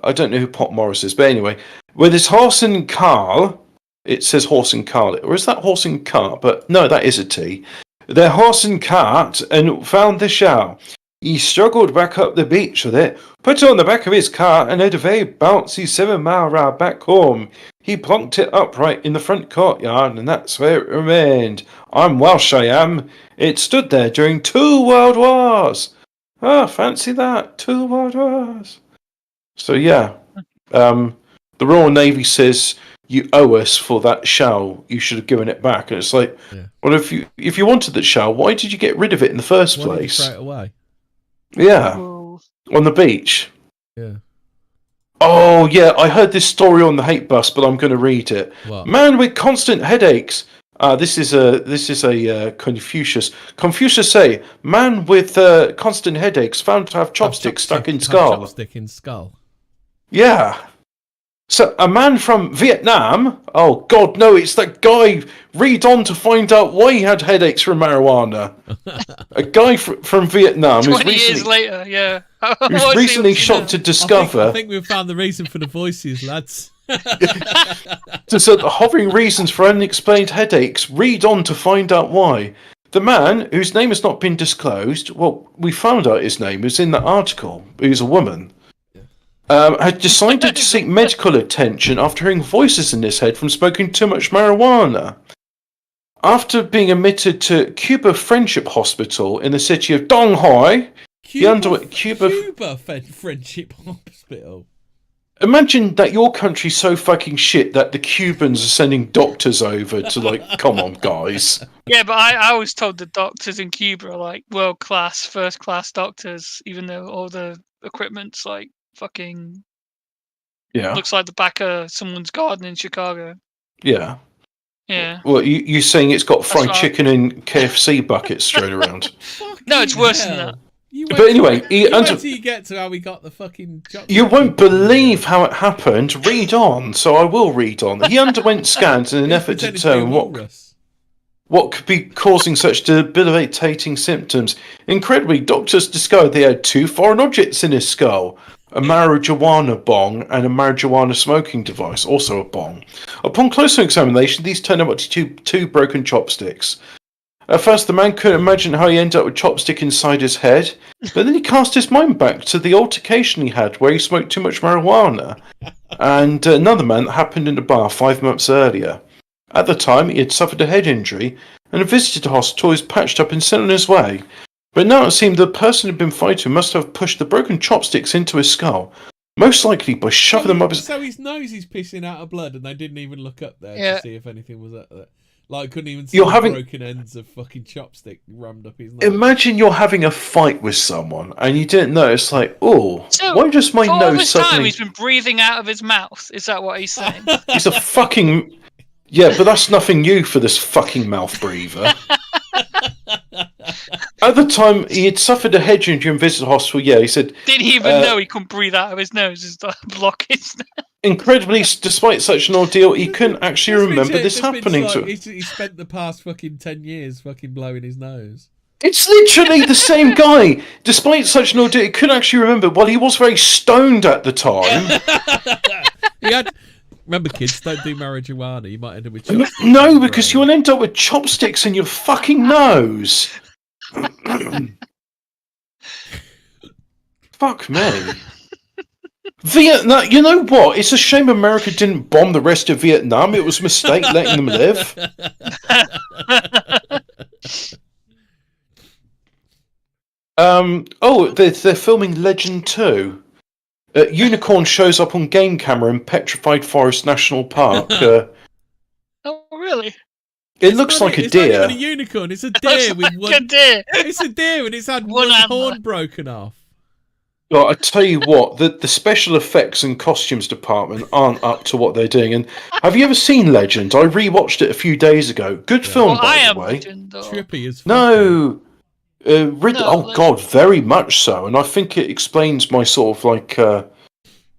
I don't know who Pop Morris is, but anyway. With his horse and car. It says horse and cart. Or is that horse and cart? But no, that is a T. Their horse and cart and found the shell. He struggled back up the beach with it, put it on the back of his car, and had a very bouncy 7-mile ride back home. He plonked it upright in the front courtyard, and that's where it remained. I'm Welsh, I am. It stood there during 2 world wars. fancy that. To the waters. So yeah, the Royal Navy says you owe us for that shell. You should have given it back. And it's like, well, if you wanted that shell, why did you get rid of it in the first place? Why did you throw it away? Yeah, on the beach. Yeah. Oh yeah, I heard this story on the hate bus, but I'm going to read it. What? Man with constant headaches. This is a Confucius. Confucius say, man with constant headaches found to have chopsticks stuck in skull. Chopstick in skull. Yeah. So a man from Vietnam. Oh God, no! It's that guy. Read on to find out why he had headaches from marijuana. A guy from Vietnam. 20 years later, yeah. Who's recently shocked to discover. I think we've found the reason for the voices, lads. So the hovering reasons for unexplained headaches. Read on to find out why. The man, whose name has not been disclosed, well, we found out his name, was in the article, who's a woman, had decided to seek medical attention after hearing voices in his head from smoking too much marijuana. After being admitted to Cuba Friendship Hospital in the city of Dong Hoi, he underwent Cuba Friendship Hospital. Imagine that your country's so fucking shit that the Cubans are sending doctors over to, like, come on, guys. Yeah, but I was told the doctors in Cuba are, like, world-class, first-class doctors, even though all the equipment's, like, fucking... Yeah. Looks like the back of someone's garden in Chicago. Yeah. Yeah. Well, you're saying it's got fried chicken and KFC buckets strewn around? No, it's worse than that. But anyway, until you get to how we got the fucking... You won't believe how it happened. Read on, so I will read on. He underwent scans in an effort to determine what could be causing such debilitating symptoms. Incredibly, doctors discovered they had two foreign objects in his skull. A marijuana bong and a marijuana smoking device, also a bong. Upon closer examination, these turned out to be two broken chopsticks. At first, the man couldn't imagine how he ended up with chopstick inside his head, but then he cast his mind back to the altercation he had where he smoked too much marijuana, and another man that happened in a bar 5 months earlier. At the time, he had suffered a head injury and had visited the hospital. He was patched up and sent on his way. But now it seemed the person who'd been fighting must have pushed the broken chopsticks into his skull, most likely by shoving them up his... So his nose is pissing out of blood and they didn't even look up there to see if anything was up there. Like, couldn't even see broken ends of fucking chopstick rammed up his nose. Imagine you're having a fight with someone and you didn't notice, like, oh, so why does my nose suddenly... time he's been breathing out of his mouth. Is that what he's saying? He's a fucking... Yeah, but that's nothing new for this fucking mouth breather. At the time, he had suffered a head injury and visited the hospital. Yeah, he said... Did he even know he couldn't breathe out of his nose? His blockage. Incredibly, despite such an ordeal, he couldn't actually remember this happening to him. He spent the past fucking 10 years fucking blowing his nose. It's literally the same guy. Despite such an ordeal, he couldn't actually remember. Well, he was very stoned at the time. He had... Remember, kids, don't do marijuana. You might end up with chopsticks. No, because you'll end up with chopsticks in your fucking nose. Fuck me. Vietnam, you know what? It's a shame America didn't bomb the rest of Vietnam. It was a mistake letting them live. They're filming Legend 2. Unicorn shows up on game camera in Petrified Forest National Park. Oh, really? It looks like a deer. It's not even a unicorn. It's a deer with one. It's a deer and it's had one horn broken off. Well, I tell you what, the special effects and costumes department aren't up to what they're doing. And have you ever seen Legend? I rewatched it a few days ago. Good film, by the way. Legend, trippy as fuck. No. God, very much so. And I think it explains my sort of like...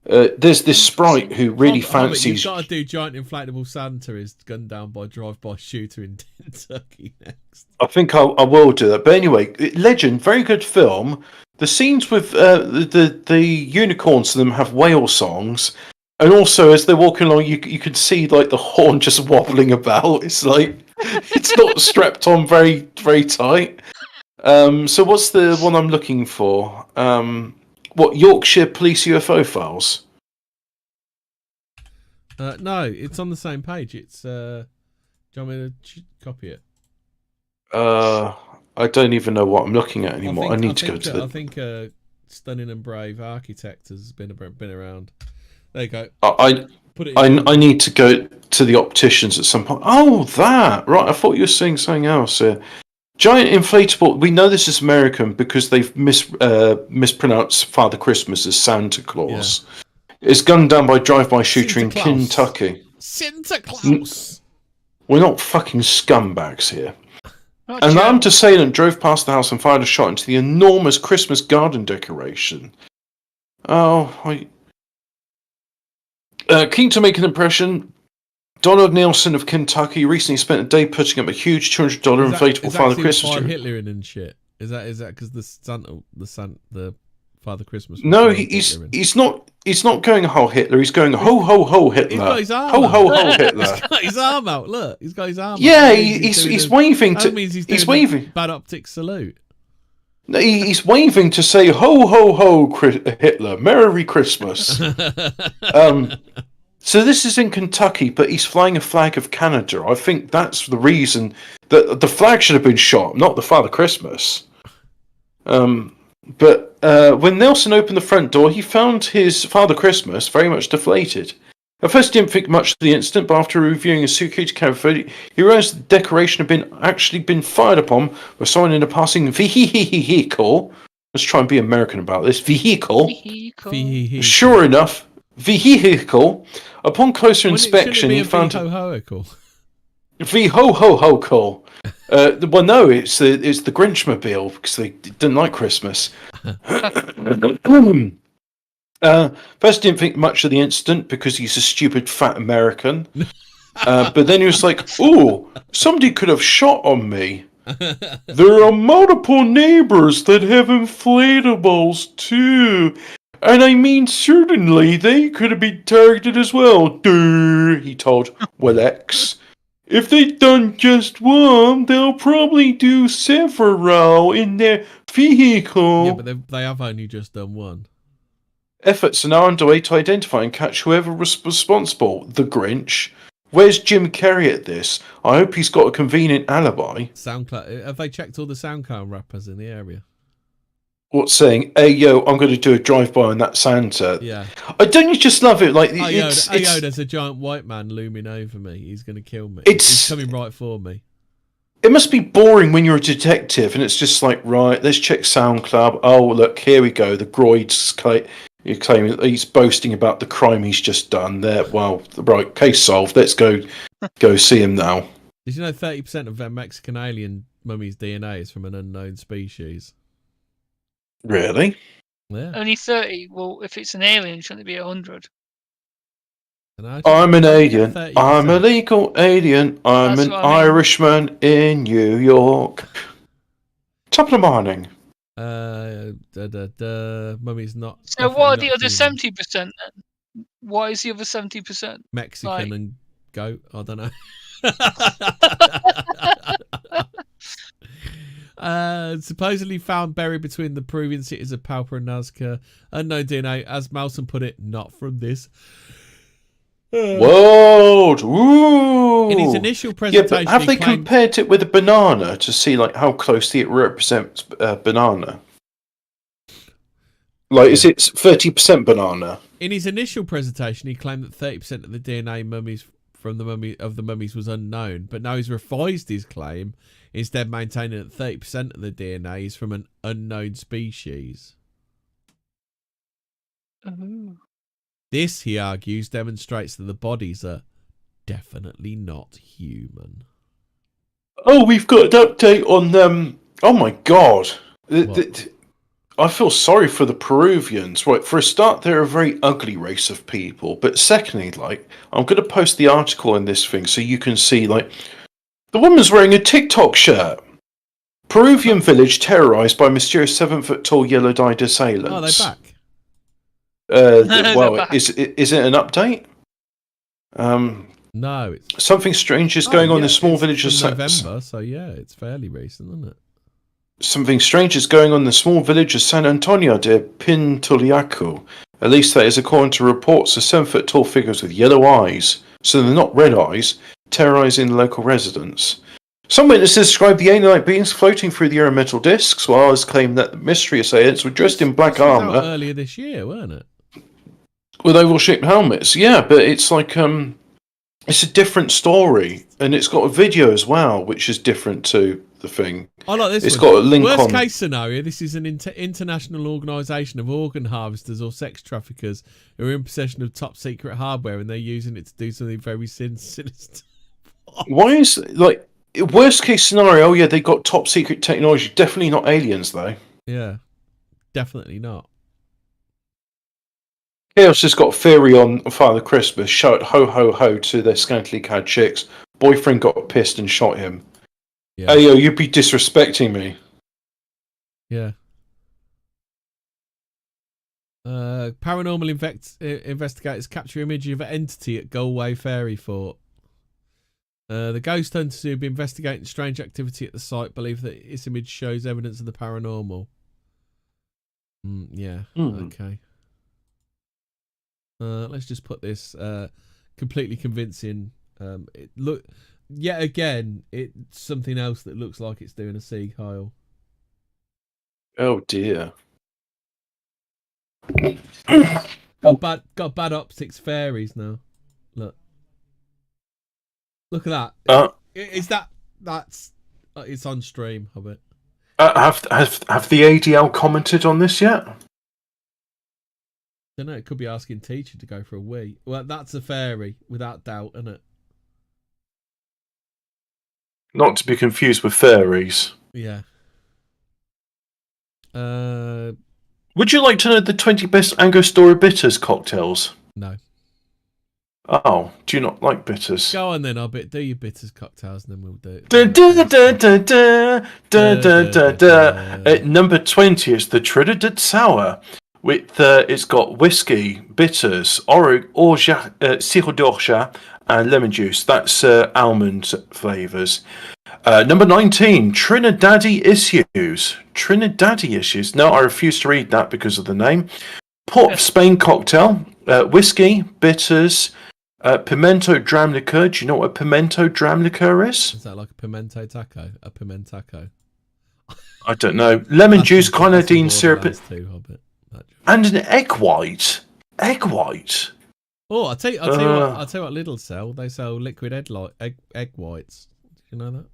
there's this sprite who really fancies... You've got to do Giant Inflatable Santa is gunned down by drive-by shooter in Kentucky next. I think I will do that. But anyway, Legend, very good film. The scenes with the unicorns to them have whale songs. And also, as they're walking along, you can see like the horn just wobbling about. It's like... it's not strapped on very, very tight. So what's the one I'm looking for? What, Yorkshire Police UFO Files? No, it's on the same page. It's do you want me to copy it? I don't even know what I'm looking at anymore. I need to go to the... I think Stunning and Brave Architect has been around. There you go. I need to go to the opticians at some point. Oh, that! Right, I thought you were saying something else. Giant inflatable... We know this is American because they've mispronounced Father Christmas as Santa Claus. Yeah. It's gunned down by a drive-by shooter in Kentucky. Santa Claus! We're not fucking scumbags here. An armed assailant drove past the house and fired a shot into the enormous Christmas garden decoration. Keen to make an impression, Donald Nielsen of Kentucky recently spent a day putting up a huge $200 inflatable Father Christmas tree. Hitler in and shit. Is that because the Father Christmas? No, he's not. He's not going whole Hitler. He's going ho ho ho Hitler. He's got his arm ho ho ho Hitler. He's got his arm out. Look, he's got his arm. Yeah, out. he's waving to. That means he's waving. Bad optic salute. No, he's waving to say ho ho ho Hitler, Merry Christmas. So this is in Kentucky, but he's flying a flag of Canada. I think that's the reason that the flag should have been shot, not the Father Christmas. But when Nelson opened the front door, he found his Father Christmas very much deflated. At first, he didn't think much of the incident, but after reviewing his security camera, he realized the decoration had actually been fired upon by someone in a passing vehicle. Let's try and be American about this. Vehicle. Sure enough, vehicle. Upon closer inspection, he found vehicle. Vehicle. Well, no, it's the Grinchmobile because they didn't like Christmas. First, didn't think much of the incident because he's a stupid fat American. But then he was like, "Oh, somebody could have shot on me." There are multiple neighbors that have inflatables too. And I mean, certainly they could have been targeted as well. Duh, he told Willex. If they've done just one, they'll probably do several in their vehicle. Yeah, but they have only just done one. Efforts are now underway to identify and catch whoever was responsible. The Grinch. Where's Jim Carrey at this? I hope he's got a convenient alibi. SoundCloud. Have they checked all the SoundCloud rappers in the area? What's saying, hey, yo, I'm going to do a drive-by on that Santa. Yeah. Don't you just love it? Like, there's a giant white man looming over me. He's going to kill me. He's coming right for me. It must be boring when you're a detective and it's just like, right, let's check SoundCloud. Oh, look, here we go. The Groid's you're claiming he's boasting about the crime he's just done. There, well, right, case solved. Let's go see him now. Did you know 30% of their Mexican alien mummy's DNA is from an unknown species? Really? Yeah. Only 30. Well, if it's an alien, shouldn't it be 100? I'm an alien. 30%. I'm a legal alien. I'm an Irishman in New York. Top of the morning. Mummy's not. So what are the other 70% then? What is the other 70%? Mexican and goat. I don't know. Supposedly found buried between the Peruvian cities of Palpa and Nazca. Unknown DNA, as Malson put it, not from this world. Ooh. In his initial presentation, but have they compared it with a banana to see like how closely it represents banana? Like, is it 30% banana? In his initial presentation, he claimed that 30% of the DNA mummies from the mummies was unknown, but now he's revised his claim, instead maintaining that 30% of the DNA is from an unknown species. Ooh. This, he argues, demonstrates that the bodies are definitely not human. Oh, we've got an update on them. Oh my god. I feel sorry for the Peruvians. Right, for a start, they're a very ugly race of people. But secondly, like, I'm going to post the article in this thing so you can see, like, the woman's wearing a TikTok shirt. Peruvian village terrorized by mysterious 7-foot-tall yellow-dyed assailants. Oh, they're back. Well, is it an update? No. Something strange is going on in a small village of November, so yeah, it's fairly recent, isn't it? Something strange is going on in the small village of San Antonio de Pintuliaco. At least that is according to reports of 7-foot-tall figures with yellow eyes, so they're not red eyes, terrorizing the local residents. Some witnesses described the alien-like beings floating through the air in metal discs, while others claimed that the mystery assailants were dressed in black armour. Earlier this year, weren't it? With oval-shaped helmets. Yeah, but it's like it's a different story, and it's got a video as well, which is different to the thing. I like this. It's got a link on. Worst case scenario: this is an international organisation of organ harvesters or sex traffickers who are in possession of top secret hardware, and they're using it to do something very sinister. Why is like worst case scenario? Oh yeah, they got top secret technology. Definitely not aliens, though. Yeah, definitely not. Chaos has got a theory on Father Christmas. Shout ho ho ho to their scantily clad chicks. Boyfriend got pissed and shot him. Yeah. Hey yo, you'd be disrespecting me. Yeah. Paranormal investigators capture image of an entity at Galway Ferry Fort. The ghost hunters who have been investigating strange activity at the site believe that this image shows evidence of the paranormal. Yeah. Okay. Let's just put this completely convincing. Yet again, it's something else that looks like it's doing a sea Kyle. Oh dear. got bad optics fairies now. Look at that. Is that's it's on stream, Hobbit. Have the ADL commented on this yet? I don't know, it could be asking teacher to go for a wee. Well, that's a fairy, without doubt, isn't it? Not to be confused with fairies. Yeah. Would you like to know the 20 best Angostura bitters cocktails? No. Oh, do you not like bitters? Go on then, Hobbit. Do your bitters cocktails and then we'll do it. At number 20 is the Trinidad Sour. With it's got whiskey, bitters, sirop d'orge, and lemon juice. That's almond flavours. Number 19, Trinidadi Issues. Trinidadi Issues. No, I refuse to read that because of the name. Port of Spain cocktail, whiskey, bitters, pimento dram liqueur. Do you know what a pimento dram liqueur is? Is that like a pimento taco? A pimentaco? I don't know. Lemon juice, grenadine syrup. Too, Hobbit. And an egg white. Egg white. Oh, I'll tell you what Lidl sell. They sell liquid egg whites. Did you know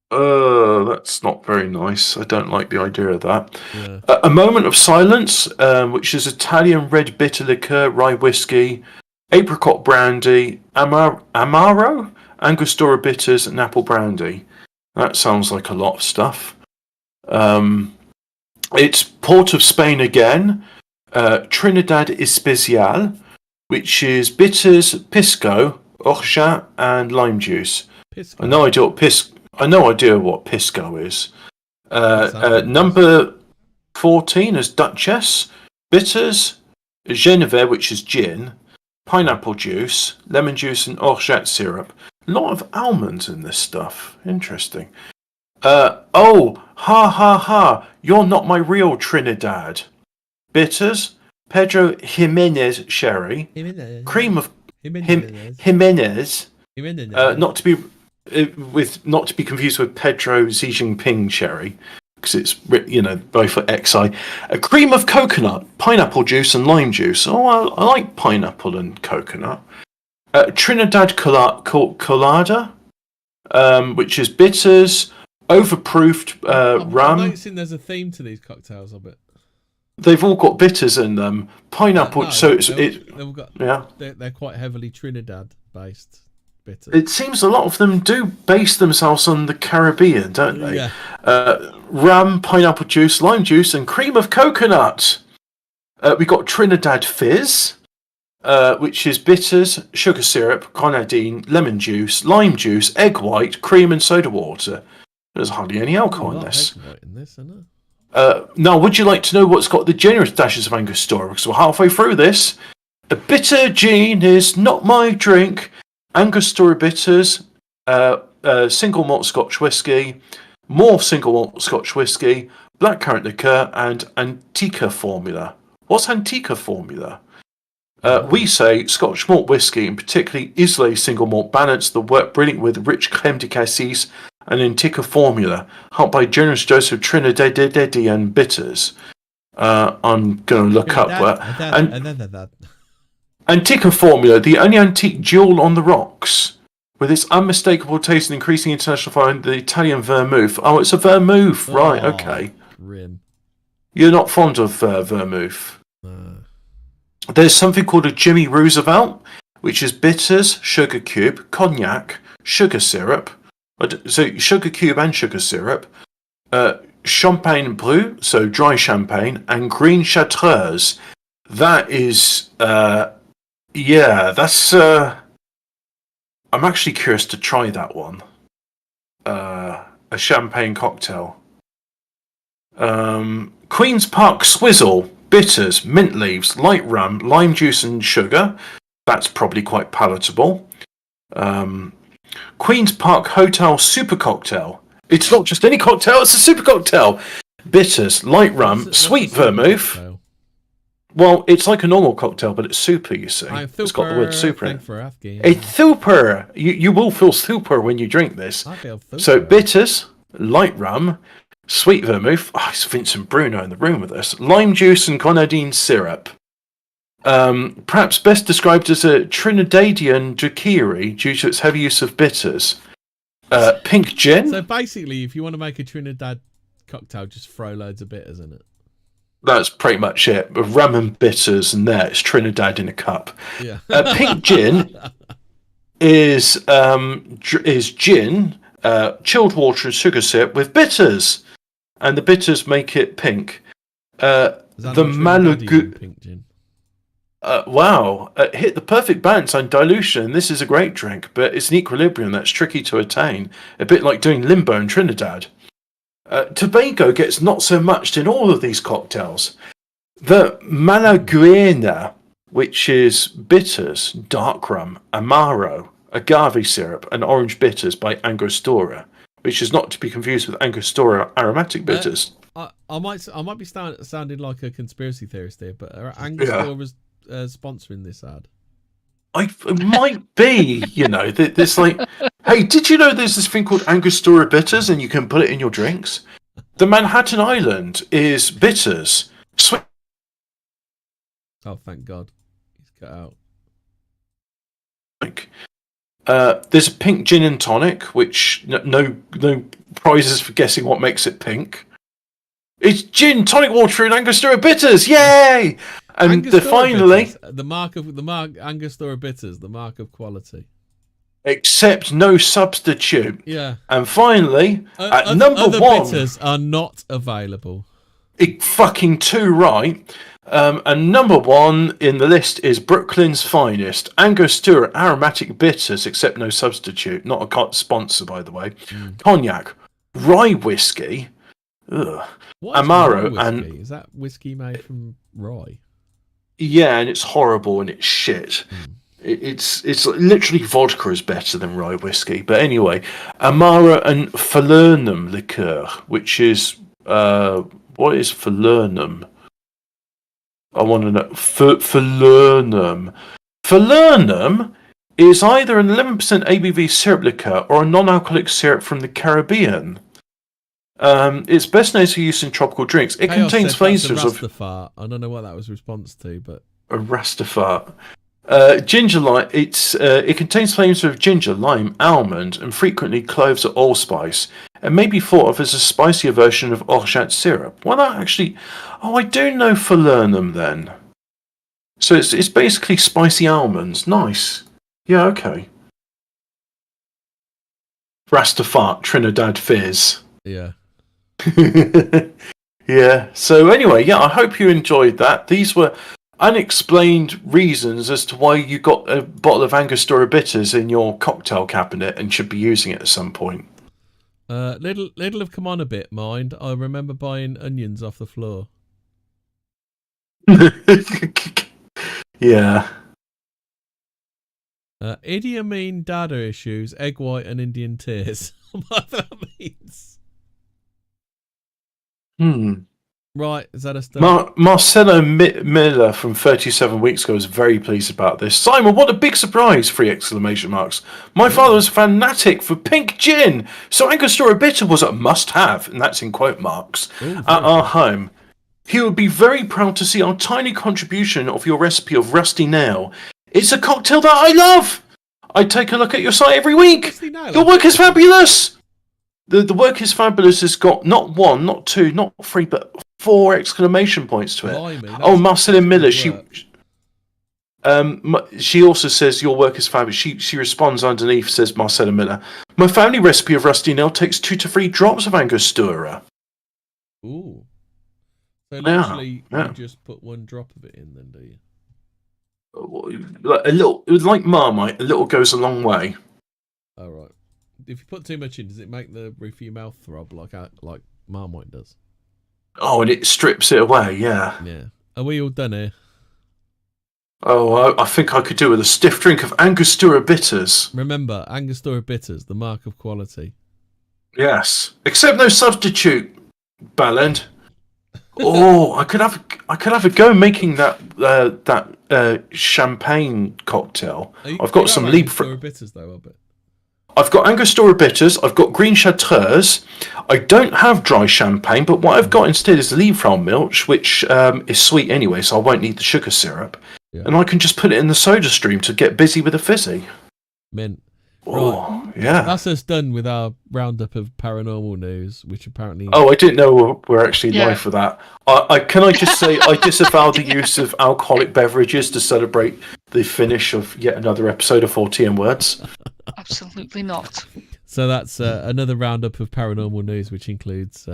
that? That's not very nice. I don't like the idea of that. Yeah. A Moment of Silence, which is Italian red bitter liqueur, rye whiskey, apricot brandy, Amaro, Angostura bitters, and apple brandy. That sounds like a lot of stuff. It's Port of Spain again, Trinidad Especial, which is bitters, pisco, orge, and lime juice. Pisco. I no idea what pisco is. Number 14 is Duchess, bitters, Genevieve, which is gin, pineapple juice, lemon juice, and orgeat syrup. A lot of almonds in this stuff. Interesting. You're not my real Trinidad. Bitters, Pedro Jimenez sherry, cream of Jimenez, not to be confused with Pedro Xi Jinping sherry, because it's both for XI. A cream of coconut, pineapple juice, and lime juice. Oh, I like pineapple and coconut. Trinidad Colada, which is bitters. Overproofed rum. I'm noticing there's a theme to these cocktails, Hobbit. They've all got bitters in them. Pineapple. They're quite heavily Trinidad based bitters. It seems a lot of them do base themselves on the Caribbean, don't they? Yeah. Rum, pineapple juice, lime juice, and cream of coconut. We got Trinidad Fizz, which is bitters, sugar syrup, grenadine, lemon juice, lime juice, egg white, cream, and soda water. There's hardly any alcohol in this. Now, would you like to know what's got the generous dashes of Angostura? Because we're halfway through this. A bitter gin is not my drink. Angostura bitters, single malt Scotch whiskey, more single malt Scotch whiskey, blackcurrant liqueur, and Antica formula. What's Antica formula? We say Scotch malt whiskey, and particularly Islay single malt balance, that work brilliant with rich creme de cassis an Antica formula, helped by generous dose of Trinidadian bitters. I'm going to look up that. Antica formula, the only antique jewel on the rocks. With its unmistakable taste and increasing international following, the Italian vermouth. Oh, it's a vermouth. Right, okay. Grim. You're not fond of vermouth. There's something called a Jimmy Roosevelt, which is bitters, sugar cube, cognac, sugar syrup. So sugar cube and sugar syrup. Champagne brut, so dry champagne, and green chartreuse. That is... that's... I'm actually curious to try that one. A champagne cocktail. Queen's Park Swizzle, bitters, mint leaves, light rum, lime juice and sugar. That's probably quite palatable. Queen's Park Hotel Super Cocktail. It's not just any cocktail, it's a super cocktail. Bitters, light rum, sweet vermouth. Cocktail? Well, it's like a normal cocktail, but it's super, you see. It's got the word super in it. It's super. You will feel super when you drink this. I feel super. So bitters, light rum, sweet vermouth. Oh, it's Vincent Bruno in the room with us. Lime juice and grenadine syrup. Perhaps best described as a Trinidadian daiquiri due to its heavy use of bitters. Pink gin. So basically, if you want to make a Trinidad cocktail, just throw loads of bitters in it. That's pretty much it. With rum and bitters, and there it's Trinidad in a cup. Yeah. Pink gin is gin, chilled water and sugar syrup with bitters, and the bitters make it pink. The Malagu pink gin. Wow, hit the perfect balance on dilution. This is a great drink, but it's an equilibrium that's tricky to attain. A bit like doing limbo in Trinidad. Tobago gets not so much in all of these cocktails. The Malaguena, which is bitters, dark rum, amaro, agave syrup, and orange bitters by Angostura, which is not to be confused with Angostura aromatic bitters. I might be sounding like a conspiracy theorist here, but are Angostura sponsoring this ad? It might be, there's like, hey, did you know there's this thing called Angostura bitters and you can put it in your drinks? The Manhattan Island is bitters. Sweet. Oh, thank God. He's cut out. There's a pink gin and tonic, which no prizes for guessing what makes it pink. It's gin, tonic water, and Angostura bitters. Yay! And finally, bitters, the mark Angostura bitters, the mark of quality. Except no substitute. Yeah. And finally, at number other one, bitters are not available. Fucking too right. And number one in the list is Brooklyn's finest Angostura aromatic bitters, except no substitute. Not a sponsor, by the way. Cognac, rye whiskey. Ugh. Amaro and is that whiskey made from rye? Yeah, and it's horrible and it's shit. It's literally vodka is better than rye whiskey. But anyway, Amaro and Falernum liqueur, which is what is Falernum? I want to know. Falernum. Falernum is either an 11% ABV syrup liqueur or a non-alcoholic syrup from the Caribbean. It's best known for use in tropical drinks. It contains flavors of Rastafart. I don't know what that was response to, but a Rastafart. Ginger lime. It contains flavors of ginger, lime, almond, and frequently cloves or allspice, and may be thought of as a spicier version of orgeat syrup. Well, that actually, I do know Falernum then. So it's basically spicy almonds. Nice. Yeah. Okay. Rastafart, Trinidad Fizz. Yeah. Yeah. So anyway, I hope you enjoyed that. These were unexplained reasons as to why you got a bottle of Angostura bitters in your cocktail cabinet and should be using it at some point. Little have come on a bit, mind. I remember buying onions off the floor. Yeah. Idi Amin data issues, egg white and Indian tears. What that means? Right, is that a start? Marcelo Miller from 37 weeks ago was very pleased about this. Simon, what a big surprise! 3 exclamation marks. My father was a fanatic for pink gin, so Angostura Bitter was a must-have, and that's in quote marks, at our home. He would be very proud to see our tiny contribution of your recipe of Rusty Nail. It's a cocktail that I love! I take a look at your site every week. Your work is fabulous! The work is fabulous has got not 1, not 2, not 3, but 4 exclamation points to it. Oh, Marcella Miller, she also says your work is fabulous. She responds underneath, says Marcella Miller. My family recipe of Rusty Nail takes 2 to 3 drops of Angostura. Ooh. So literally, you just put 1 drop of it in, then, do you? A little, like Marmite. A little goes a long way. All right. If you put too much in, does it make the roof of your mouth throb like Marmite does? Oh, and it strips it away. Yeah. Yeah. Are we all done here? Oh, I think I could do with a stiff drink of Angostura bitters. Remember, Angostura bitters, the mark of quality. Yes, except no substitute, Balland. Oh, I could have a go making that champagne cocktail. I've got some Angostura bitters though, I bet. I've got Angostura bitters. I've got green chartreuse. I don't have dry champagne, but what I've got instead is Liefraum milk, which is sweet anyway, so I won't need the sugar syrup. Yeah. And I can just put it in the soda stream to get busy with the fizzy. Mint. Oh, right. Yeah. That's us done with our roundup of paranormal news, which apparently... Oh, I didn't know we're actually live for that. Can I just say, I disavow the use of alcoholic beverages to celebrate the finish of yet another episode of Fortean Words. Absolutely not. So that's another roundup of paranormal news, which includes...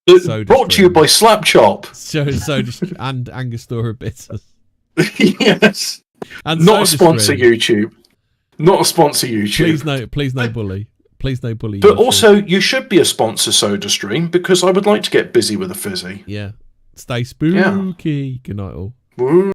brought to you by Slap Chop. Soda and Angostura bitters. Yes. And not a sponsor YouTube. Not a sponsor YouTube. Please no bully. Please no bully. But also, you should be a sponsor SodaStream because I would like to get busy with a fizzy. Yeah. Stay spooky. Good night all.